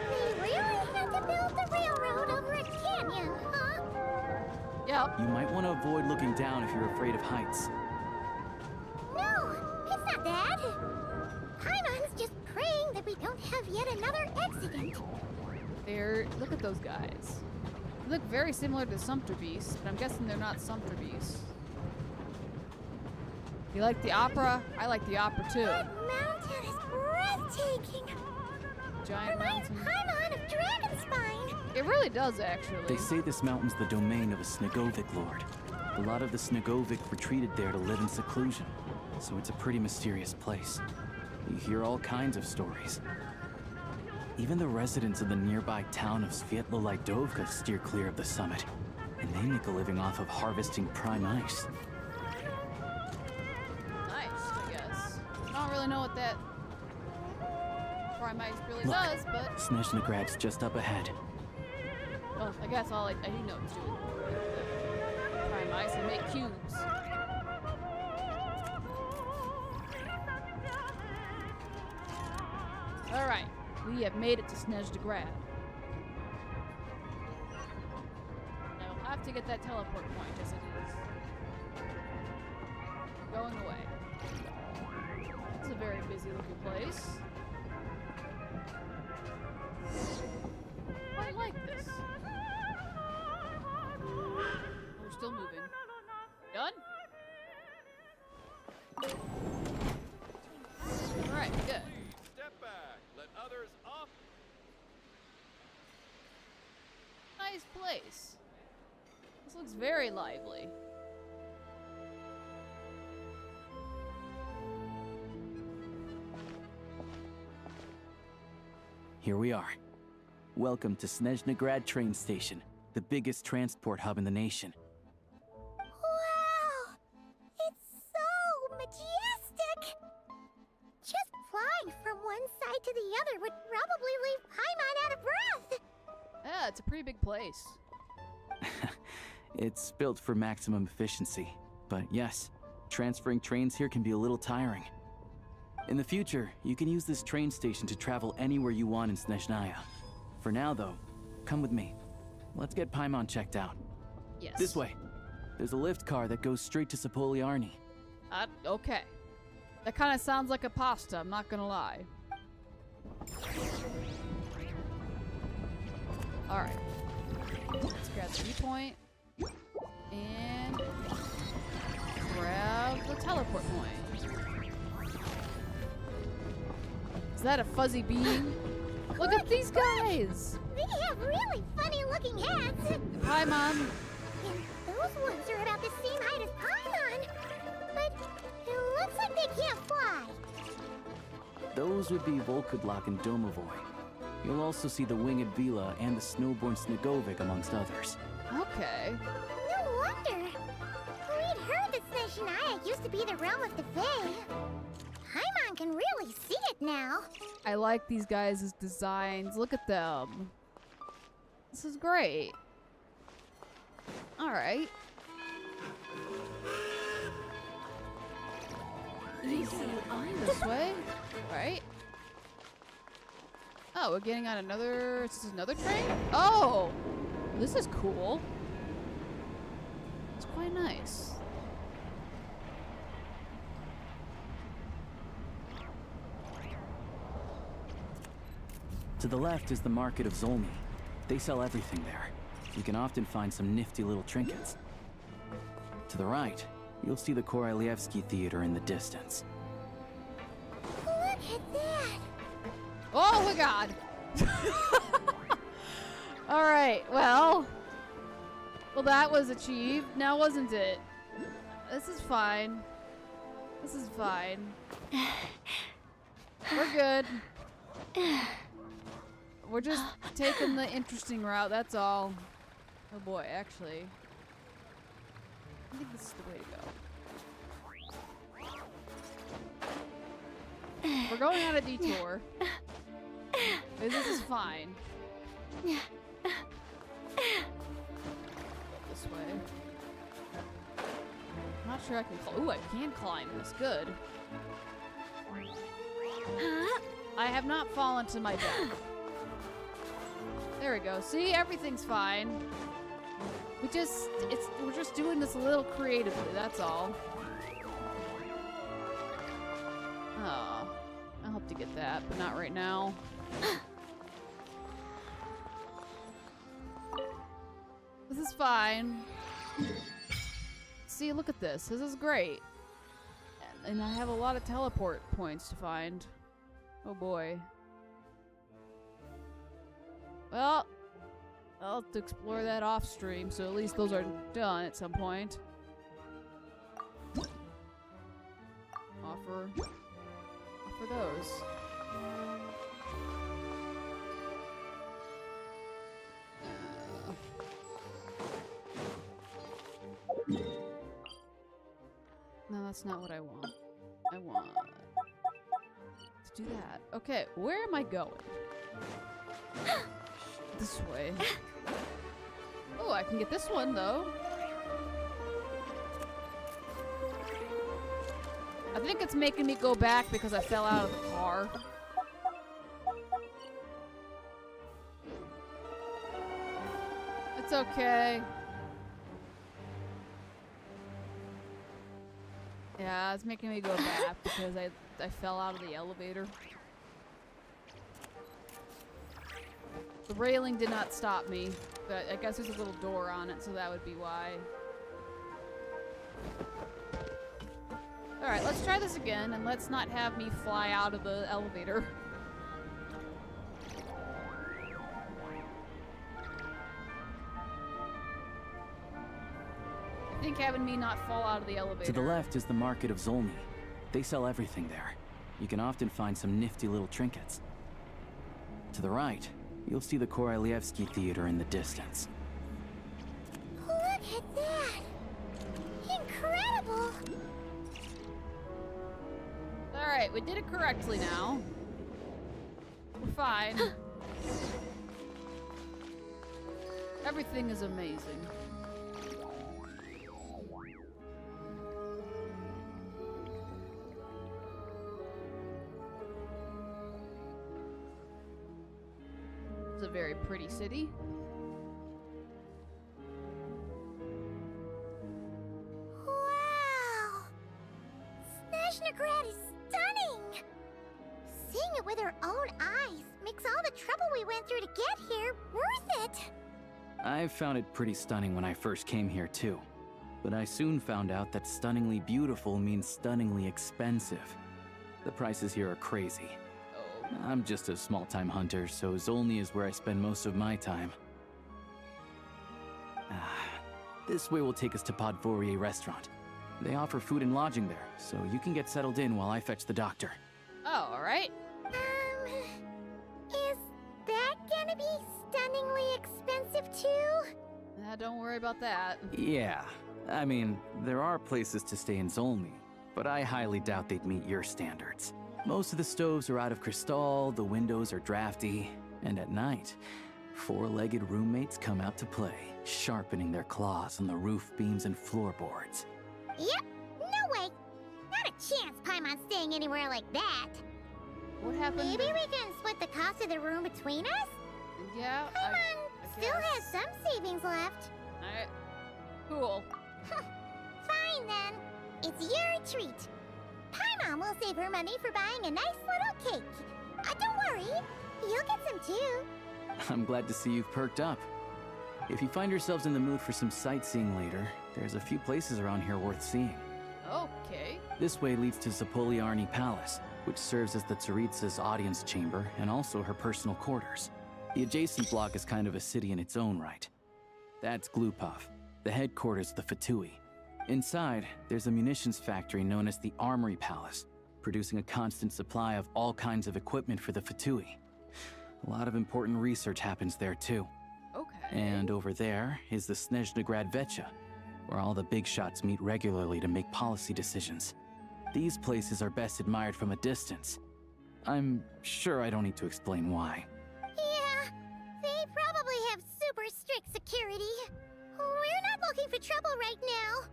They really had to build the railroad over a canyon, huh? Yep. You might want to avoid looking down if you're afraid of heights. No, it's not that. Paimon's just praying that we don't have yet another accident. Look at those guys. They look very similar to Sumpter Beasts, but I'm guessing they're not Sumpter Beasts. You like the opera? I like the opera too. That mountain is breathtaking. Giant mountain. Paimon of Dragonspine. It really does, actually. They say this mountain's the domain of a Snegovic lord. A lot of the Snegovic retreated there to live in seclusion, so it's a pretty mysterious place. You hear all kinds of stories. Even the residents of the nearby town of Svietlo-Lidovka steer clear of the summit, and they make a living off of harvesting prime ice. Nice, I guess. I don't really know what that prime ice really Look, does, but... Snezhnagrad's just up ahead. Well, I guess I do know what it's doing. Prime ice and make cubes. Alright, we have made it to Snezhnagrad. Now we'll have to get that teleport point as it is going away. It's a very busy looking place. I like this. We're still moving. Done? Alright, good. Step back. Let others off. Nice place. This looks very lively. Here we are. Welcome to Snezhnagrad train station, the biggest transport hub in the nation. Wow! It's so majestic! Just flying from one side to the other would probably leave Paimon out of breath! Yeah, it's a pretty big place. It's built for maximum efficiency, but yes, transferring trains here can be a little tiring. In the future, you can use this train station to travel anywhere you want in Snezhnaya. For now, though, come with me. Let's get Paimon checked out. Yes. This way. There's a lift car that goes straight to Sapoliarni. Okay. That kind of sounds like a pasta, I'm not gonna lie. Alright. Let's grab the viewpoint. And grab the teleport point. Is that a fuzzy being? Look at these guys! They have really funny looking hats! Paimon! And those ones are about the same height as Paimon! But it looks like they can't fly! Those would be Volkudlak and Domovoy. You'll also see the winged Vila and the snowborn Snegovic amongst others. Okay. No wonder! We'd heard that Snezhnaya used to be the realm of the Fae. Paimon can really see it now. I like these guys' designs. Look at them. This is great. Alright. This way. Right. Oh, we're getting on another... Is this another train? Oh! This is cool. It's quite nice. To the left is the market of Zolny. They sell everything there. You can often find some nifty little trinkets. To the right, you'll see the Korolyevsky Theater in the distance. Look at that! Oh my god! Alright, well, that was achieved, now wasn't it? This is fine. This is fine. We're good. We're just taking the interesting route, that's all. Oh boy, actually. I think this is the way to go. We're going on a detour. This is fine. This way. I'm not sure I can climb. Ooh, I can climb. That's good. I have not fallen to my death. There we go. See, everything's fine. We're just doing this a little creatively, that's all. Oh, I hope to get that, but not right now. This is fine. See, look at this. This is great. And I have a lot of teleport points to find. Oh boy. Well, I'll have to explore that off stream, so at least those are done at some point. Offer those. No, that's not what I want. I want to do that. Okay, where am I going? This way. Oh, I can get this one, though. I think it's making me go back because I fell out of the car. It's okay. Yeah, it's making me go back because I fell out of the elevator. The railing did not stop me, but I guess there's a little door on it, so that would be why. Alright, let's try this again, and let's not have me fly out of the elevator. I think having me not fall out of the elevator. To the left is the Market of Zolny. They sell everything there. You can often find some nifty little trinkets. To the right, you'll see the Korolyevsky Theater in the distance. Look at that! Incredible! Alright, we did it correctly now. We're fine. Everything is amazing. It's a very pretty city. Wow! Snezhnograd is stunning! Seeing it with our own eyes makes all the trouble we went through to get here worth it! I found it pretty stunning when I first came here too. But I soon found out that stunningly beautiful means stunningly expensive. The prices here are crazy. I'm just a small-time hunter, so Zolny is where I spend most of my time. This way will take us to Podvorier Restaurant. They offer food and lodging there, so you can get settled in while I fetch the doctor. Oh, alright. Is that gonna be stunningly expensive too? Don't worry about that. Yeah, I mean, there are places to stay in Zolny, but I highly doubt they'd meet your standards. Most of the stoves are out of crystal, the windows are drafty, and at night, four-legged roommates come out to play, sharpening their claws on the roof beams and floorboards. Yep, no way! Not a chance Paimon's staying anywhere like that! What happened? Maybe we can split the cost of the room between us? Yeah, Paimon still has some savings left. Alright, cool. Fine then, it's your treat. Paimon will save her money for buying a nice little cake. Don't worry, you'll get some too. I'm glad to see you've perked up. If you find yourselves in the mood for some sightseeing later, there's a few places around here worth seeing. Okay. This way leads to Zapoliarny Palace, which serves as the Tsaritsa's audience chamber and also her personal quarters. The adjacent block is kind of a city in its own right. That's Glupov, the headquarters of the Fatui. Inside, there's a munitions factory known as the Armory Palace, producing a constant supply of all kinds of equipment for the Fatui. A lot of important research happens there too. Okay. And over there is the Snezhnograd Vecha, where all the big shots meet regularly to make policy decisions. These places are best admired from a distance. I'm sure I don't need to explain why. Yeah, they probably have super strict security. We're not looking for trouble right now.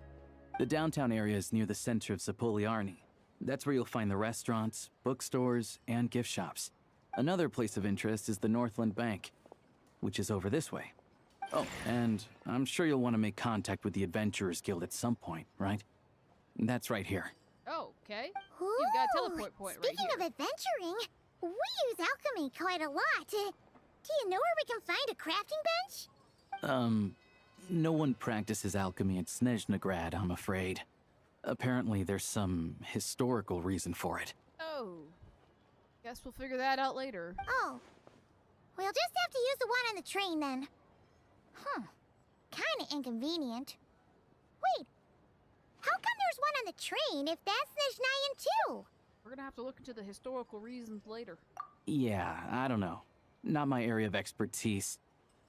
The downtown area is near the center of Zapoliarny. That's where you'll find the restaurants, bookstores, and gift shops. Another place of interest is the Northland Bank, which is over this way. Oh, and I'm sure you'll want to make contact with the Adventurers Guild at some point, right? That's right here. Oh, okay. You've got a teleport point right Speaking here. of adventuring, we use alchemy quite a lot. Do you know where we can find a crafting bench? No one practices alchemy at Snezhnograd, I'm afraid. Apparently, there's some historical reason for it. Oh. Guess we'll figure that out later. Oh. We'll just have to use the one on the train then. Huh. Kinda inconvenient. Wait. How come there's one on the train if that's Snezhnayan too? We're gonna have to look into the historical reasons later. Yeah, I don't know. Not my area of expertise.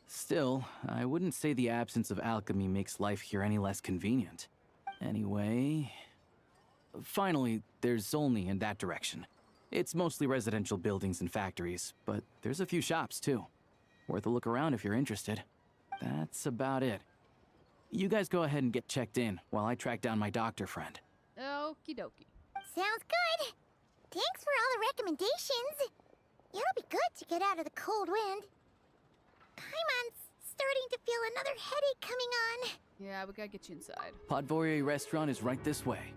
Still, I wouldn't say the absence of alchemy makes life here any less convenient. Anyway... Finally, there's Zolny in that direction. It's mostly residential buildings and factories, but there's a few shops too. Worth a look around if you're interested. That's about it. You guys go ahead and get checked in while I track down my doctor friend. Okie dokie. Sounds good. Thanks for all the recommendations. It'll be good to get out of the cold wind. Paimon's starting to feel another headache coming on. Yeah, we gotta get you inside. Podvorie restaurant is right this way.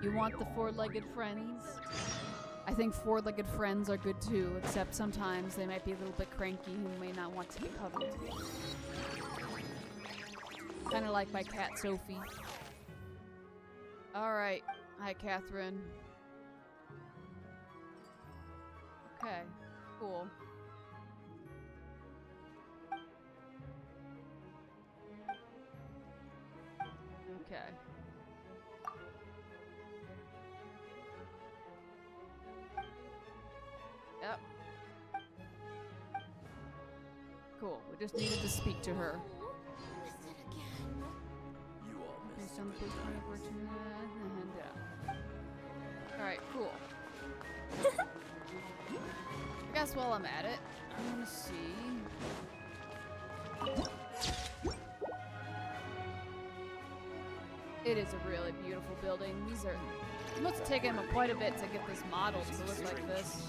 You want the four-legged friends? I think four-legged friends are good too, except sometimes they might be a little bit cranky and may not want to be cuddled. Kinda like my cat Sophie. Alright. Hi, Catherine. Okay. Cool. Okay. Yep. Cool. We just needed to speak to her. Based on the police report and alright, cool. I guess while I'm at it, I'm gonna see. It is a really beautiful building. These are. It must have taken them quite a bit to get this model to look like this.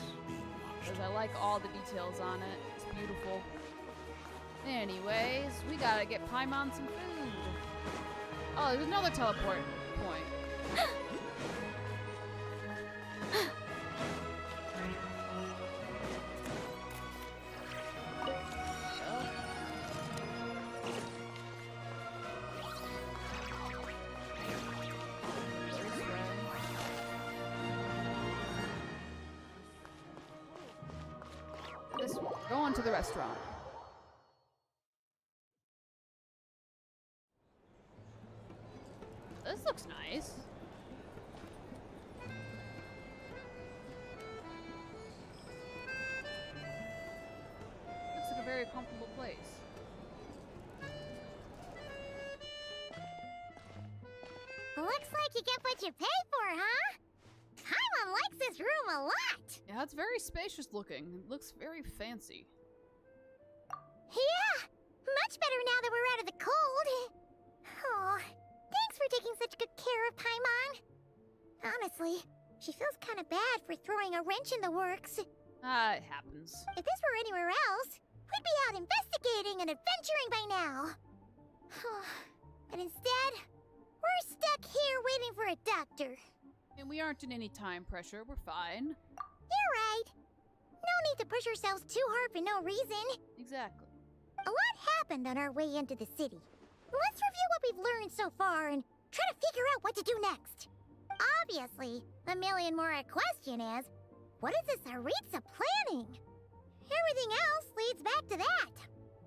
Because I like all the details on it. It's beautiful. Anyways, we gotta get Paimon some food. Oh, there's another teleport point. Going to the restaurant. This looks nice. Looks like a very comfortable place. Looks like you get what you pay for, huh? Paimon likes this room a lot. Yeah, it's very spacious looking. It looks very fancy. Yeah, much better now that we're out of the cold. Oh, thanks for taking such good care of Paimon. Honestly, she feels kind of bad for throwing a wrench in the works. It happens. If this were anywhere else, we'd be out investigating and adventuring by now. But instead, we're stuck here waiting for a doctor. And we aren't in any time pressure. We're fine. You're right. No need to push ourselves too hard for no reason. Exactly. A lot happened on our way into the city. Let's review what we've learned so far and try to figure out what to do next. Obviously, the million-more question is, what is the Tsaritsa planning? Everything else leads back to that.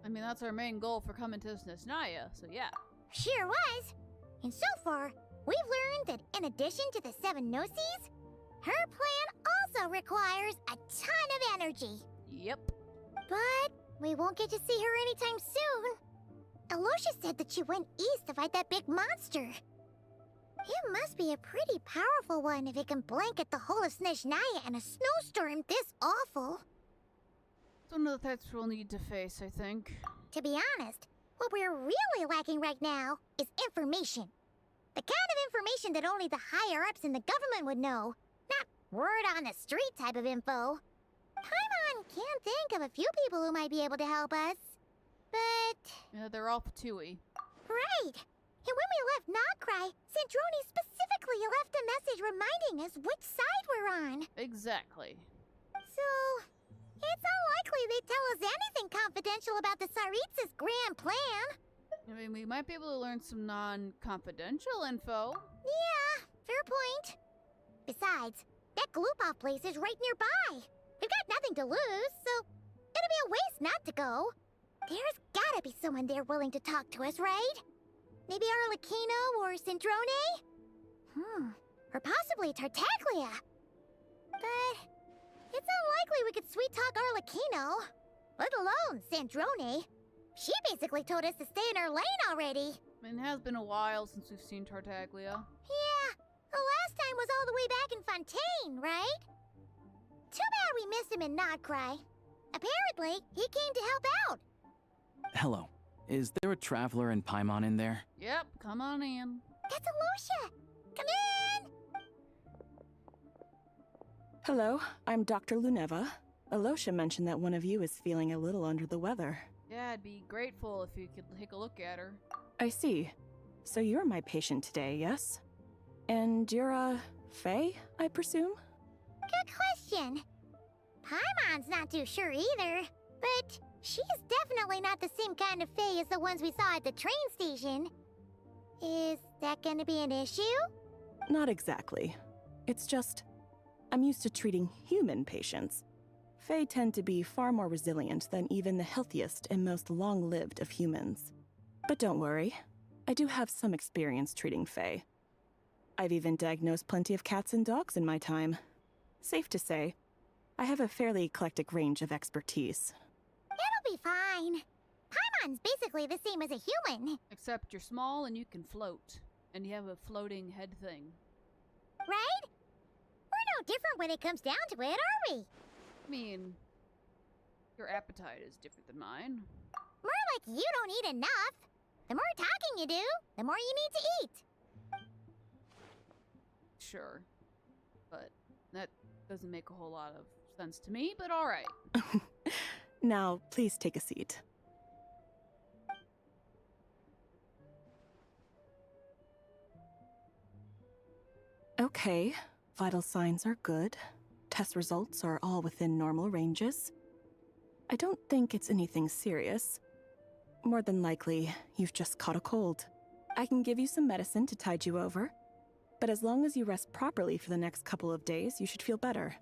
I mean, that's our main goal for coming to Snezhnaya, so yeah. Sure was. And so far, we've learned that in addition to the 7 Gnosis, her plan also requires a ton of energy. Yep. But we won't get to see her anytime soon. Alosha said that she went east to fight that big monster. It must be a pretty powerful one if it can blanket the whole of Snezhnaya in a snowstorm this awful. It's one of the threats we'll need to face, I think. To be honest, what we're really lacking right now is information. The kind of information that only the higher-ups in the government would know. Not word-on-the-street type of info. Paimon can think of a few people who might be able to help us. But... yeah, they're all Patui. Right! And when we left Nagrai, Sandroni specifically left a message reminding us which side we're on. Exactly. So... it's unlikely they'd tell us anything confidential about the Tsaritsa's grand plan. I mean, we might be able to learn some non-confidential info. Yeah, fair point. Besides, that gloop-off place is right nearby. We've got nothing to lose, so it'll be a waste not to go. There's gotta be someone there willing to talk to us, right? Maybe Arlecchino or Cendrone? Or possibly Tartaglia. But it's unlikely we could sweet-talk Arlecchino, let alone Cendrone. She basically told us to stay in her lane already. I mean, it has been a while since we've seen Tartaglia. Yeah, the last time was all the way back in Fontaine, right? Too bad we missed him in Notcry. Apparently, he came to help out. Hello. Is there a traveler in Paimon in there? Yep, come on in. That's Alosha! Come in! Hello, I'm Dr. Luneva. Alosha mentioned that one of you is feeling a little under the weather. Yeah, I'd be grateful if you could take a look at her. I see. So you're my patient today, yes? And you're, Faye, I presume? Good question. Paimon's not too sure either, but she's definitely not the same kind of Faye as the ones we saw at the train station. Is that gonna be an issue? Not exactly. It's just, I'm used to treating human patients. Fae tend to be far more resilient than even the healthiest and most long-lived of humans. But don't worry, I do have some experience treating Fae. I've even diagnosed plenty of cats and dogs in my time. Safe to say, I have a fairly eclectic range of expertise. It'll be fine. Paimon's basically the same as a human. Except you're small and you can float. And you have a floating head thing. Right? We're no different when it comes down to it, are we? I mean, your appetite is different than mine. More like you don't eat enough. The more talking you do, the more you need to eat. Sure. But that doesn't make a whole lot of sense to me, but alright. Now, please take a seat. Okay, vital signs are good. Test results are all within normal ranges. I don't think it's anything serious. More than likely, you've just caught a cold. I can give you some medicine to tide you over, but as long as you rest properly for the next couple of days, you should feel better.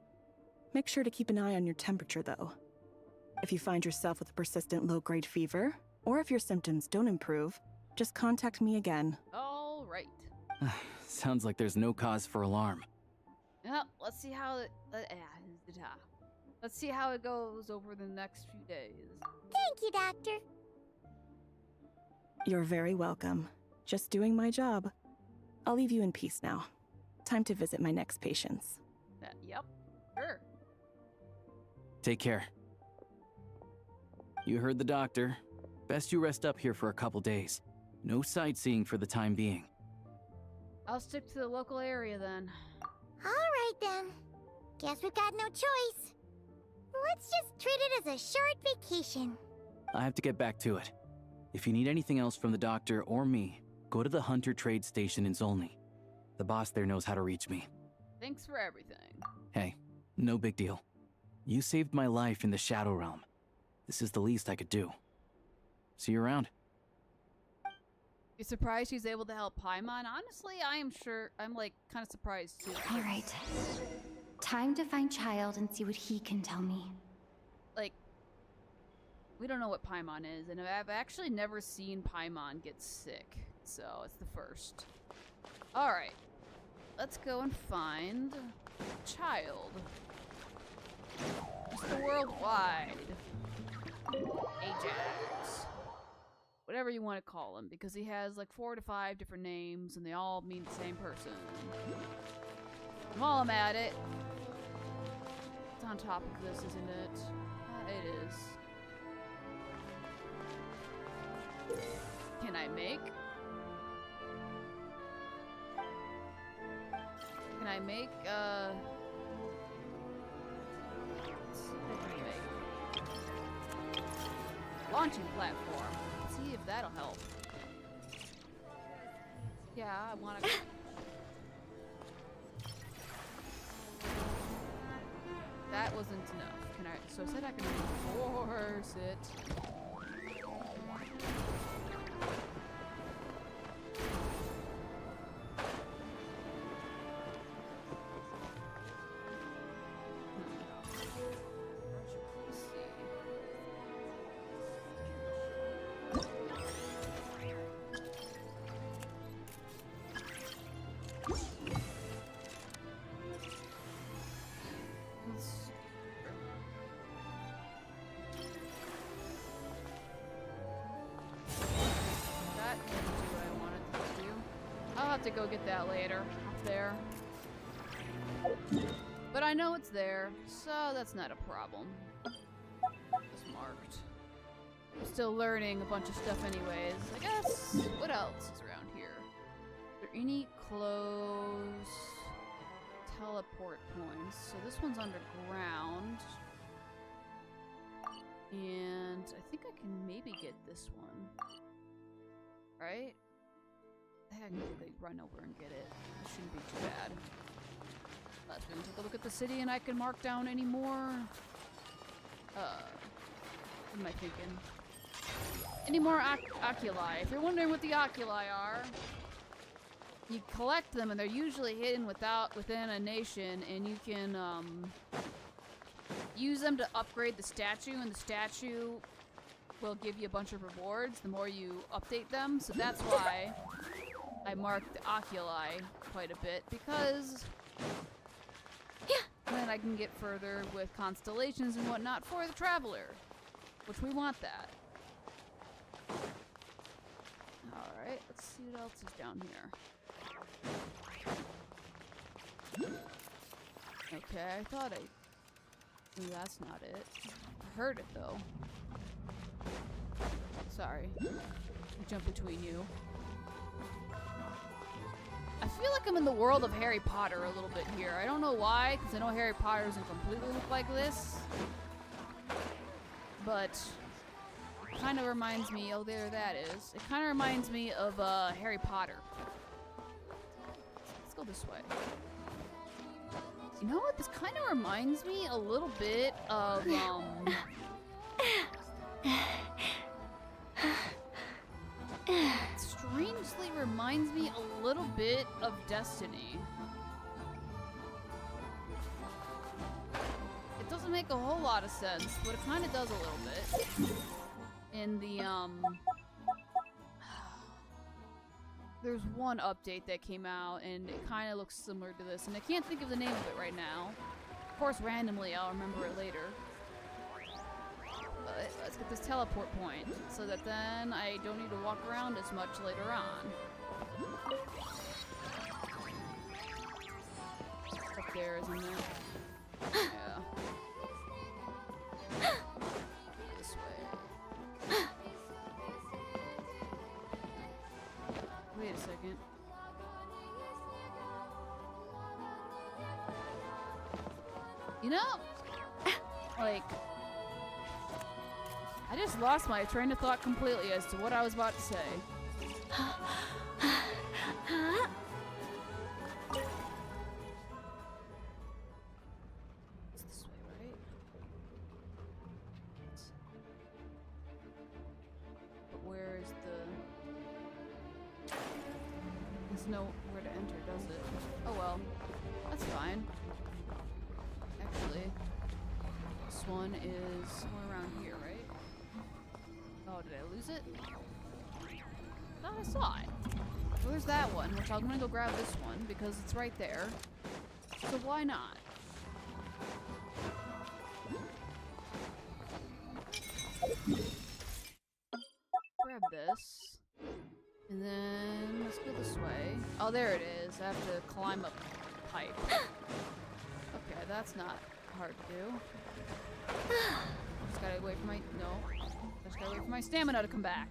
Make sure to keep an eye on your temperature, though. If you find yourself with a persistent low-grade fever, or if your symptoms don't improve, just contact me again. Alright. Sounds like there's no cause for alarm. Well, let's see how it... let's see how it goes over the next few days. Thank you, Doctor. You're very welcome. Just doing my job. I'll leave you in peace now. Time to visit my next patients. Yep, sure. Take care. You heard the doctor. Best you rest up here for a couple days. No sightseeing for the time being. I'll stick to the local area then. Alright then. Guess we've got no choice. Let's just treat it as a short vacation. I have to get back to it. If you need anything else from the doctor or me, go to the Hunter Trade Station in Zolny. The boss there knows how to reach me. Thanks for everything. Hey, no big deal. You saved my life in the Shadow Realm. This is the least I could do. See you around. You surprised he's able to help Paimon? Honestly, I'm kind of surprised too. All right. Time to find Child and see what he can tell me. Like, we don't know what Paimon is, and I've actually never seen Paimon get sick, so it's the first. Alright. Let's go and find Child. Mr. Worldwide. Ajax. Whatever you want to call him, because he has like 4 to 5 different names, and they all mean the same person. And while I'm at it, it's on top of this, isn't it? It is. Can I make? Can I make, let's see what I can make. Launching platform. Let's see if that'll help. Yeah, I wanna... That wasn't enough. Can I... So I said I can reinforce it. to go get that later. Up there. But I know it's there, so that's not a problem. It's marked. I'm still learning a bunch of stuff anyways. I guess, what else is around here? Are there any close teleport points? So this one's underground. And I think I can maybe get this one. Right? I think I can quickly run over and get it. It shouldn't be too bad. Let's go take a look at the city and I can mark down any more. What am I thinking? Any more oculi? If you're wondering what the oculi are, you collect them and they're usually hidden within a nation, and you can use them to upgrade the statue, and the statue will give you a bunch of rewards the more you update them. So that's why I marked the oculi quite a bit, because then I can get further with constellations and whatnot for the traveler, which we want that. Alright, let's see what else is down here. Okay, I thought Ooh, that's not it. I heard it though. Sorry. I jumped between you. I feel like I'm in the world of Harry Potter a little bit here. I don't know why, because I know Harry Potter doesn't completely look like this. But it kind of reminds me, oh there that is. It kind of reminds me of Harry Potter. Let's go this way. You know what? This kind of reminds me a little bit of, it strangely reminds me a little bit of Destiny. It doesn't make a whole lot of sense, but it kind of does a little bit. In the, there's one update that came out, and it kind of looks similar to this, and I can't think of the name of it right now. Of course, randomly, I'll remember it later. But let's get this teleport point, so that then I don't need to walk around as much later on. Up there, isn't it? Yeah. This way. Wait a second. You know, like, I just lost my train of thought completely as to what I was about to say. It's this way, right? But where is the... There's nowhere to enter, does it? Oh well. That's fine. Actually, this one is somewhere around here, right? Oh, did I lose it? I thought I saw it. Well, there's that one, which I'm gonna go grab this one because it's right there. So why not? Grab this. And then let's go this way. Oh, there it is. I have to climb up the pipe. Okay, that's not hard to do. Just gotta wait for my... No. Just gotta wait for my stamina to come back.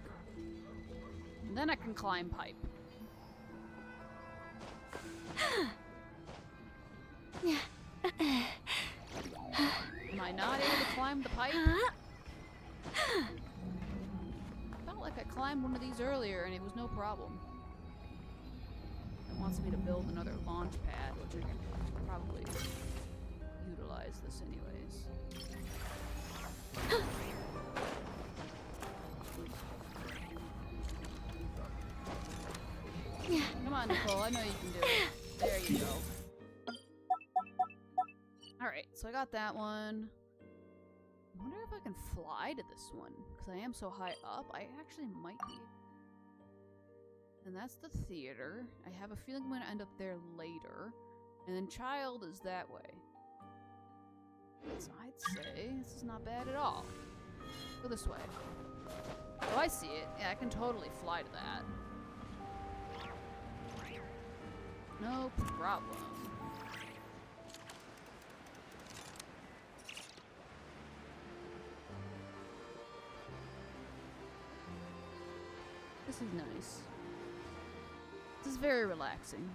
And then I can climb pipe. Am I not able to climb the pipe? Felt like I climbed one of these earlier and it was no problem. It wants me to build another launch pad, which I can probably utilize this anyways. Come on, Nicole, I know you can do it. There you go. Alright, so I got that one. I wonder if I can fly to this one, because I am so high up. I actually might be. And that's the theater. I have a feeling I'm going to end up there later. And then child is that way. So I'd say this is not bad at all. Go this way. Oh, I see it. Yeah, I can totally fly to that. No problem. This is nice. This is very relaxing.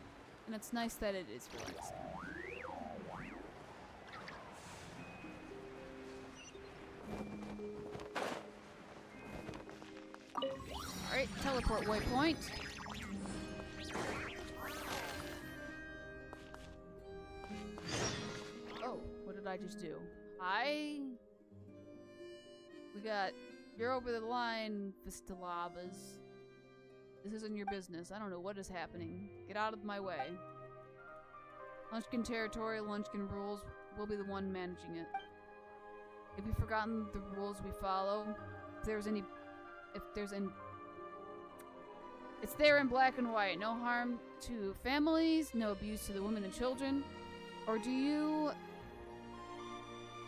And it's nice that it is relaxing. Alright, teleport waypoint. Oh, what did I just do? We got... You're over the line, Vistalabas. This isn't your business. I don't know what is happening. Get out of my way. Lunchkin territory, Lunchkin rules. We'll be the one managing it. Have you forgotten the rules we follow? If there's any... It's there in black and white. No harm to families, no abuse to the women and children. Or do you...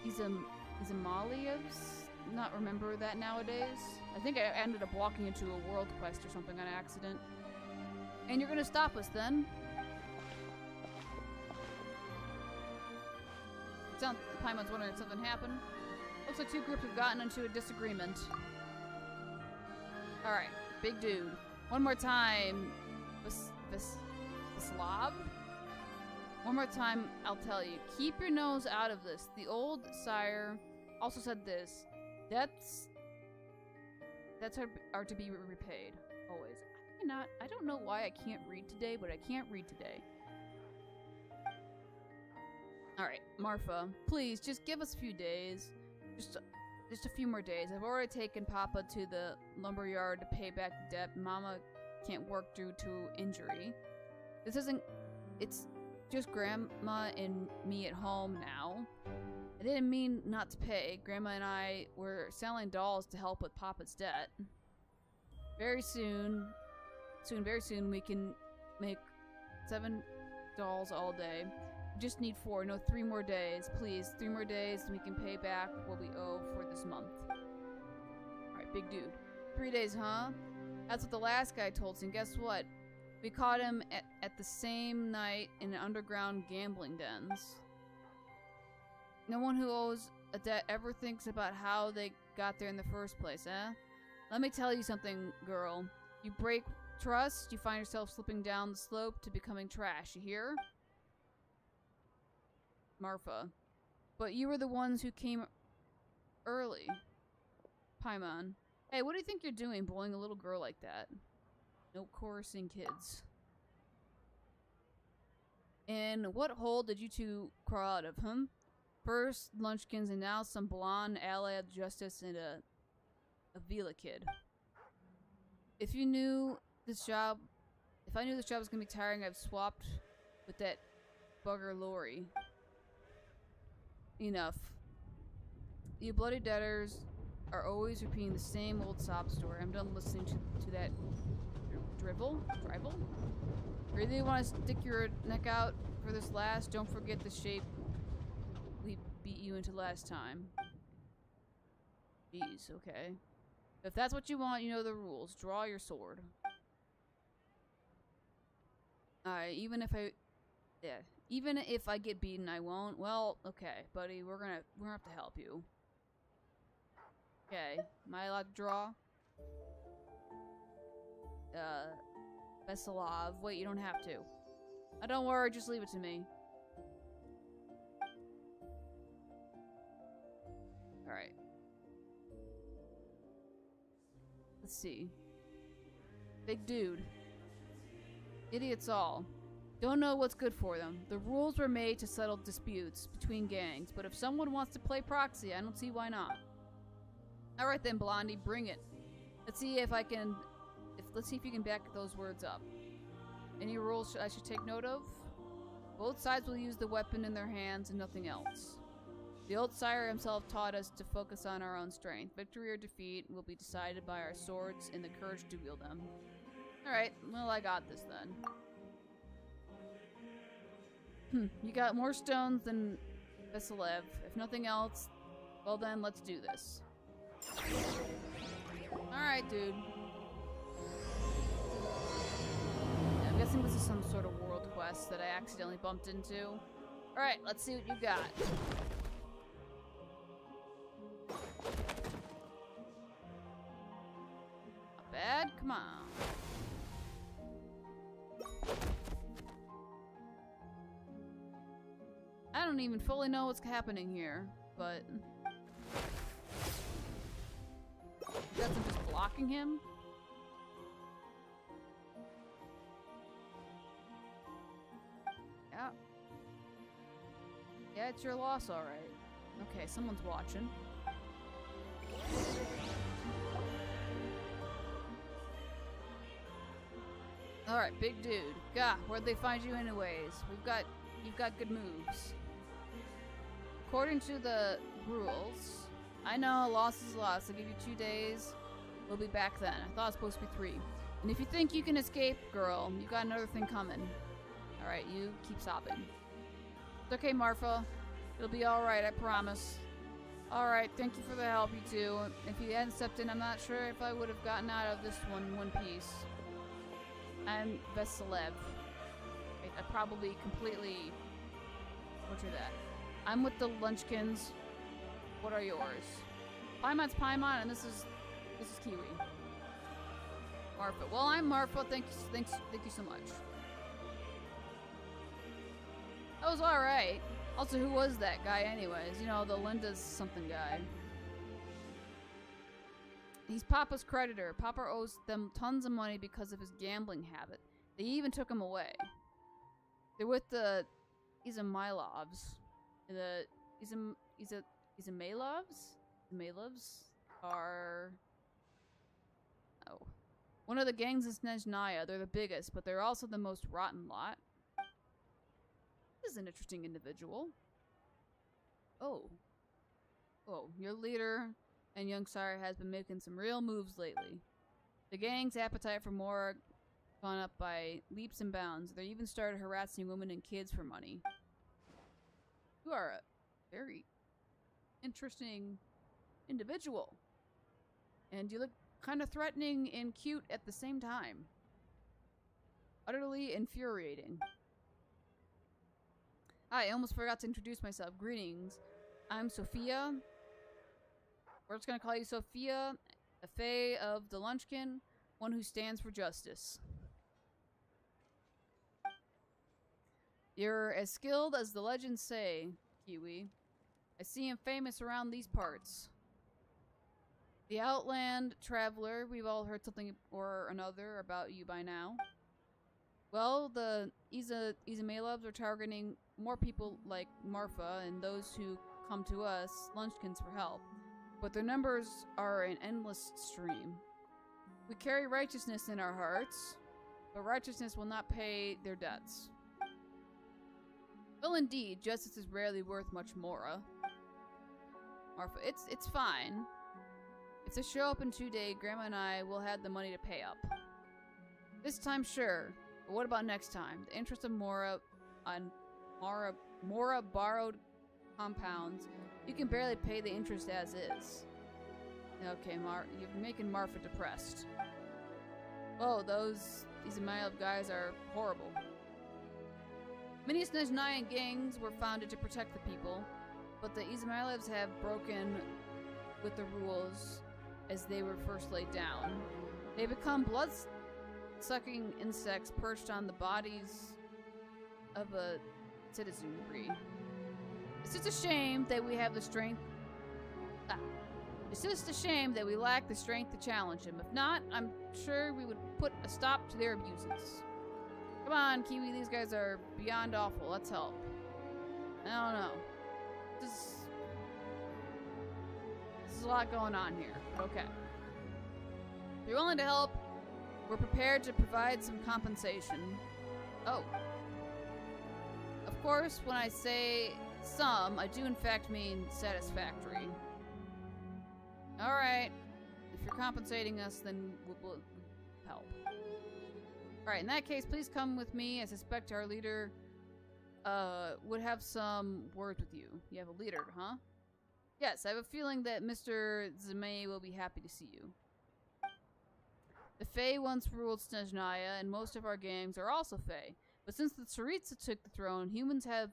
Ismalias not remember that nowadays? I think I ended up walking into a world quest or something on accident. And you're gonna stop us then? Paimon's wondering if something happened. Looks like two groups have gotten into a disagreement. Alright, big dude. One more time. Slav? One more time, I'll tell you. Keep your nose out of this. The old sire also said this. Debts are to be repaid. Always. I don't know why I can't read today, but I can't read today. Alright, Marfa, please, just give us a few days. Just a few more days. I've already taken Papa to the lumberyard to pay back the debt. Mama can't work due to injury. It's just Grandma and me at home now. I didn't mean not to pay. Grandma and I were selling dolls to help with Papa's debt. Very soon, we can make 7 dolls all day. We just need 4, no, 3 more days. Please, 3 more days and we can pay back what we owe for this month. Alright, big dude. 3 days, huh? That's what the last guy told us, and guess what? We caught him at the same night in underground gambling dens. No one who owes a debt ever thinks about how they got there in the first place, eh? Let me tell you something, girl. You break trust, you find yourself slipping down the slope to becoming trash, you hear? Marfa. But you were the ones who came early. Paimon. Hey, what do you think you're doing, bullying a little girl like that? No chorusing kids. And what hole did you two crawl out of, huh? First Lunchkins and now some blonde allied justice and a Vila kid. If I knew this job was gonna be tiring, I've swapped with that bugger Lori. Enough. You bloody debtors are always repeating the same old sob story. I'm done listening to that drivel? Really want to stick your neck out for this last? Don't forget the shape we beat you into last time. Jeez, okay. If that's what you want, you know the rules. Draw your sword. Alright, even if I get beaten, I won't. Well, okay, buddy, we're gonna have to help you. Okay, am I allowed to draw? Veselov. Wait, you don't have to. Don't worry, just leave it to me. Alright. Let's see. Big dude. Idiots all. Don't know what's good for them. The rules were made to settle disputes between gangs, but if someone wants to play proxy, I don't see why not. Alright then, Blondie, bring it. Let's see if you can back those words up. Any rules I should take note of? Both sides will use the weapon in their hands and nothing else. The old sire himself taught us to focus on our own strength. Victory or defeat will be decided by our swords and the courage to wield them. Alright, well I got this then. You got more stones than Veselev. If nothing else, well then, let's do this. Alright, dude. I'm guessing this is some sort of world quest. quest that I accidentally bumped into. Alright, let's see what you got. Not bad, come on. I don't even fully know what's happening here, but... Guess I'm just blocking him? Yeah. Yeah, it's your loss, alright. Okay, someone's watching. Alright, big dude. Gah, where'd they find you anyways? You've got good moves. According to the rules, I know a loss is a loss. I'll give you 2 days. We'll be back then. I thought it was supposed to be 3. And if you think you can escape, girl, you got another thing coming. Alright, you keep sobbing. It's okay, Marfa. It'll be alright, I promise. Alright, thank you for the help, you two. If you hadn't stepped in, I'm not sure if I would have gotten out of this one in one piece. I'm Vasilev. I probably completely butchered that. I'm with the Lunchkins. What are yours? Paimon's Paimon, and this is Kiwi. Marfa. Well, I'm Marfa. Thank you so much. That was all right. Also, who was that guy, anyways? You know, the Linda's something guy. He's Papa's creditor. Papa owes them tons of money because of his gambling habit. They even took him away. They're with the Izmailovs. The Izmailovs? The Mailovs are... Oh. One of the gangs is Snezhnaya. They're the biggest, but they're also the most rotten lot. This is an interesting individual. Oh. Oh, your leader and young sire has been making some real moves lately. The gang's appetite for more gone up by leaps and bounds. They even started harassing women and kids for money. You are a very interesting individual. And you look kind of threatening and cute at the same time. Utterly infuriating. I almost forgot to introduce myself. Greetings. I'm Sophia. We're just gonna call you Sophia, a fae of the Lunchkin, one who stands for justice. You're as skilled as the legends say, Kiwi. I see him famous around these parts. The Outland Traveler, we've all heard something or another about you by now. Well, the Izmailovs are targeting more people like Marfa and those who come to us, Lunchkins, for help. But their numbers are an endless stream. We carry righteousness in our hearts, but righteousness will not pay their debts. Well, indeed, justice is rarely worth much more. Marfa, it's fine. If they show up in 2 days, Grandma and I will have the money to pay up. This time, sure. But what about next time? The interest of Mora on Mora borrowed compounds. You can barely pay the interest as is. Okay, you're making Marfa depressed. Oh, these Izmailov guys are horrible. Many Snezhnayan gangs were founded to protect the people, but the Izmailovs have broken with the rules as they were first laid down. They become blood-sucking insects perched on the bodies of a citizenry. It's just a shame that we have the strength... It's just a shame that we lack the strength to challenge him. If not, I'm sure we would put a stop to their abuses. Come on, Kiwi, these guys are beyond awful. Let's help. I don't know. This is a lot going on here. Okay. If you're willing to help, we're prepared to provide some compensation. Oh. Of course, when I say some, I do in fact mean satisfactory. Alright. If you're compensating us, then we'll help. Alright, in that case, please come with me. I suspect our leader would have some words with you. You have a leader, huh? Yes, I have a feeling that Mr. Zemei will be happy to see you. The Fae once ruled Snezhnaya, and most of our gangs are also Fae. But since the Tsaritsa took the throne, humans have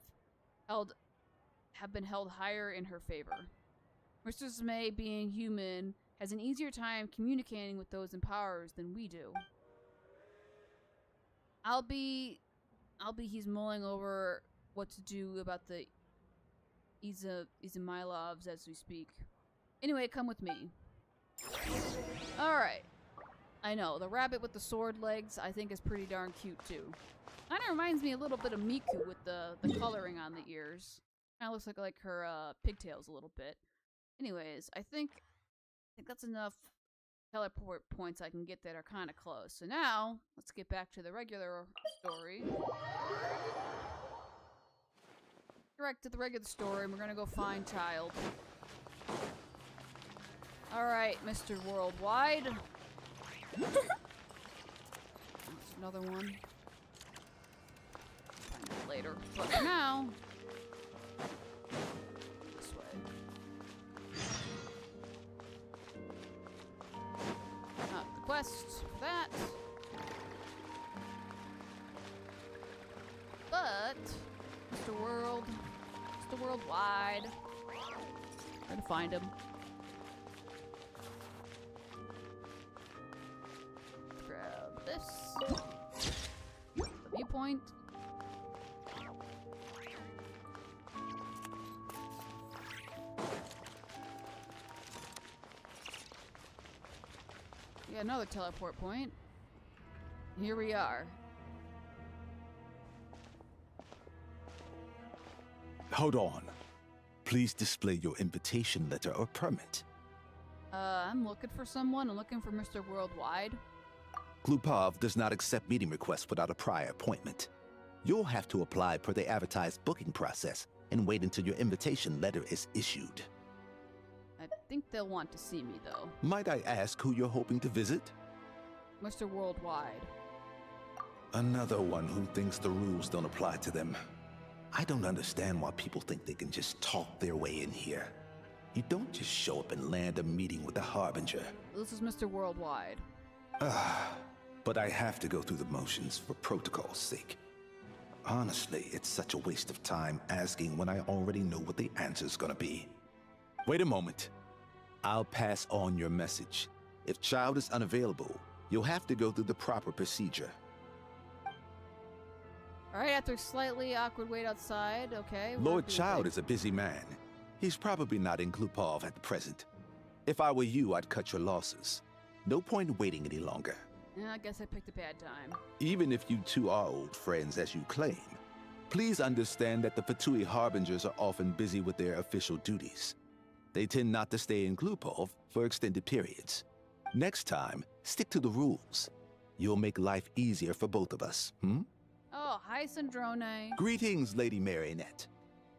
been held higher in her favor. Mistress May, being human, has an easier time communicating with those in powers than we do. I'll be he's mulling over what to do about the Izmailovs as we speak. Anyway, come with me. Alright. I know, the rabbit with the sword legs I think is pretty darn cute too. Kinda reminds me a little bit of Miku with the coloring on the ears. Kinda looks like her pigtails a little bit. Anyways, I think that's enough teleport points I can get that are kinda close. So now, let's get back to the regular story. Direct to the regular story, and we're gonna go find Child. Alright, Mr. Worldwide. There's another one. Find that later. But for now, this way. Not the quest for that. But Mr. Worldwide. Try to find him. Grab this. The viewpoint. Yeah, another teleport point. Here we are. Hold on. Please display your invitation letter or permit. I'm looking for someone. I'm looking for Mr. Worldwide. Glupov does not accept meeting requests without a prior appointment. You'll have to apply per the advertised booking process and wait until your invitation letter is issued. I think they'll want to see me, though. Might I ask who you're hoping to visit? Mr. Worldwide. Another one who thinks the rules don't apply to them. I don't understand why people think they can just talk their way in here. You don't just show up and land a meeting with the Harbinger. This is Mr. Worldwide. But I have to go through the motions for protocol's sake. Honestly, it's such a waste of time asking when I already know what the answer's gonna be. Wait a moment. I'll pass on your message. If Child is unavailable, you'll have to go through the proper procedure. Alright, after a slightly awkward wait outside, okay. Lord Child is a busy man. He's probably not in Glupov at the present. If I were you, I'd cut your losses. No point waiting any longer. Yeah, I guess I picked a bad time. Even if you two are old friends as you claim, please understand that the Fatui Harbingers are often busy with their official duties. They tend not to stay in Glupov for extended periods. Next time, stick to the rules. You'll make life easier for both of us, Oh, hi, Sandrone. Greetings, Lady Marionette.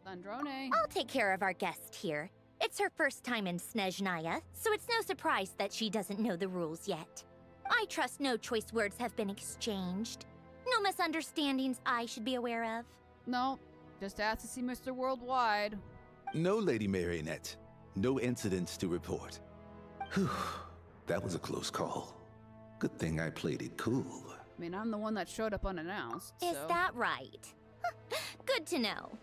Sandrone. I'll take care of our guest here. It's her first time in Snezhnaya, so it's no surprise that she doesn't know the rules yet. I trust no choice words have been exchanged. No misunderstandings I should be aware of. No, just asked to see Mr. Worldwide. No, Lady Marionette. No incidents to report. Whew, that was a close call. Good thing I played it cool. I mean, I'm the one that showed up unannounced, Is so. that right? Good to know.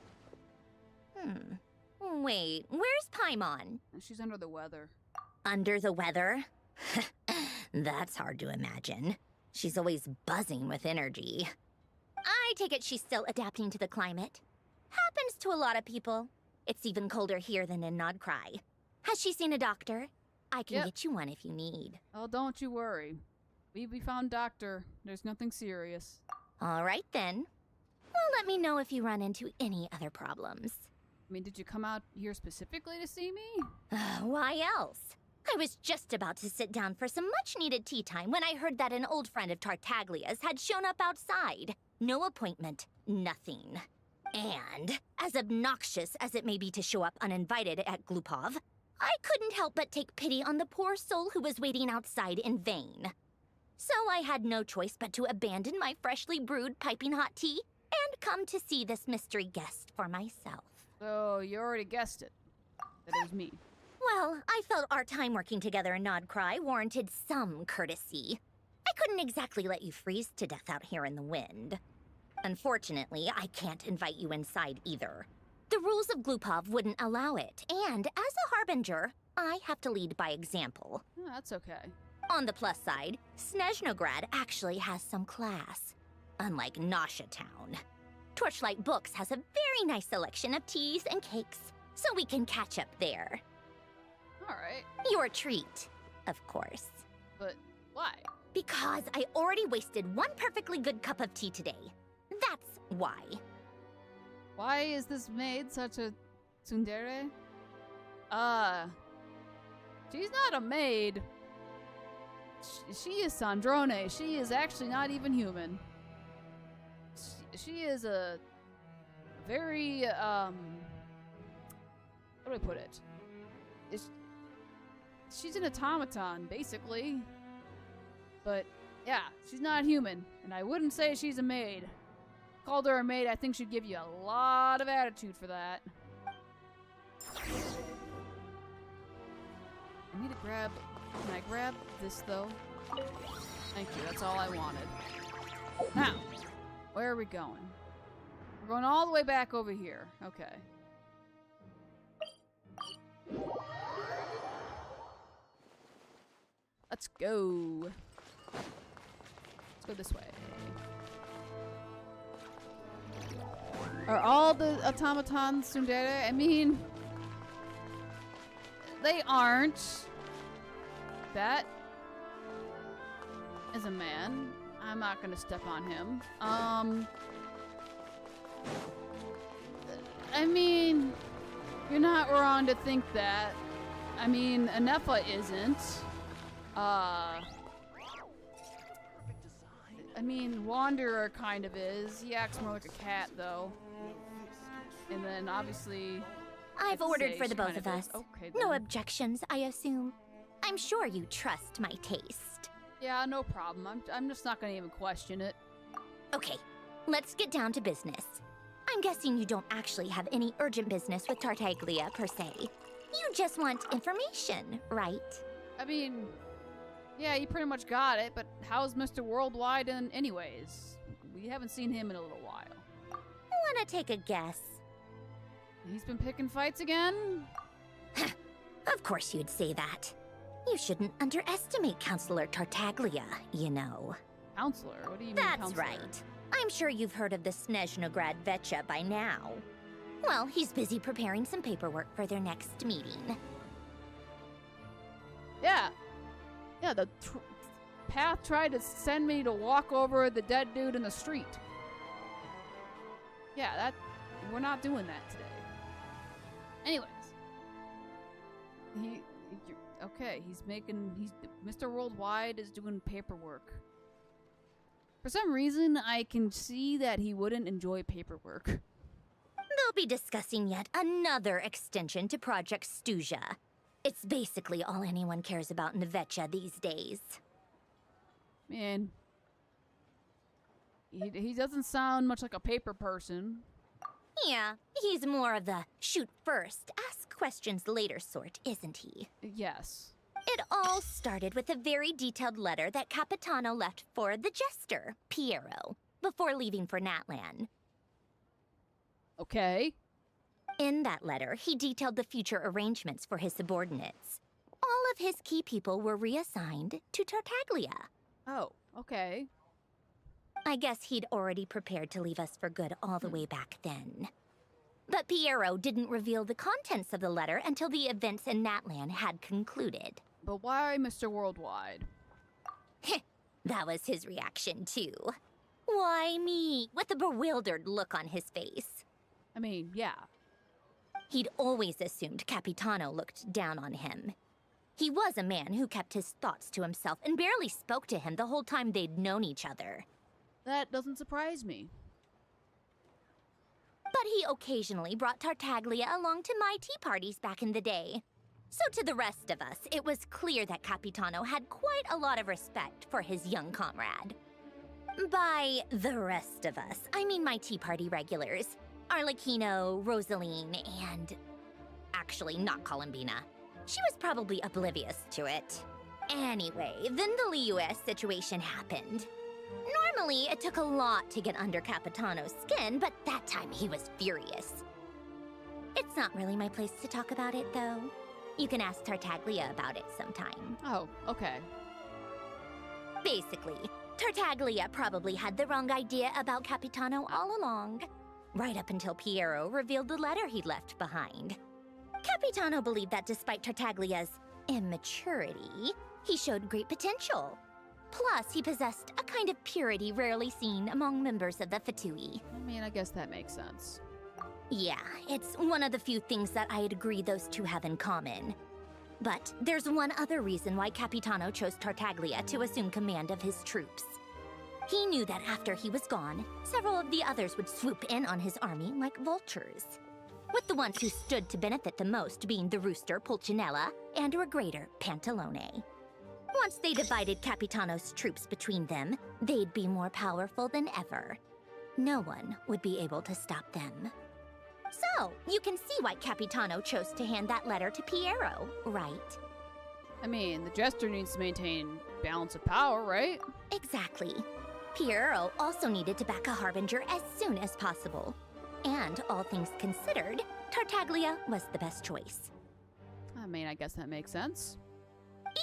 Wait, where's Paimon? She's under the weather. Under the weather? That's hard to imagine. She's always buzzing with energy. I take it she's still adapting to the climate. Happens to a lot of people. It's even colder here than in Nodcry. Has she seen a doctor? I can get you one if you need. Oh, don't you worry. We found doctor. There's nothing serious. All right, then. Well, let me know if you run into any other problems. I mean, did you come out here specifically to see me? Why else? I was just about to sit down for some much-needed tea time when I heard that an old friend of Tartaglia's had shown up outside. No appointment, nothing. And, as obnoxious as it may be to show up uninvited at Glupov, I couldn't help but take pity on the poor soul who was waiting outside in vain. So I had no choice but to abandon my freshly brewed piping hot tea and come to see this mystery guest for myself. So, you already guessed it. That it was me. Well, I felt our time working together in Nodcry warranted some courtesy. I couldn't exactly let you freeze to death out here in the wind. Unfortunately, I can't invite you inside either. The rules of Glupov wouldn't allow it, and as a harbinger, I have to lead by example. Oh, that's okay. On the plus side, Snezhnograd actually has some class, unlike Nasha Town. Torchlight Books has a very nice selection of teas and cakes, so we can catch up there. Alright. Your treat, of course. But why? Because I already wasted one perfectly good cup of tea today. That's why. Why is this maid such a tsundere? She's not a maid. She is Sandrone. She is actually not even human. She is a very, how do I put it? She's an automaton, basically. But, yeah, she's not human. And I wouldn't say she's a maid. Called her a maid, I think she'd give you a lot of attitude for that. I need to grab... Can I grab this, though? Thank you, that's all I wanted. Now, where are we going? We're going all the way back over here. Okay. Let's go. Let's go this way. Are all the automatons tsundere? I mean, they aren't. That is a man. I'm not gonna step on him. I mean, you're not wrong to think that. I mean, Anefa isn't. I mean, Wanderer kind of is. He acts more like a cat, though. And then, obviously... I've ordered for the both kind of us. Okay, No then. objections, I assume. I'm sure you trust my taste. Yeah, no problem. I'm just not gonna even question it. Okay, let's get down to business. I'm guessing you don't actually have any urgent business with Tartaglia, per se. You just want information, right? I mean... Yeah, you pretty much got it, but how's Mr. Worldwide in anyways? We haven't seen him in a little while. Wanna take a guess? He's been picking fights again? Of course you'd say that. You shouldn't underestimate Counselor Tartaglia, you know. Counselor? What do you mean, That's counselor? right. I'm sure you've heard of the Snezhnograd Vecha by now. Well, he's busy preparing some paperwork for their next meeting. Yeah. Yeah, the path tried to send me to walk over the dead dude in the street. Yeah, we're not doing that today. Anyways. Mr. Worldwide is doing paperwork. For some reason, I can see that he wouldn't enjoy paperwork. They'll be discussing yet another extension to Project Stuja. It's basically all anyone cares about in the Vecha these days. Man. He doesn't sound much like a paper person. Yeah, he's more of the shoot first, ask questions later sort, isn't he? Yes. It all started with a very detailed letter that Capitano left for the jester, Piero, before leaving for Natlan. Okay. In that letter, he detailed the future arrangements for his subordinates. All of his key people were reassigned to Tartaglia. Oh, okay. I guess he'd already prepared to leave us for good all the way back then. But Piero didn't reveal the contents of the letter until the events in Natlan had concluded. But why Mr. Worldwide? That was his reaction, too. Why me? With a bewildered look on his face. I mean, yeah. He'd always assumed Capitano looked down on him. He was a man who kept his thoughts to himself and barely spoke to him the whole time they'd known each other. That doesn't surprise me. But he occasionally brought Tartaglia along to my tea parties back in the day. So to the rest of us, it was clear that Capitano had quite a lot of respect for his young comrade. By the rest of us, I mean my tea party regulars. Arlecchino, Rosaline, and... actually, not Columbina. She was probably oblivious to it. Anyway, then the Liu situation happened. Normally, it took a lot to get under Capitano's skin, but that time he was furious. It's not really my place to talk about it, though. You can ask Tartaglia about it sometime. Oh, okay. Basically, Tartaglia probably had the wrong idea about Capitano all along. Right up until Piero revealed the letter he'd left behind. Capitano believed that despite Tartaglia's immaturity, he showed great potential. Plus, he possessed a kind of purity rarely seen among members of the Fatui. I mean, I guess that makes sense. Yeah, it's one of the few things that I'd agree those two have in common. But there's one other reason why Capitano chose Tartaglia to assume command of his troops. He knew that after he was gone, several of the others would swoop in on his army like vultures, with the ones who stood to benefit the most being the rooster Pulcinella and Regrator Pantalone. Once they divided Capitano's troops between them, they'd be more powerful than ever. No one would be able to stop them. So, you can see why Capitano chose to hand that letter to Piero, right? I mean, the Jester needs to maintain balance of power, right? Exactly. Piero also needed to back a Harbinger as soon as possible. And all things considered, Tartaglia was the best choice. I mean, I guess that makes sense.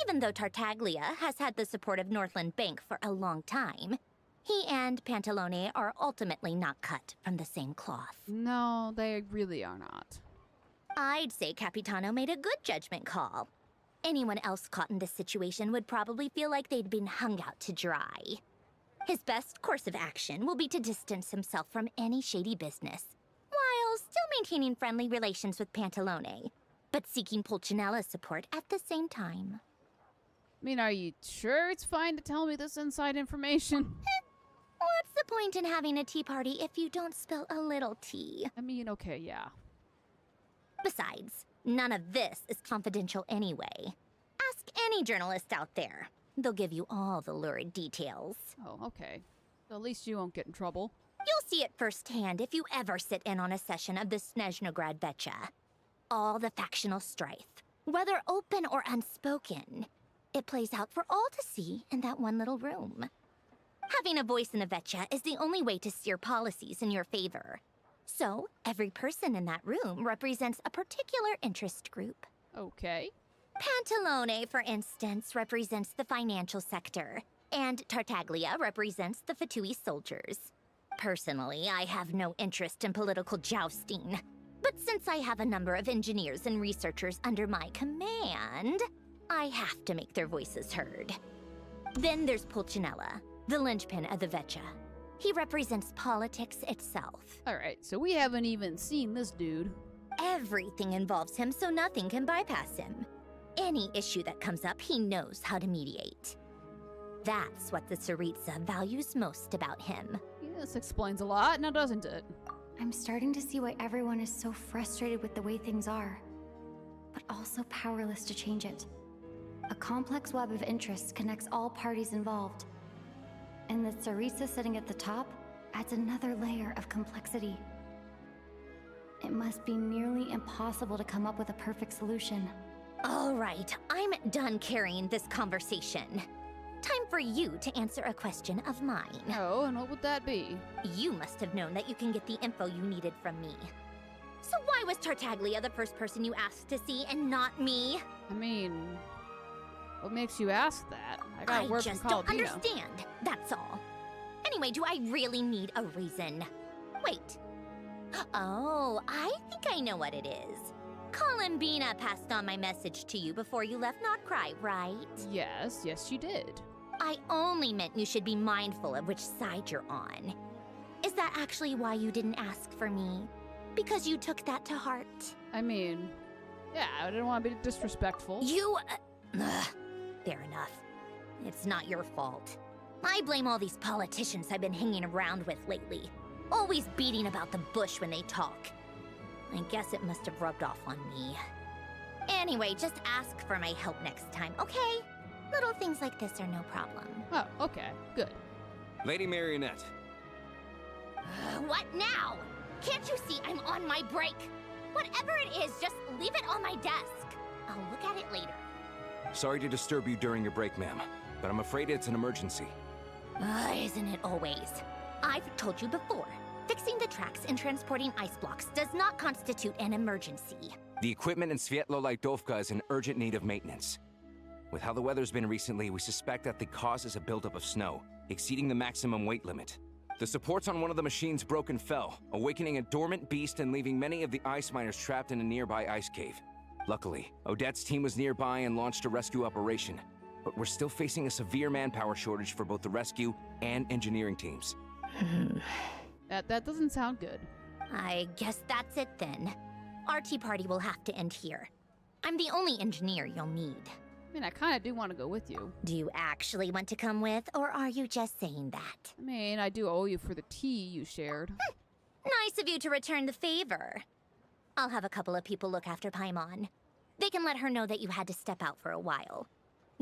Even though Tartaglia has had the support of Northland Bank for a long time, he and Pantalone are ultimately not cut from the same cloth. No, they really are not. I'd say Capitano made a good judgment call. Anyone else caught in this situation would probably feel like they'd been hung out to dry. His best course of action will be to distance himself from any shady business, while still maintaining friendly relations with Pantalone, but seeking Pulcinella's support at the same time. I mean, are you sure it's fine to tell me this inside information? What's the point in having a tea party if you don't spill a little tea? I mean, okay, yeah. Besides, none of this is confidential anyway. Ask any journalist out there. They'll give you all the lurid details. Oh, okay. At least you won't get in trouble. You'll see it firsthand if you ever sit in on a session of the Snezhnograd Vecha. All the factional strife, whether open or unspoken, it plays out for all to see in that one little room. Having a voice in the Vecha is the only way to steer policies in your favor. So, every person in that room represents a particular interest group. Okay. Pantalone, for instance, represents the financial sector, and Tartaglia represents the Fatui soldiers. Personally, I have no interest in political jousting, but since I have a number of engineers and researchers under my command, I have to make their voices heard. Then there's Pulcinella, the linchpin of the Vecha. He represents politics itself. Alright, so we haven't even seen this dude. Everything involves him, so nothing can bypass him. Any issue that comes up, he knows how to mediate. That's what the Tsaritsa values most about him. Yeah, this explains a lot, now doesn't it? I'm starting to see why everyone is so frustrated with the way things are, but also powerless to change it. A complex web of interests connects all parties involved, and the Tsaritsa sitting at the top adds another layer of complexity. It must be nearly impossible to come up with a perfect solution. All right, I'm done carrying this conversation. Time for you to answer a question of mine. Oh, and what would that be? You must have known that you can get the info you needed from me. So why was Tartaglia the first person you asked to see and not me? I mean, what makes you ask that? I got word from just don't Caladino. understand, that's all. Anyway, do I really need a reason? Wait. Oh, I think I know what it is. Columbina passed on my message to you before you left Notcry, right? Yes, she did. I only meant you should be mindful of which side you're on. Is that actually why you didn't ask for me? Because you took that to heart? I mean, yeah, I didn't want to be disrespectful. Fair enough. It's not your fault. I blame all these politicians I've been hanging around with lately. Always beating about the bush when they talk. I guess it must have rubbed off on me. Anyway, just ask for my help next time, okay? Little things like this are no problem. Oh, okay, good. Lady Marionette. What now? Can't you see I'm on my break? Whatever it is, just leave it on my desk. I'll look at it later. Sorry to disturb you during your break, ma'am, but I'm afraid it's an emergency. Is isn't it always? I've told you before. Fixing the tracks and transporting ice blocks does not constitute an emergency. The equipment in Svietlo-Lightovka is in urgent need of maintenance. With how the weather's been recently, we suspect that the cause is a buildup of snow, exceeding the maximum weight limit. The supports on one of the machines broke and fell, awakening a dormant beast and leaving many of the ice miners trapped in a nearby ice cave. Luckily, Odette's team was nearby and launched a rescue operation, but we're still facing a severe manpower shortage for both the rescue and engineering teams. That doesn't sound good. I guess that's it then. Our tea party will have to end here. I'm the only engineer you'll need. I mean, I kind of do want to go with you. Do you actually want to come with, or are you just saying that? I mean, I do owe you for the tea you shared. Nice of you to return the favor. I'll have a couple of people look after Paimon. They can let her know that you had to step out for a while.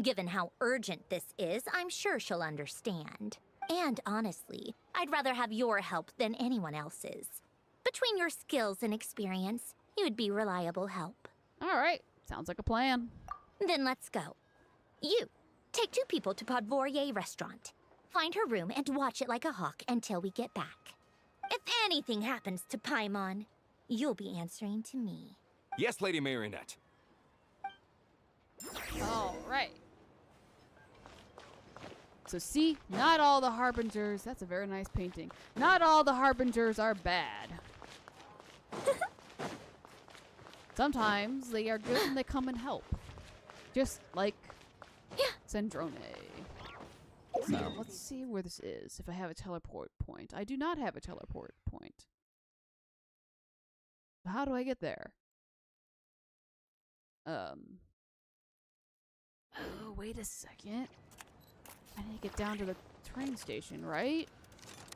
Given how urgent this is, I'm sure she'll understand. And honestly, I'd rather have your help than anyone else's. Between your skills and experience, you'd be reliable help. All right, sounds like a plan. Then let's go. You, take 2 people to Podvorye restaurant. Find her room and watch it like a hawk until we get back. If anything happens to Paimon, you'll be answering to me. Yes, Lady Marionette. All right. So see, not all the harbingers, that's a very nice painting. Not all the harbingers are bad. Sometimes they are good and they come and help. Just like Sandrone. So let's see where this is, if I have a teleport point. I do not have a teleport point. How do I get there? Oh, wait a second. I need to get down to the train station, right?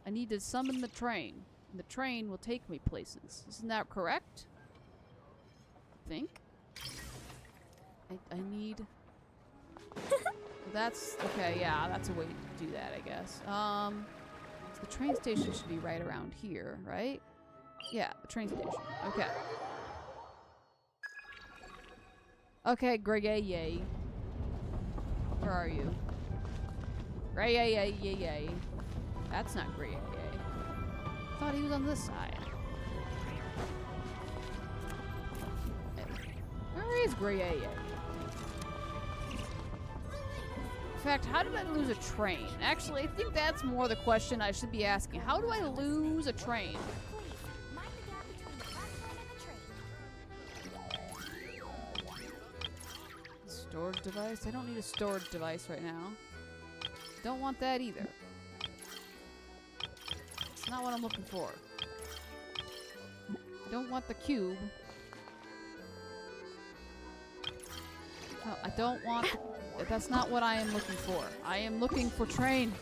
I need to summon the train. And the train will take me places. Isn't that correct? I think. I need... That's... Okay, yeah, that's a way to do that, I guess. So the train station should be right around here, right? Yeah, the train station. Okay. Okay, Greg, where are you? Yay. That's not Grey. I thought he was on this side. Where is Grey? In fact, how did I lose a train? Actually, I think that's more the question I should be asking. How do I lose a train? Storage device? I don't need a storage device right now. Don't want that either. It's not what I'm looking for. I don't want the cube. No, I don't want... That's not what I am looking for. I am looking for train.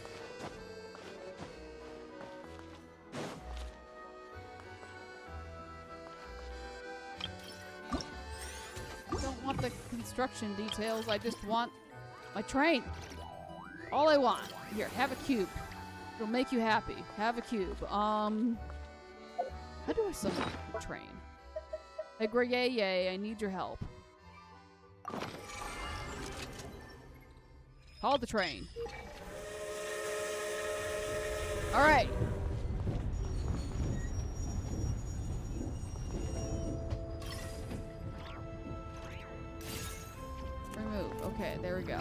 I don't want the construction details. I just want my train. All I want. Here, have a cube. It'll make you happy. Have a cube. How do I summon the train? Hey, Grey, I need your help. Call the train. Alright. Remove. Okay, there we go.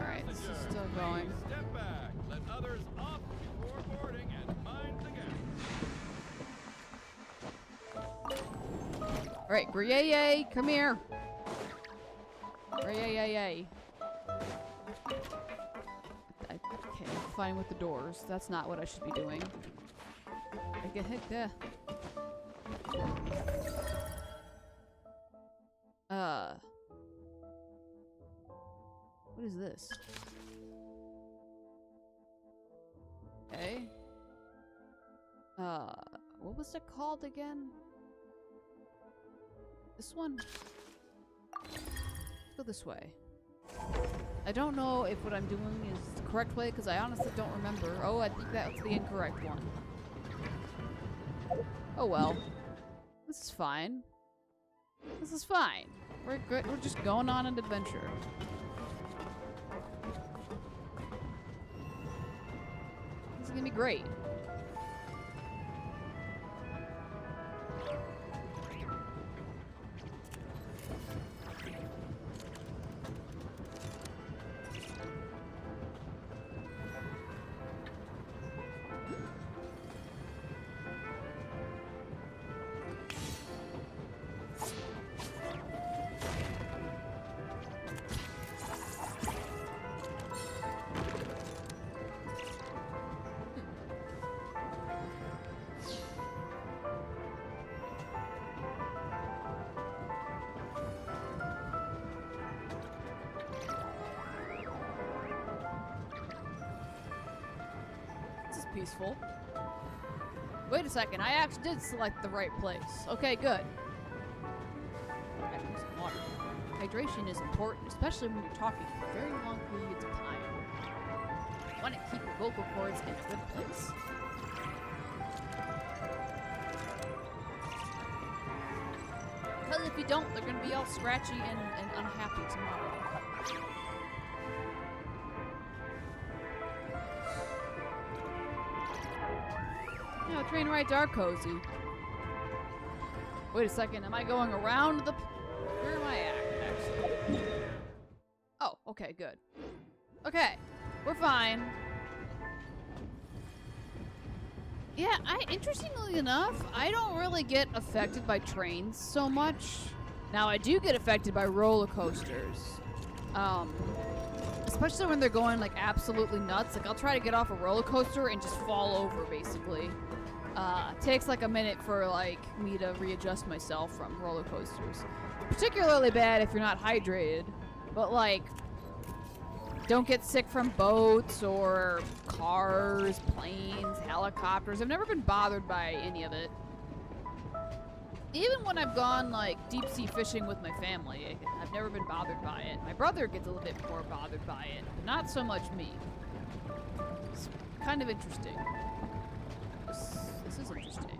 Alright, this is still going. Step back. Let others off before boarding and mind the gap. Alright, Grey, come here. Grey. Okay, fine with the doors. That's not what I should be doing. I get hit there. What is this? Okay. What was it called again? This one? Let's go this way. I don't know if what I'm doing is the correct way because I honestly don't remember. Oh, I think that's the incorrect one. Oh well. This is fine. This is fine. We're good. We're just going on an adventure. gonna be great. Peaceful. Wait a second, I actually did select the right place. Okay, good. I drink some water. Hydration is important, especially when you're talking for very long periods of time. You want to keep your vocal cords in a good place. Because if you don't, they're going to be all scratchy and unhappy tomorrow. No, train rides are cozy. Wait a second, am I going around the... Where am I at, actually? Oh, okay, good. Okay, we're fine. Yeah, interestingly enough, I don't really get affected by trains so much. Now, I do get affected by roller coasters. Especially when they're going, like, absolutely nuts. Like, I'll try to get off a roller coaster and just fall over, basically. It takes like a minute for like me to readjust myself from roller coasters. Particularly bad if you're not hydrated. But like, don't get sick from boats or cars, planes, helicopters. I've never been bothered by any of it. Even when I've gone like deep sea fishing with my family, I've never been bothered by it. My brother gets a little bit more bothered by it, but not so much me. It's kind of interesting. This is interesting.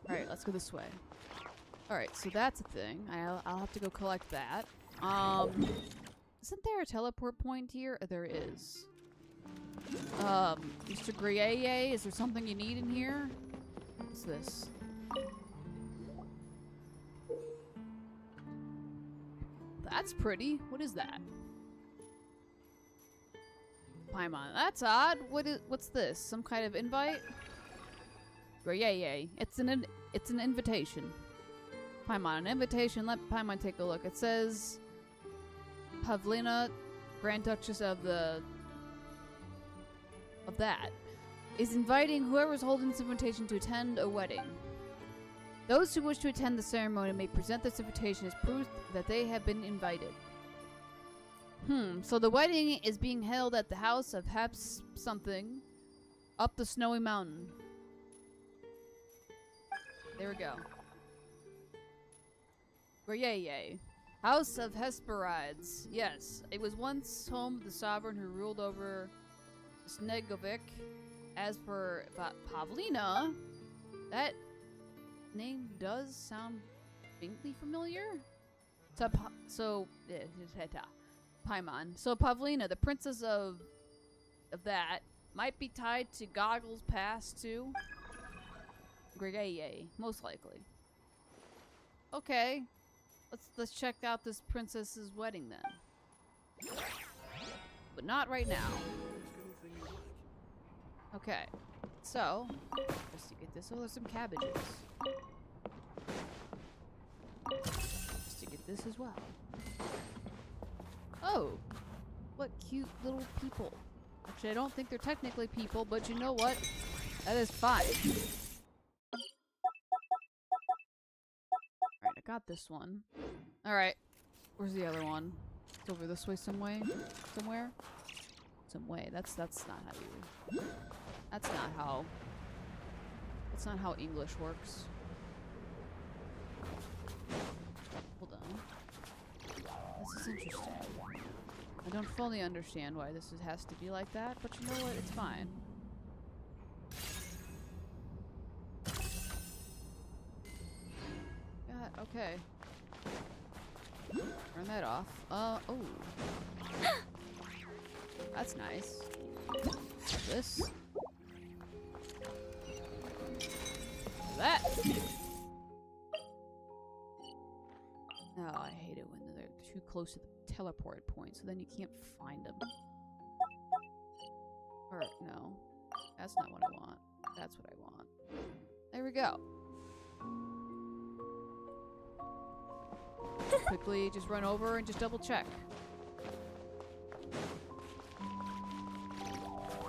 Alright, let's go this way. Alright, so that's a thing. I'll have to go collect that. Isn't there a teleport point here? There is. Mr. Grieye, is there something you need in here? What's this? That's pretty. What is that? Paimon. That's odd. What's this? Some kind of invite? Grieye. It's an invitation. Paimon. An invitation. Let Paimon take a look. It says Pavlina, Grand Duchess of that, is inviting whoever's holding this invitation to attend a wedding. Those who wish to attend the ceremony may present this invitation as proof that they have been invited. So the wedding is being held at the house of Heps something up the snowy mountain. There we go. Grieye. House of Hesperides. Yes, it was once home of the sovereign who ruled over Snegovic. As for Pavlina, that name does sound faintly familiar. Paimon. So Pavlina, the princess of that, might be tied to Goggle's past too. Grieye, most likely. Okay, let's check out this princess's wedding then. But not right now. Okay, so just to get this. Oh, there's some cabbages. Just to get this as well. Oh, what cute little people. Actually, I don't think they're technically people, but you know what? That is fine. Alright, I got this one. Alright, where's the other one? It's over this way some way? Somewhere? Some way. That's not how you... That's not how English works. Hold on. This is interesting. I don't fully understand why this has to be like that, but you know what? It's fine. God, okay. Turn that off. Oh. That's nice. This. That. Oh, I hate it when they're too close to the teleport point, so then you can't find them. Or, no. That's not what I want. That's what I want. There we go. Quickly just run over and just double check.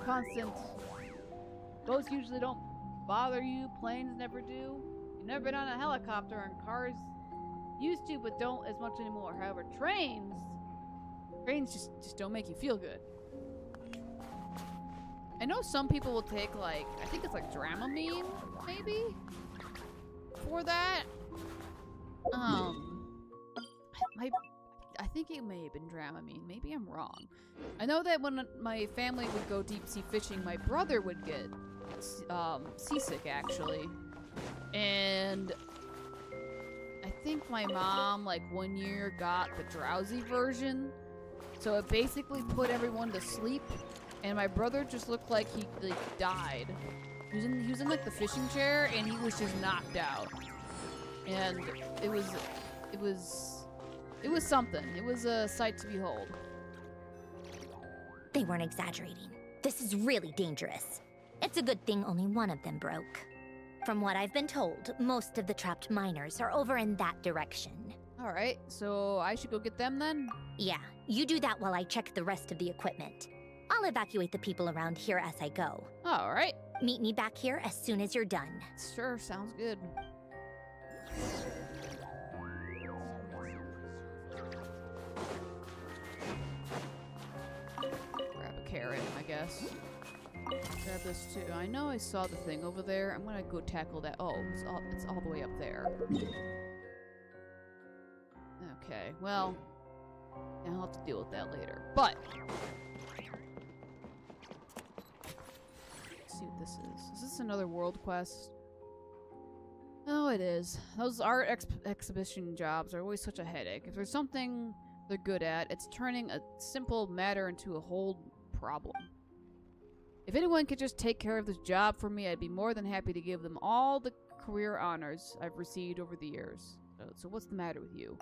Constant. Those usually don't bother you. Planes never do. You've never been on a helicopter, and cars used to, but don't as much anymore. However, trains just don't make you feel good. I know some people will take, like, I think it's like Dramamine, maybe? For that. I think it may have been Dramamine. Maybe I'm wrong. I know that when my family would go deep sea fishing, my brother would get seasick, actually. And I think my mom, like, one year got the drowsy version. So it basically put everyone to sleep. And my brother just looked like he, like, died. He was in like, the fishing chair, and he was just knocked out. And it was something. It was a sight to behold. They weren't exaggerating. This is really dangerous. It's a good thing only one of them broke. From what I've been told, most of the trapped miners are over in that direction. Alright, so I should go get them then? Yeah, you do that while I check the rest of the equipment. I'll evacuate the people around here as I go. Alright. Meet me back here as soon as you're done. Sure, sounds good. Grab a carrot, I guess. Grab this too. I know I saw the thing over there. I'm gonna go tackle that. Oh, it's all the way up there. Okay, well, I'll have to deal with that later. But let's see what this is. Is this another world quest? Oh, it is. Those art exhibition jobs are always such a headache. If there's something they're good at, it's turning a simple matter into a whole problem. If anyone could just take care of this job for me, I'd be more than happy to give them all the career honors I've received over the years. So what's the matter with you?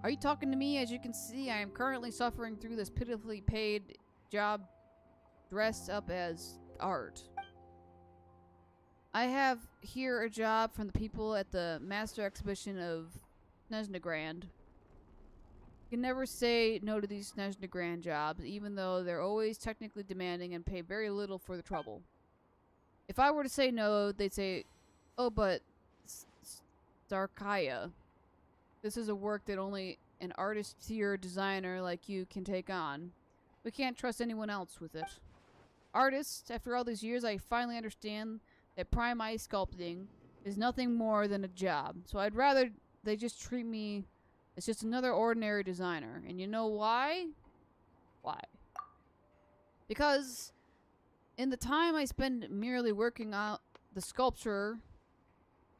Are you talking to me? As you can see, I am currently suffering through this pitifully paid job dressed up as art. I have here a job from the people at the Master Exhibition of Snezhnegrand. You can never say no to these Snezhnegrand jobs, even though they're always technically demanding and pay very little for the trouble. If I were to say no, they'd say, oh, but Starkaya. This is a work that only an artist-tier designer like you can take on. We can't trust anyone else with it. Artists, after all these years, I finally understand that prime ice sculpting is nothing more than a job. So I'd rather they just treat me as just another ordinary designer. And you know why? Why? Because in the time I spend merely working out the sculpture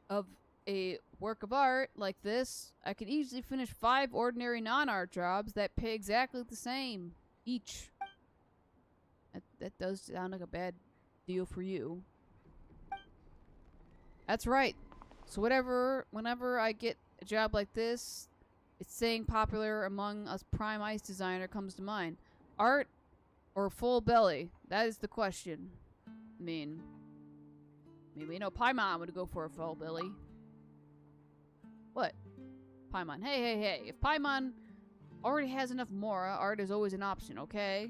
of a work of art like this, I could easily finish 5 ordinary non-art jobs that pay exactly the same each. That does sound like a bad deal for you. That's right. So whenever I get a job like this, it's saying popular among us prime ice designer comes to mind. Art or full belly? That is the question. I mean, maybe Paimon would go for a full belly. What? Paimon. Hey. If Paimon already has enough Mora, art is always an option, okay?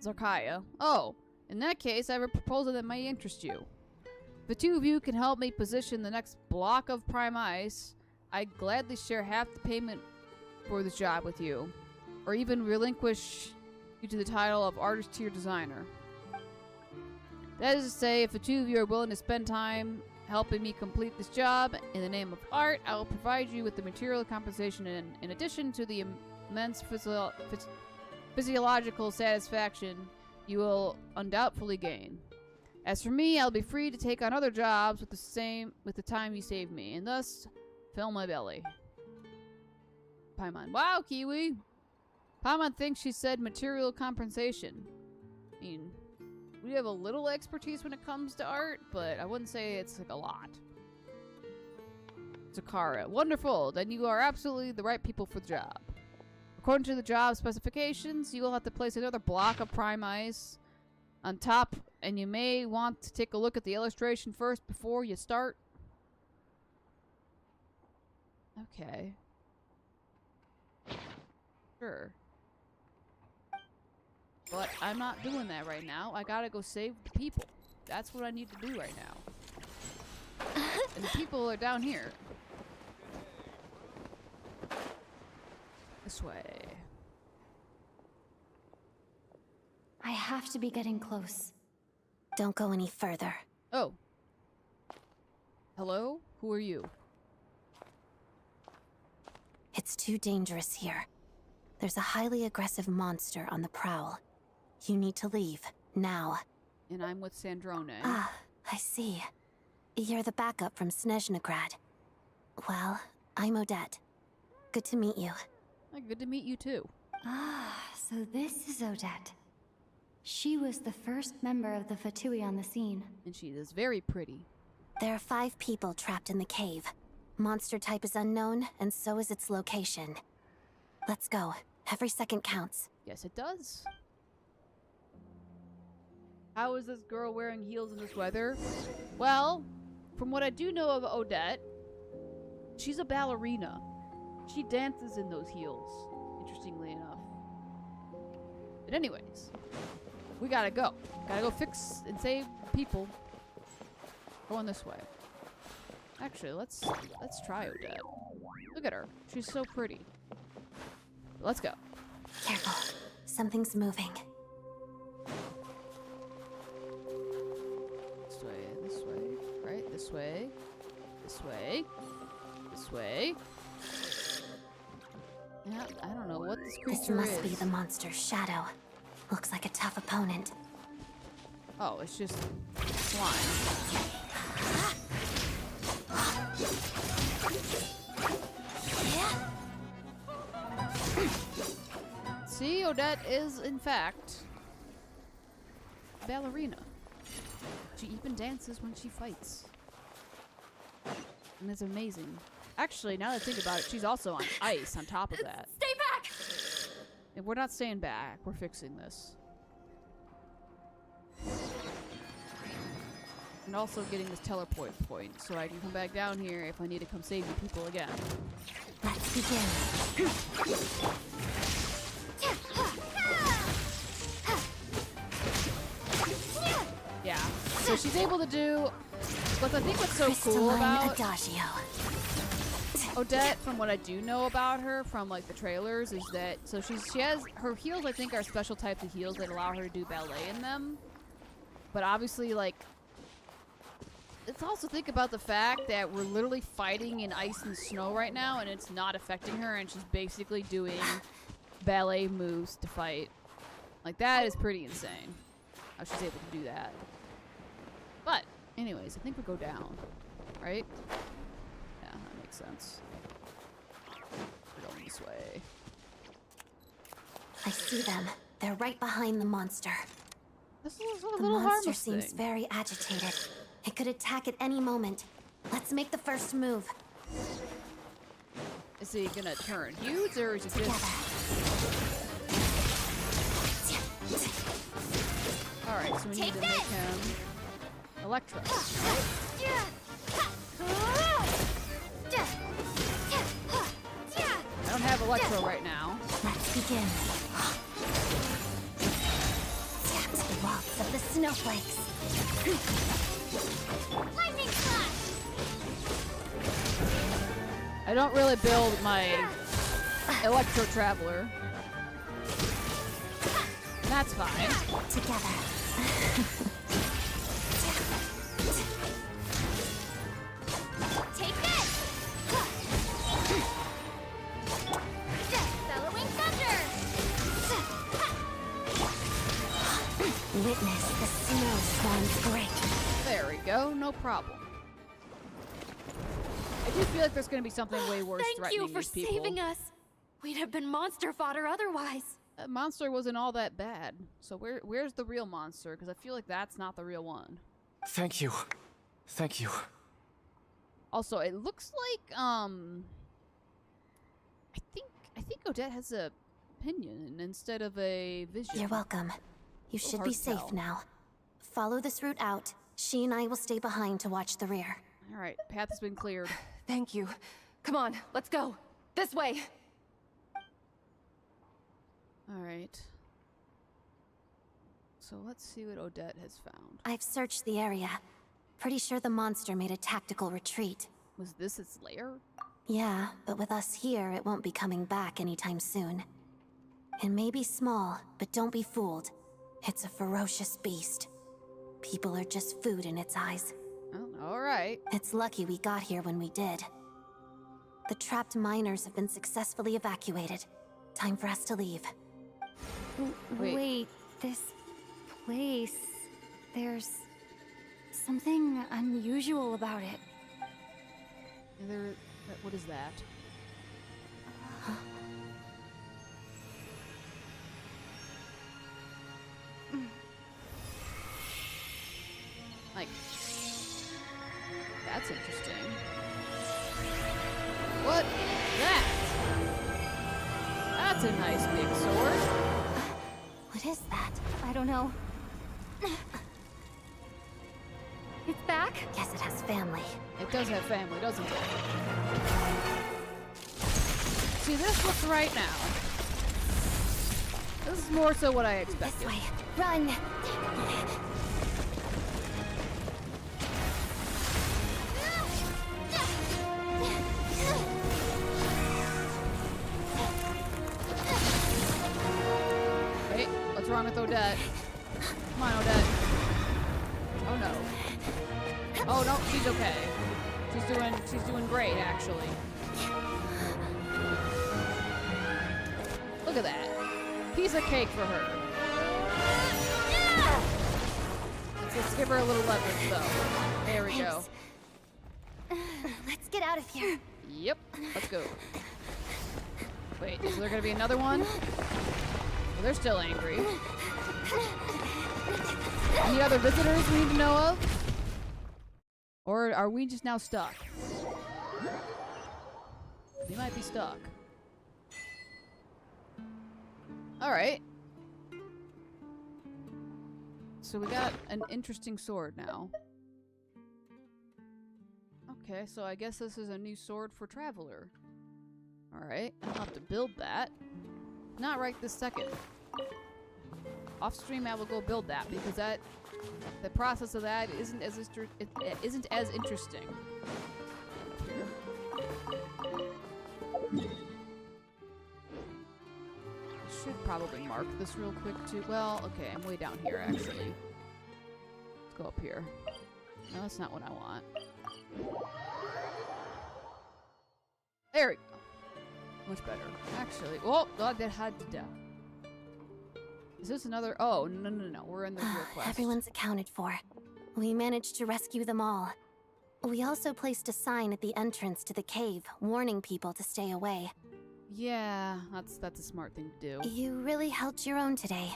Zarkaya. Oh, in that case, I have a proposal that may interest you. If the two of you can help me position the next block of prime ice, I'd gladly share half the payment for this job with you, or even relinquish you to the title of artist-tier designer. That is to say, if the two of you are willing to spend time helping me complete this job in the name of art, I will provide you with the material compensation in addition to the immense physiological satisfaction you will undoubtedly gain. As for me, I'll be free to take on other jobs with the time you saved me, and thus fill my belly. Paimon. Wow, Kiwi! Paimon thinks she said material compensation. I mean, we have a little expertise when it comes to art, but I wouldn't say it's like a lot. Zakara. Wonderful! Then you are absolutely the right people for the job. According to the job specifications, you will have to place another block of prime ice on top, and you may want to take a look at the illustration first before you start. Okay. Sure. But I'm not doing that right now. I gotta go save the people. That's what I need to do right now. And the people are down here. This way. I have to be getting close. Don't go any further. Oh. Hello? Who are you? It's too dangerous here. There's a highly aggressive monster on the prowl. You need to leave, now. And I'm with Sandrone. Ah, I see. You're the backup from Snezhnegrad. Well, I'm Odette. Good to meet you. Good to meet you too. Ah, so this is Odette. She was the first member of the Fatui on the scene. And she is very pretty. There are 5 people trapped in the cave. Monster type is unknown, and so is its location. Let's go. Every second counts. Yes, it does. How is this girl wearing heels in this weather? Well, from what I do know of Odette, she's a ballerina. She dances in those heels, interestingly enough. But anyways, we gotta go. Gotta go fix and save people. Going this way. Actually, let's try Odette. Look at her. She's so pretty. Let's go. Careful. Something's moving. This way, right? This way. This way. This way. Yeah, I don't know what this creature is. This must be the monster's shadow. Looks like a tough opponent. Oh, it's just slime. See, Odette is, in fact, a ballerina. She even dances when she fights. And it's amazing. Actually, now that I think about it, she's also on ice on top of that. Stay back! And we're not staying back. We're fixing this. And also getting this teleport point so I can come back down here if I need to come save you people again. Let's begin. Yeah. So she's able to do what I think what's so cool about Adagio. Odette, from what I do know about her from like the trailers, is that so she has her heels I think are special types of heels that allow her to do ballet in them. But obviously like let's also think about the fact that we're literally fighting in ice and snow right now and it's not affecting her and she's basically doing ballet moves to fight. Like that is pretty insane. How she's able to do that. But anyways, I think we go down, right? Yeah, that makes sense. We're going this way. I see them. They're right behind the monster. This is a the little monster harmless seems thing. very agitated. It could attack at any moment. Let's make the first move. Is he gonna turn huge or is he just... Alright, so we need to make him Electro. Right? I don't have Electro right now. Let's begin. The waltz of the snowflakes. Lightning slash! I don't really build my Electro Traveler. That's fine. Together. Take this! Bellowing thunder! Witness the No, Swan's great. There we go, no problem. I do feel like there's gonna be something way worse threatening these people. Thank you for saving us. We'd have been monster fodder otherwise. That monster wasn't all that bad. So where's the real monster? Because I feel like that's not the real one. Thank you. Thank you. Also, it looks like I think Odette has a pinion instead of a vision. You're welcome. You should be safe now. Follow this route out. She and I will stay behind to watch the rear. All right, path has been cleared. Thank you. Come on, let's go. This way. All right. So let's see what Odette has found. I've searched the area. Pretty sure the monster made a tactical retreat. Was this its lair? Yeah, but with us here, it won't be coming back anytime soon. It may be small, but don't be fooled. It's a ferocious beast. People are just food in its eyes. Oh, all right. It's lucky we got here when we did. The trapped miners have been successfully evacuated. Time for us to leave. Wait, this place... There's something unusual about it. What is that? Like, that's interesting. What is that? That's a nice big sword. What is that? I don't know. It's back? Guess it has family. It does have family, doesn't it? See, this looks right now. This is more so what I expected. This way. Run! Wait, what's wrong with Odette? Come on, Odette. Oh no. Oh no, she's okay. She's doing great, actually. Look at that. Piece of cake for her. Let's give her a little leverage, though. There we go. Let's get out of here. Yep, let's go. Wait, is there gonna be another one? Well, they're still angry. Any other visitors we need to know of? Or are we just now stuck? We might be stuck. Alright. So we got an interesting sword now. Okay, so I guess this is a new sword for Traveler. Alright, I'll have to build that. Not right this second. Off stream I will go build that because the process of that isn't as interesting. Should probably mark this real quick too. Well, okay, I'm way down here actually. Let's go up here. No, that's not what I want. There we go. Much better. Actually, oh, that had to die. Is this another? Oh, no. We're in the real quest. Everyone's accounted for. We managed to rescue them all. We also placed a sign at the entrance to the cave, warning people to stay away. Yeah, that's a smart thing to do. You really held your own today.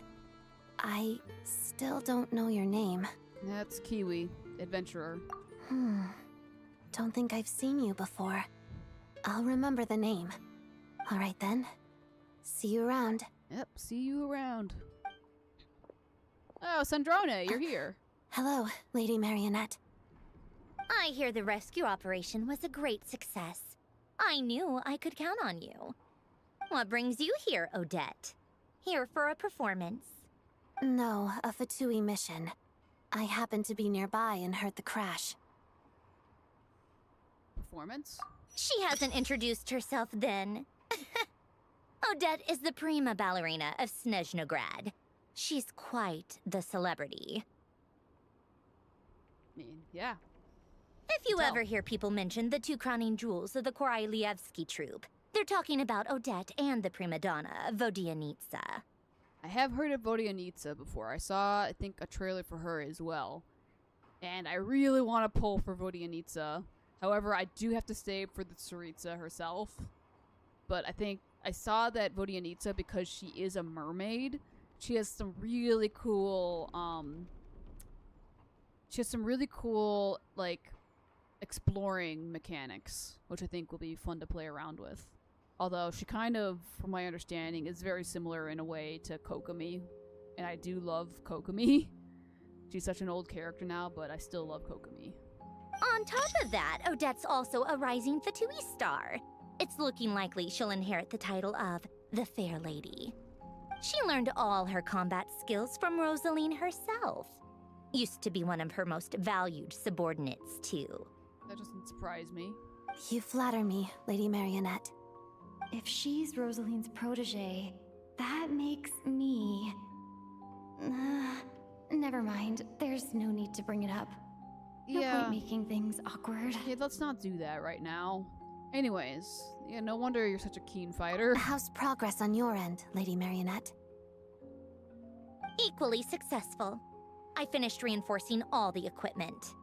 I still don't know your name. That's Kiwi, adventurer. Don't think I've seen you before. I'll remember the name. All right then. See you around. Yep, see you around. Oh, Sandrone, you're here. Hello, Lady Marionette. I hear the rescue operation was a great success. I knew I could count on you. What brings you here, Odette? Here for a performance? No, a Fatui mission. I happened to be nearby and heard the crash. Performance? She hasn't introduced herself then. Odette is the prima ballerina of Snezhnograd. She's quite the celebrity. I mean, yeah. If you ever hear people mention the two crowning jewels of the Korolievsky troupe, they're talking about Odette and the prima donna, Vodyanitsa. I have heard of Vodyanitsa before. I saw, I think, a trailer for her as well. And I really want to pull for Vodyanitsa. However, I do have to save for the Tsaritsa herself. But I think I saw that Vodyanitsa, because she is a mermaid, she has some really cool, like, exploring mechanics, which I think will be fun to play around with. Although she kind of, from my understanding, is very similar in a way to Kokomi. And I do love Kokomi. She's such an old character now, but I still love Kokomi. On top of that, Odette's also a rising Fatui star. It's looking likely she'll inherit the title of the Fair Lady. She learned all her combat skills from Rosaline herself. Used to be one of her most valued subordinates, too. That doesn't surprise me. You flatter me, Lady Marionette. If she's Rosaline's protege, that makes me... never mind. There's no need to bring it up. No point making things awkward. Okay, let's not do that right now. Anyways, yeah, no wonder you're such a keen fighter. How's progress on your end, Lady Marionette? Equally successful. I finished reinforcing all the equipment.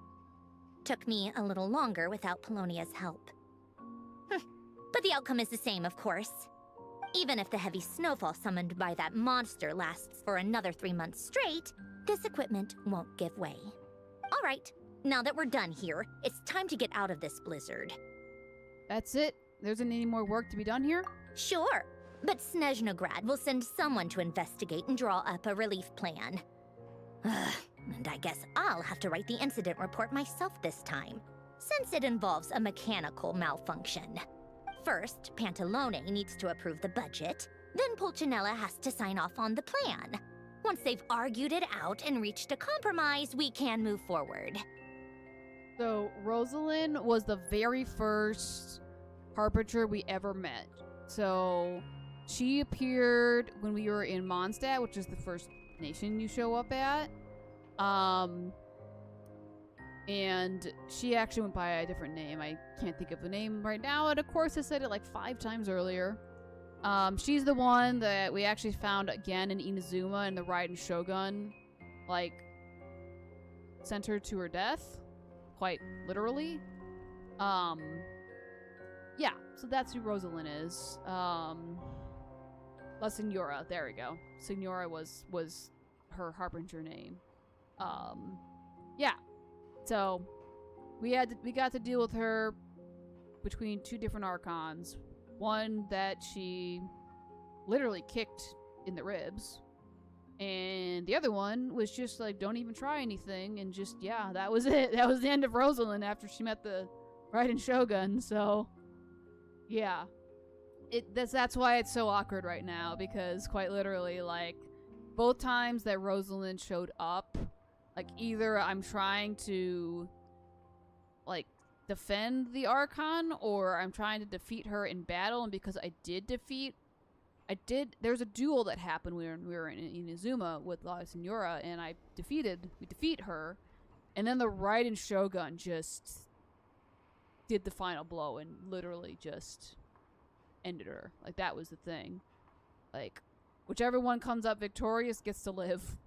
Took me a little longer without Polonia's help. But the outcome is the same, of course. Even if the heavy snowfall summoned by that monster lasts for another 3 months straight, this equipment won't give way. All right, now that we're done here, it's time to get out of this blizzard. That's it? There isn't any more work to be done here? Sure, but Snezhnograd will send someone to investigate and draw up a relief plan. And I guess I'll have to write the incident report myself this time, since it involves a mechanical malfunction. First, Pantalone needs to approve the budget, then Pulcinella has to sign off on the plan. Once they've argued it out and reached a compromise, we can move forward. So, Rosalind was the very first Harbinger we ever met. So, she appeared when we were in Mondstadt, which is the first nation you show up at. And she actually went by a different name. I can't think of the name right now. And of course, I said it like 5 times earlier. She's the one that we actually found again in Inazuma, and the Raiden Shogun, like, sent her to her death. Quite literally. Yeah, so that's who Rosalind is. La Signora, there we go. Signora was her Harbinger name. Yeah. So, we got to deal with her between 2 different archons. One that she literally kicked in the ribs. And the other one was just like, don't even try anything. And just, yeah, that was it. That was the end of Rosalind after she met the Raiden Shogun. So, yeah. That's why it's so awkward right now. Because quite literally, like, both times that Rosalind showed up, like, either I'm trying to, like, defend the Archon, or I'm trying to defeat her in battle, and because there's a duel that happened when we were in Inazuma with La Signora, and we defeat her, and then the Raiden Shogun just did the final blow and literally just ended her. Like, that was the thing. Like, whichever one comes up victorious gets to live.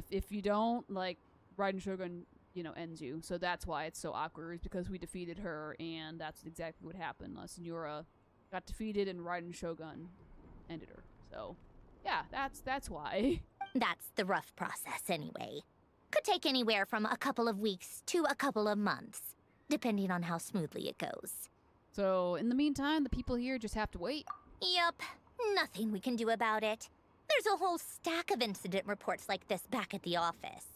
If you don't, like, Raiden Shogun, ends you. So that's why it's so awkward, is because we defeated her, and that's exactly what happened. La Signora got defeated, and Raiden Shogun ended her. So, yeah, that's why. That's the rough process anyway. Could take anywhere from a couple of weeks to a couple of months, depending on how smoothly it goes. So, in the meantime, the people here just have to wait? Yup. Nothing we can do about it. There's a whole stack of incident reports like this back at the office.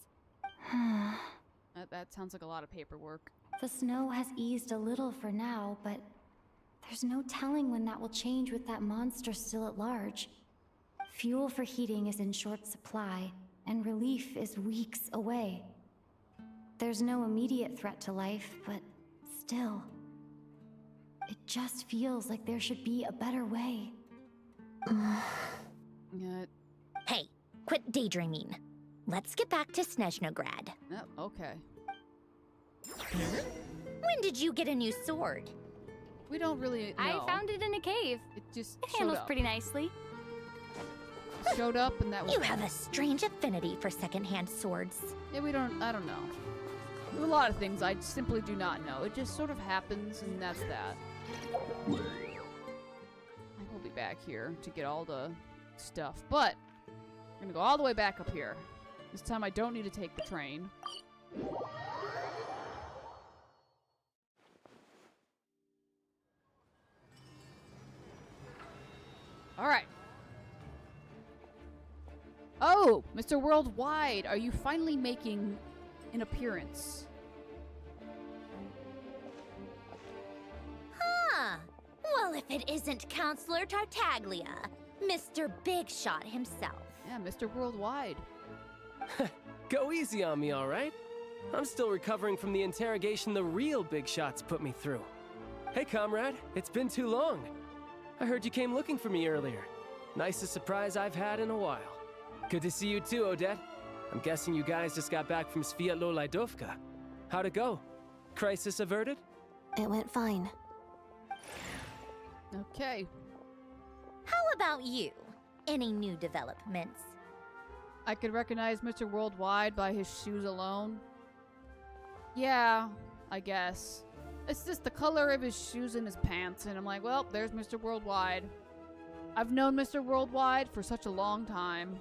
That sounds like a lot of paperwork. The snow has eased a little for now, but there's no telling when that will change with that monster still at large. Fuel for heating is in short supply, and relief is weeks away. There's no immediate threat to life, but still. It just feels like there should be a better way. Hey, quit daydreaming. Let's get back to Snezhnograd. Oh, okay. When did you get a new sword? We don't really know. I found it in a cave. It just It handles pretty nicely. showed up and that was... You have a strange affinity for secondhand swords. Yeah, I don't know. There's a lot of things I simply do not know. It just sort of happens, and that's that. I will be back here to get all the stuff, but I'm gonna go all the way back up here. This time I don't need to take the train. Alright. Oh, Mr. Worldwide, are you finally making an appearance? Huh. Well, if it isn't Counselor Tartaglia, Mr. Big Shot himself. Yeah, Mr. Worldwide. Go easy on me, alright? I'm still recovering from the interrogation the real Big Shots put me through. Hey, comrade, it's been too long. I heard you came looking for me earlier. Nicest surprise I've had in a while. Good to see you too, Odette. I'm guessing you guys just got back from Sviatlo Lajdovka. How'd it go? Crisis averted? It went fine. Okay. How about you? Any new developments? I could recognize Mr. Worldwide by his shoes alone. Yeah, I guess. It's just the color of his shoes and his pants, and I'm like, well, there's Mr. Worldwide. I've known Mr. Worldwide for such a long time.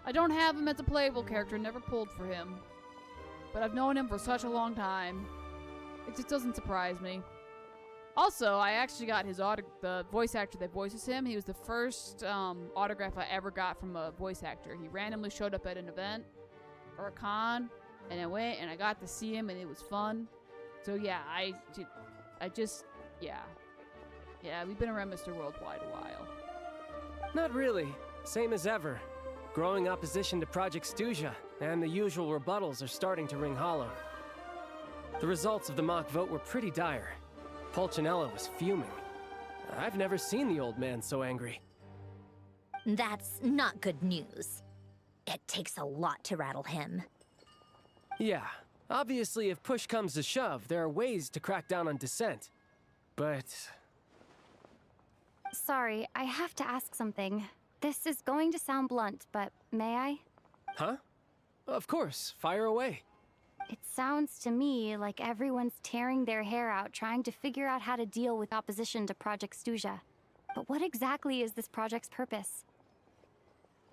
I don't have him as a playable character, never pulled for him. But I've known him for such a long time. It just doesn't surprise me. Also, I actually got his the voice actor that voices him. He was the first autograph I ever got from a voice actor. He randomly showed up at an event or a con, and I went and I got to see him, and it was fun. So yeah, yeah, we've been around Mr. Worldwide a while. Not really. Same as ever. Growing opposition to Project Stuja, and the usual rebuttals are starting to ring hollow. The results of the mock vote were pretty dire. Pulcinella was fuming. I've never seen the old man so angry. That's not good news. It takes a lot to rattle him. Yeah, obviously if push comes to shove, there are ways to crack down on dissent. But... Sorry, I have to ask something. This is going to sound blunt, but may I? Huh? Of course, fire away. It sounds to me like everyone's tearing their hair out trying to figure out how to deal with opposition to Project Stuja. But what exactly is this project's purpose?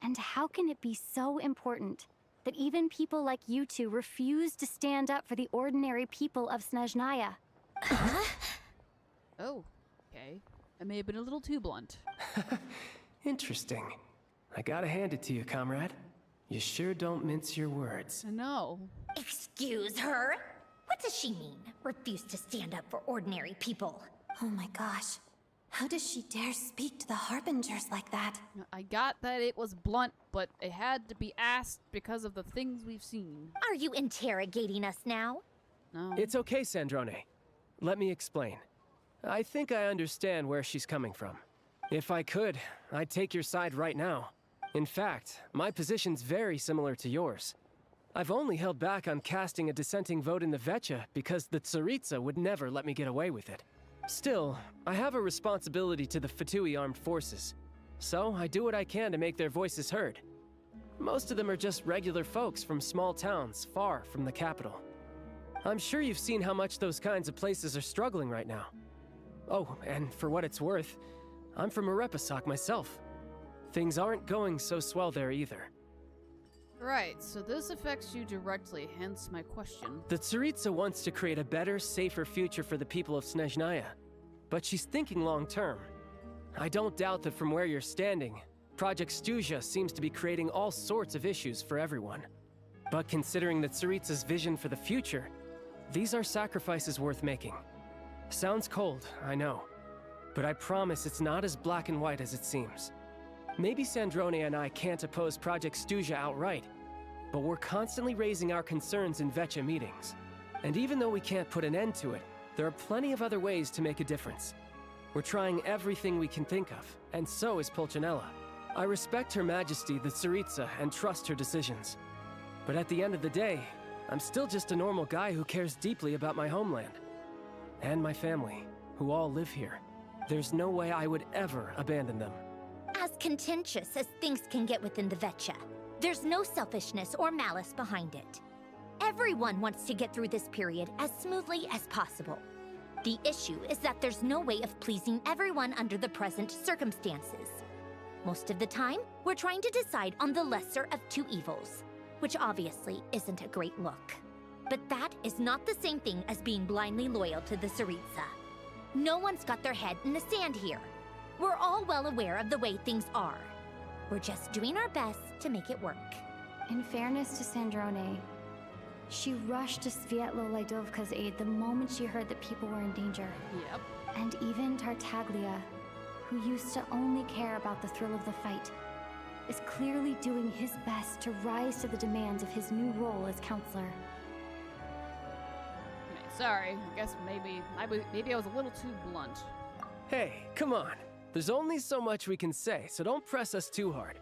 And how can it be so important that even people like you two refuse to stand up for the ordinary people of Snezhnaya? Oh, okay. I may have been a little too blunt. Interesting. I gotta hand it to you, comrade. You sure don't mince your words. No. Excuse her? What does she mean? Refuse to stand up for ordinary people? Oh my gosh. How does she dare speak to the Harbingers like that? I got that it was blunt, but it had to be asked because of the things we've seen. Are you interrogating us now? No. It's okay, Sandrone. Let me explain. I think I understand where she's coming from. If I could, I'd take your side right now. In fact, my position's very similar to yours. I've only held back on casting a dissenting vote in the Vecha because the Tsaritsa would never let me get away with it. Still, I have a responsibility to the Fatui armed forces, so I do what I can to make their voices heard. Most of them are just regular folks from small towns far from the capital. I'm sure you've seen how much those kinds of places are struggling right now. Oh, and for what it's worth, I'm from Arepasak myself. Things aren't going so swell there either. Right, so this affects you directly, hence my question. The Tsaritsa wants to create a better, safer future for the people of Snezhnaya, but she's thinking long term. I don't doubt that from where you're standing, Project Stuja seems to be creating all sorts of issues for everyone. But considering the Tsaritsa's vision for the future, these are sacrifices worth making. Sounds cold, I know, but I promise it's not as black and white as it seems. Maybe Sandrone and I can't oppose Project Stuja outright, but we're constantly raising our concerns in Vecha meetings. And even though we can't put an end to it, there are plenty of other ways to make a difference. We're trying everything we can think of, and so is Pulcinella. I respect Her Majesty, the Tsaritsa, and trust her decisions. But at the end of the day, I'm still just a normal guy who cares deeply about my homeland. And my family, who all live here. There's no way I would ever abandon them. As contentious as things can get within the Vetcha. There's no selfishness or malice behind it. Everyone wants to get through this period as smoothly as possible. The issue is that there's no way of pleasing everyone under the present circumstances. Most of the time, we're trying to decide on the lesser of two evils, which obviously isn't a great look. But that is not the same thing as being blindly loyal to the Tsaritsa. No one's got their head in the sand here. We're all well aware of the way things are. We're just doing our best to make it work. In fairness to Sandrone, she rushed to Svietlo Laidovka's aid the moment she heard that people were in danger. Yep. And even Tartaglia, who used to only care about the thrill of the fight, is clearly doing his best to rise to the demands of his new role as counselor. Sorry, I guess maybe I was a little too blunt. Hey, come on. There's only so much we can say, so don't press us too hard.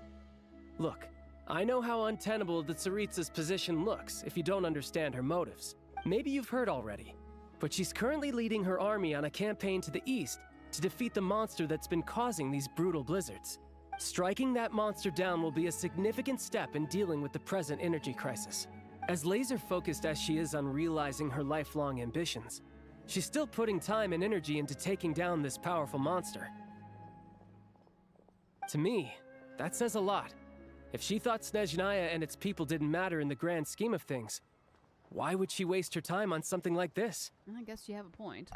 Look, I know how untenable the Tsaritsa's position looks if you don't understand her motives. Maybe you've heard already, but she's currently leading her army on a campaign to the east to defeat the monster that's been causing these brutal blizzards. Striking that monster down will be a significant step in dealing with the present energy crisis. As laser-focused as she is on realizing her lifelong ambitions, she's still putting time and energy into taking down this powerful monster. To me, that says a lot. If she thought Snezhnaya and its people didn't matter in the grand scheme of things, why would she waste her time on something like this? I guess you have a point.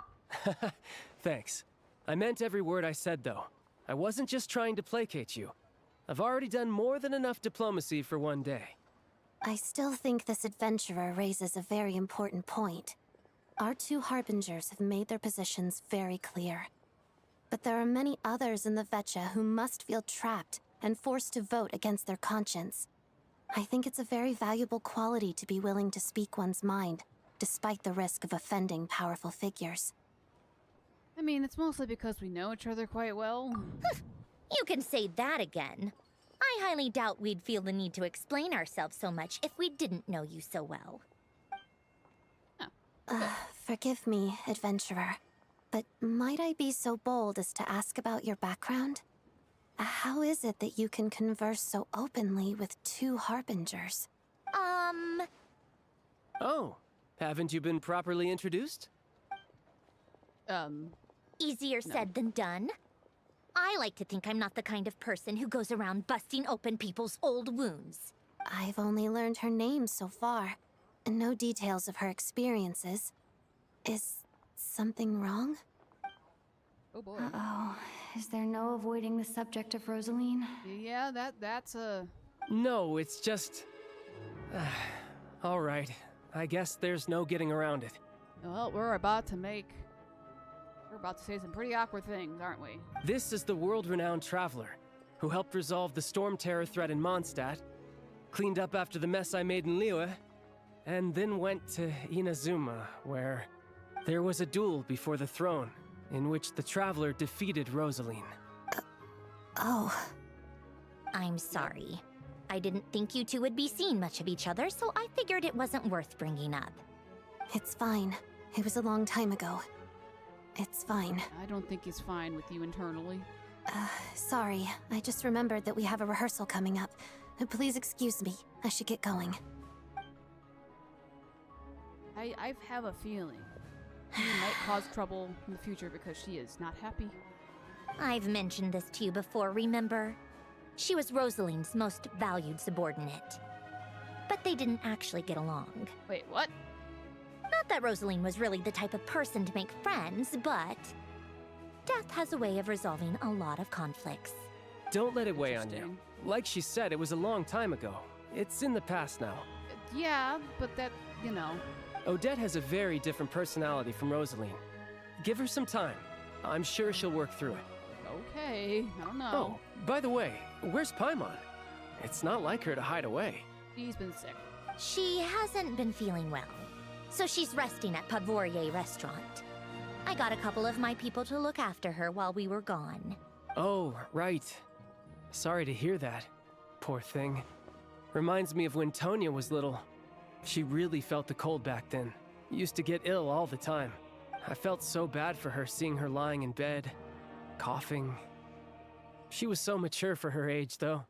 Thanks. I meant every word I said, though. I wasn't just trying to placate you. I've already done more than enough diplomacy for one day. I still think this adventurer raises a very important point. Our two harbingers have made their positions very clear. But there are many others in the Vetcha who must feel trapped and forced to vote against their conscience. I think it's a very valuable quality to be willing to speak one's mind, despite the risk of offending powerful figures. I mean, it's mostly because we know each other quite well. You can say that again. I highly doubt we'd feel the need to explain ourselves so much if we didn't know you so well. Forgive me, adventurer, but might I be so bold as to ask about your background? How is it that you can converse so openly with two harbingers? Oh, haven't you been properly introduced? Easier said than done. I like to think I'm not the kind of person who goes around busting open people's old wounds. I've only learned her name so far, and no details of her experiences. Is something wrong? Oh boy. Uh-oh. Is there no avoiding the subject of Rosaline? Yeah, that's a... No, it's just... All right. I guess there's no getting around it. Well, we're about to say some pretty awkward things, aren't we? This is the world-renowned traveler who helped resolve the storm terror threat in Mondstadt, cleaned up after the mess I made in Liyue, and then went to Inazuma, where there was a duel before the throne, in which the traveler defeated Rosaline. Oh. I'm sorry. I didn't think you two would be seeing much of each other, so I figured it wasn't worth bringing up. It's fine. It was a long time ago. It's fine. I don't think he's fine with you internally. Sorry. I just remembered that we have a rehearsal coming up. Please excuse me. I should get going. I have a feeling she might cause trouble in the future because she is not happy. I've mentioned this to you before, remember? She was Rosaline's most valued subordinate. But they didn't actually get along. Wait, what? Not that Rosaline was really the type of person to make friends, but death has a way of resolving a lot of conflicts. Don't let it weigh on you. Like she said, it was a long time ago. It's in the past now. Yeah, but that, you know. Odette has a very different personality from Rosaline. Give her some time. I'm sure she'll work through it. Okay, I don't know. Oh, by the way, where's Paimon? It's not like her to hide away. She's been sick. She hasn't been feeling well, so she's resting at Podvorier restaurant. I got a couple of my people to look after her while we were gone. Oh, right. Sorry to hear that. Poor thing. Reminds me of when Tonya was little. She really felt the cold back then. Used to get ill all the time. I felt so bad for her seeing her lying in bed, coughing. She was so mature for her age, though.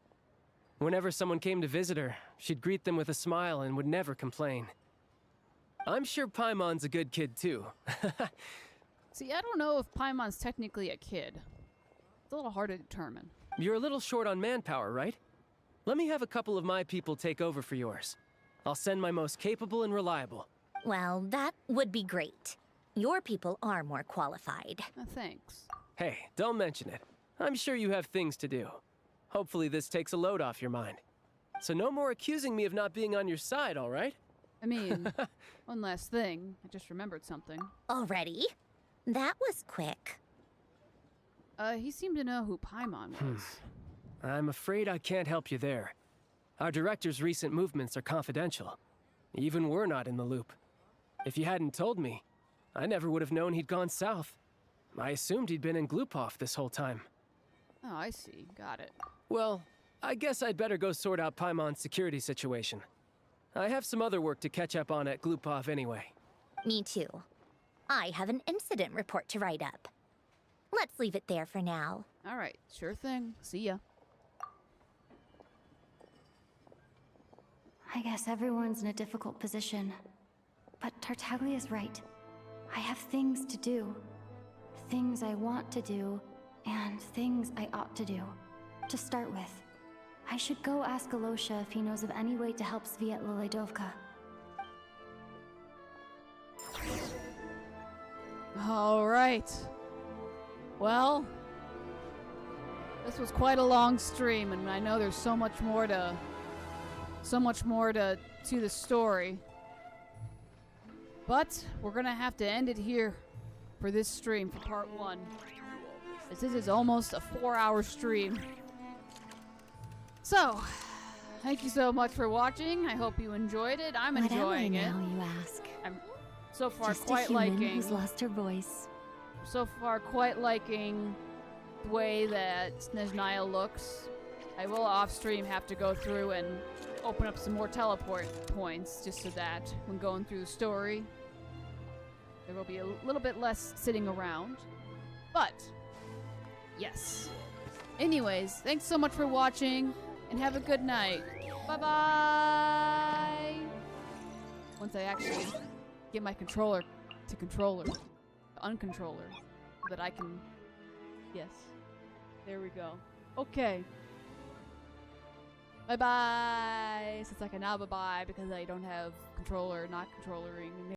Whenever someone came to visit her, she'd greet them with a smile and would never complain. I'm sure Paimon's a good kid, too. See, I don't know if Paimon's technically a kid. It's a little hard to determine. You're a little short on manpower, right? Let me have a couple of my people take over for yours. I'll send my most capable and reliable. Well, that would be great. Your people are more qualified. Thanks. Hey, don't mention it. I'm sure you have things to do. Hopefully this takes a load off your mind. So no more accusing me of not being on your side, all right? I mean, one last thing. I just remembered something. Already? That was quick. He seemed to know who Paimon was. I'm afraid I can't help you there. Our director's recent movements are confidential. Even we're not in the loop. If you hadn't told me, I never would have known he'd gone south. I assumed he'd been in Glupov this whole time. Oh, I see. Got it. Well, I guess I'd better go sort out Paimon's security situation. I have some other work to catch up on at Glupov anyway. Me too. I have an incident report to write up. Let's leave it there for now. All right, sure thing. See ya. I guess everyone's in a difficult position. But Tartaglia's right. I have things to do. Things I want to do, and things I ought to do. To start with, I should go ask Alosha if he knows of any way to help Svietla Ledovka. All right. Well, this was quite a long stream, and I know there's so much more to the story. But we're gonna have to end it here for this stream for part 1. This is almost a 4-hour stream. So, thank you so much for watching. I hope you enjoyed it. I'm enjoying it. What am I now, you ask? I'm so far Just quite a human liking. who's lost her voice. So far quite liking the way that Snezhnaya looks. I will off stream have to go through and open up some more teleport points just so that when going through the story there will be a little bit less sitting around. But yes. Anyways, thanks so much for watching and have a good night. Bye-bye. Once I actually get my controller to uncontroller, so that I can, yes, there we go. Okay. Bye-bye. Since I can now bye-bye because I don't have controller, not controllering.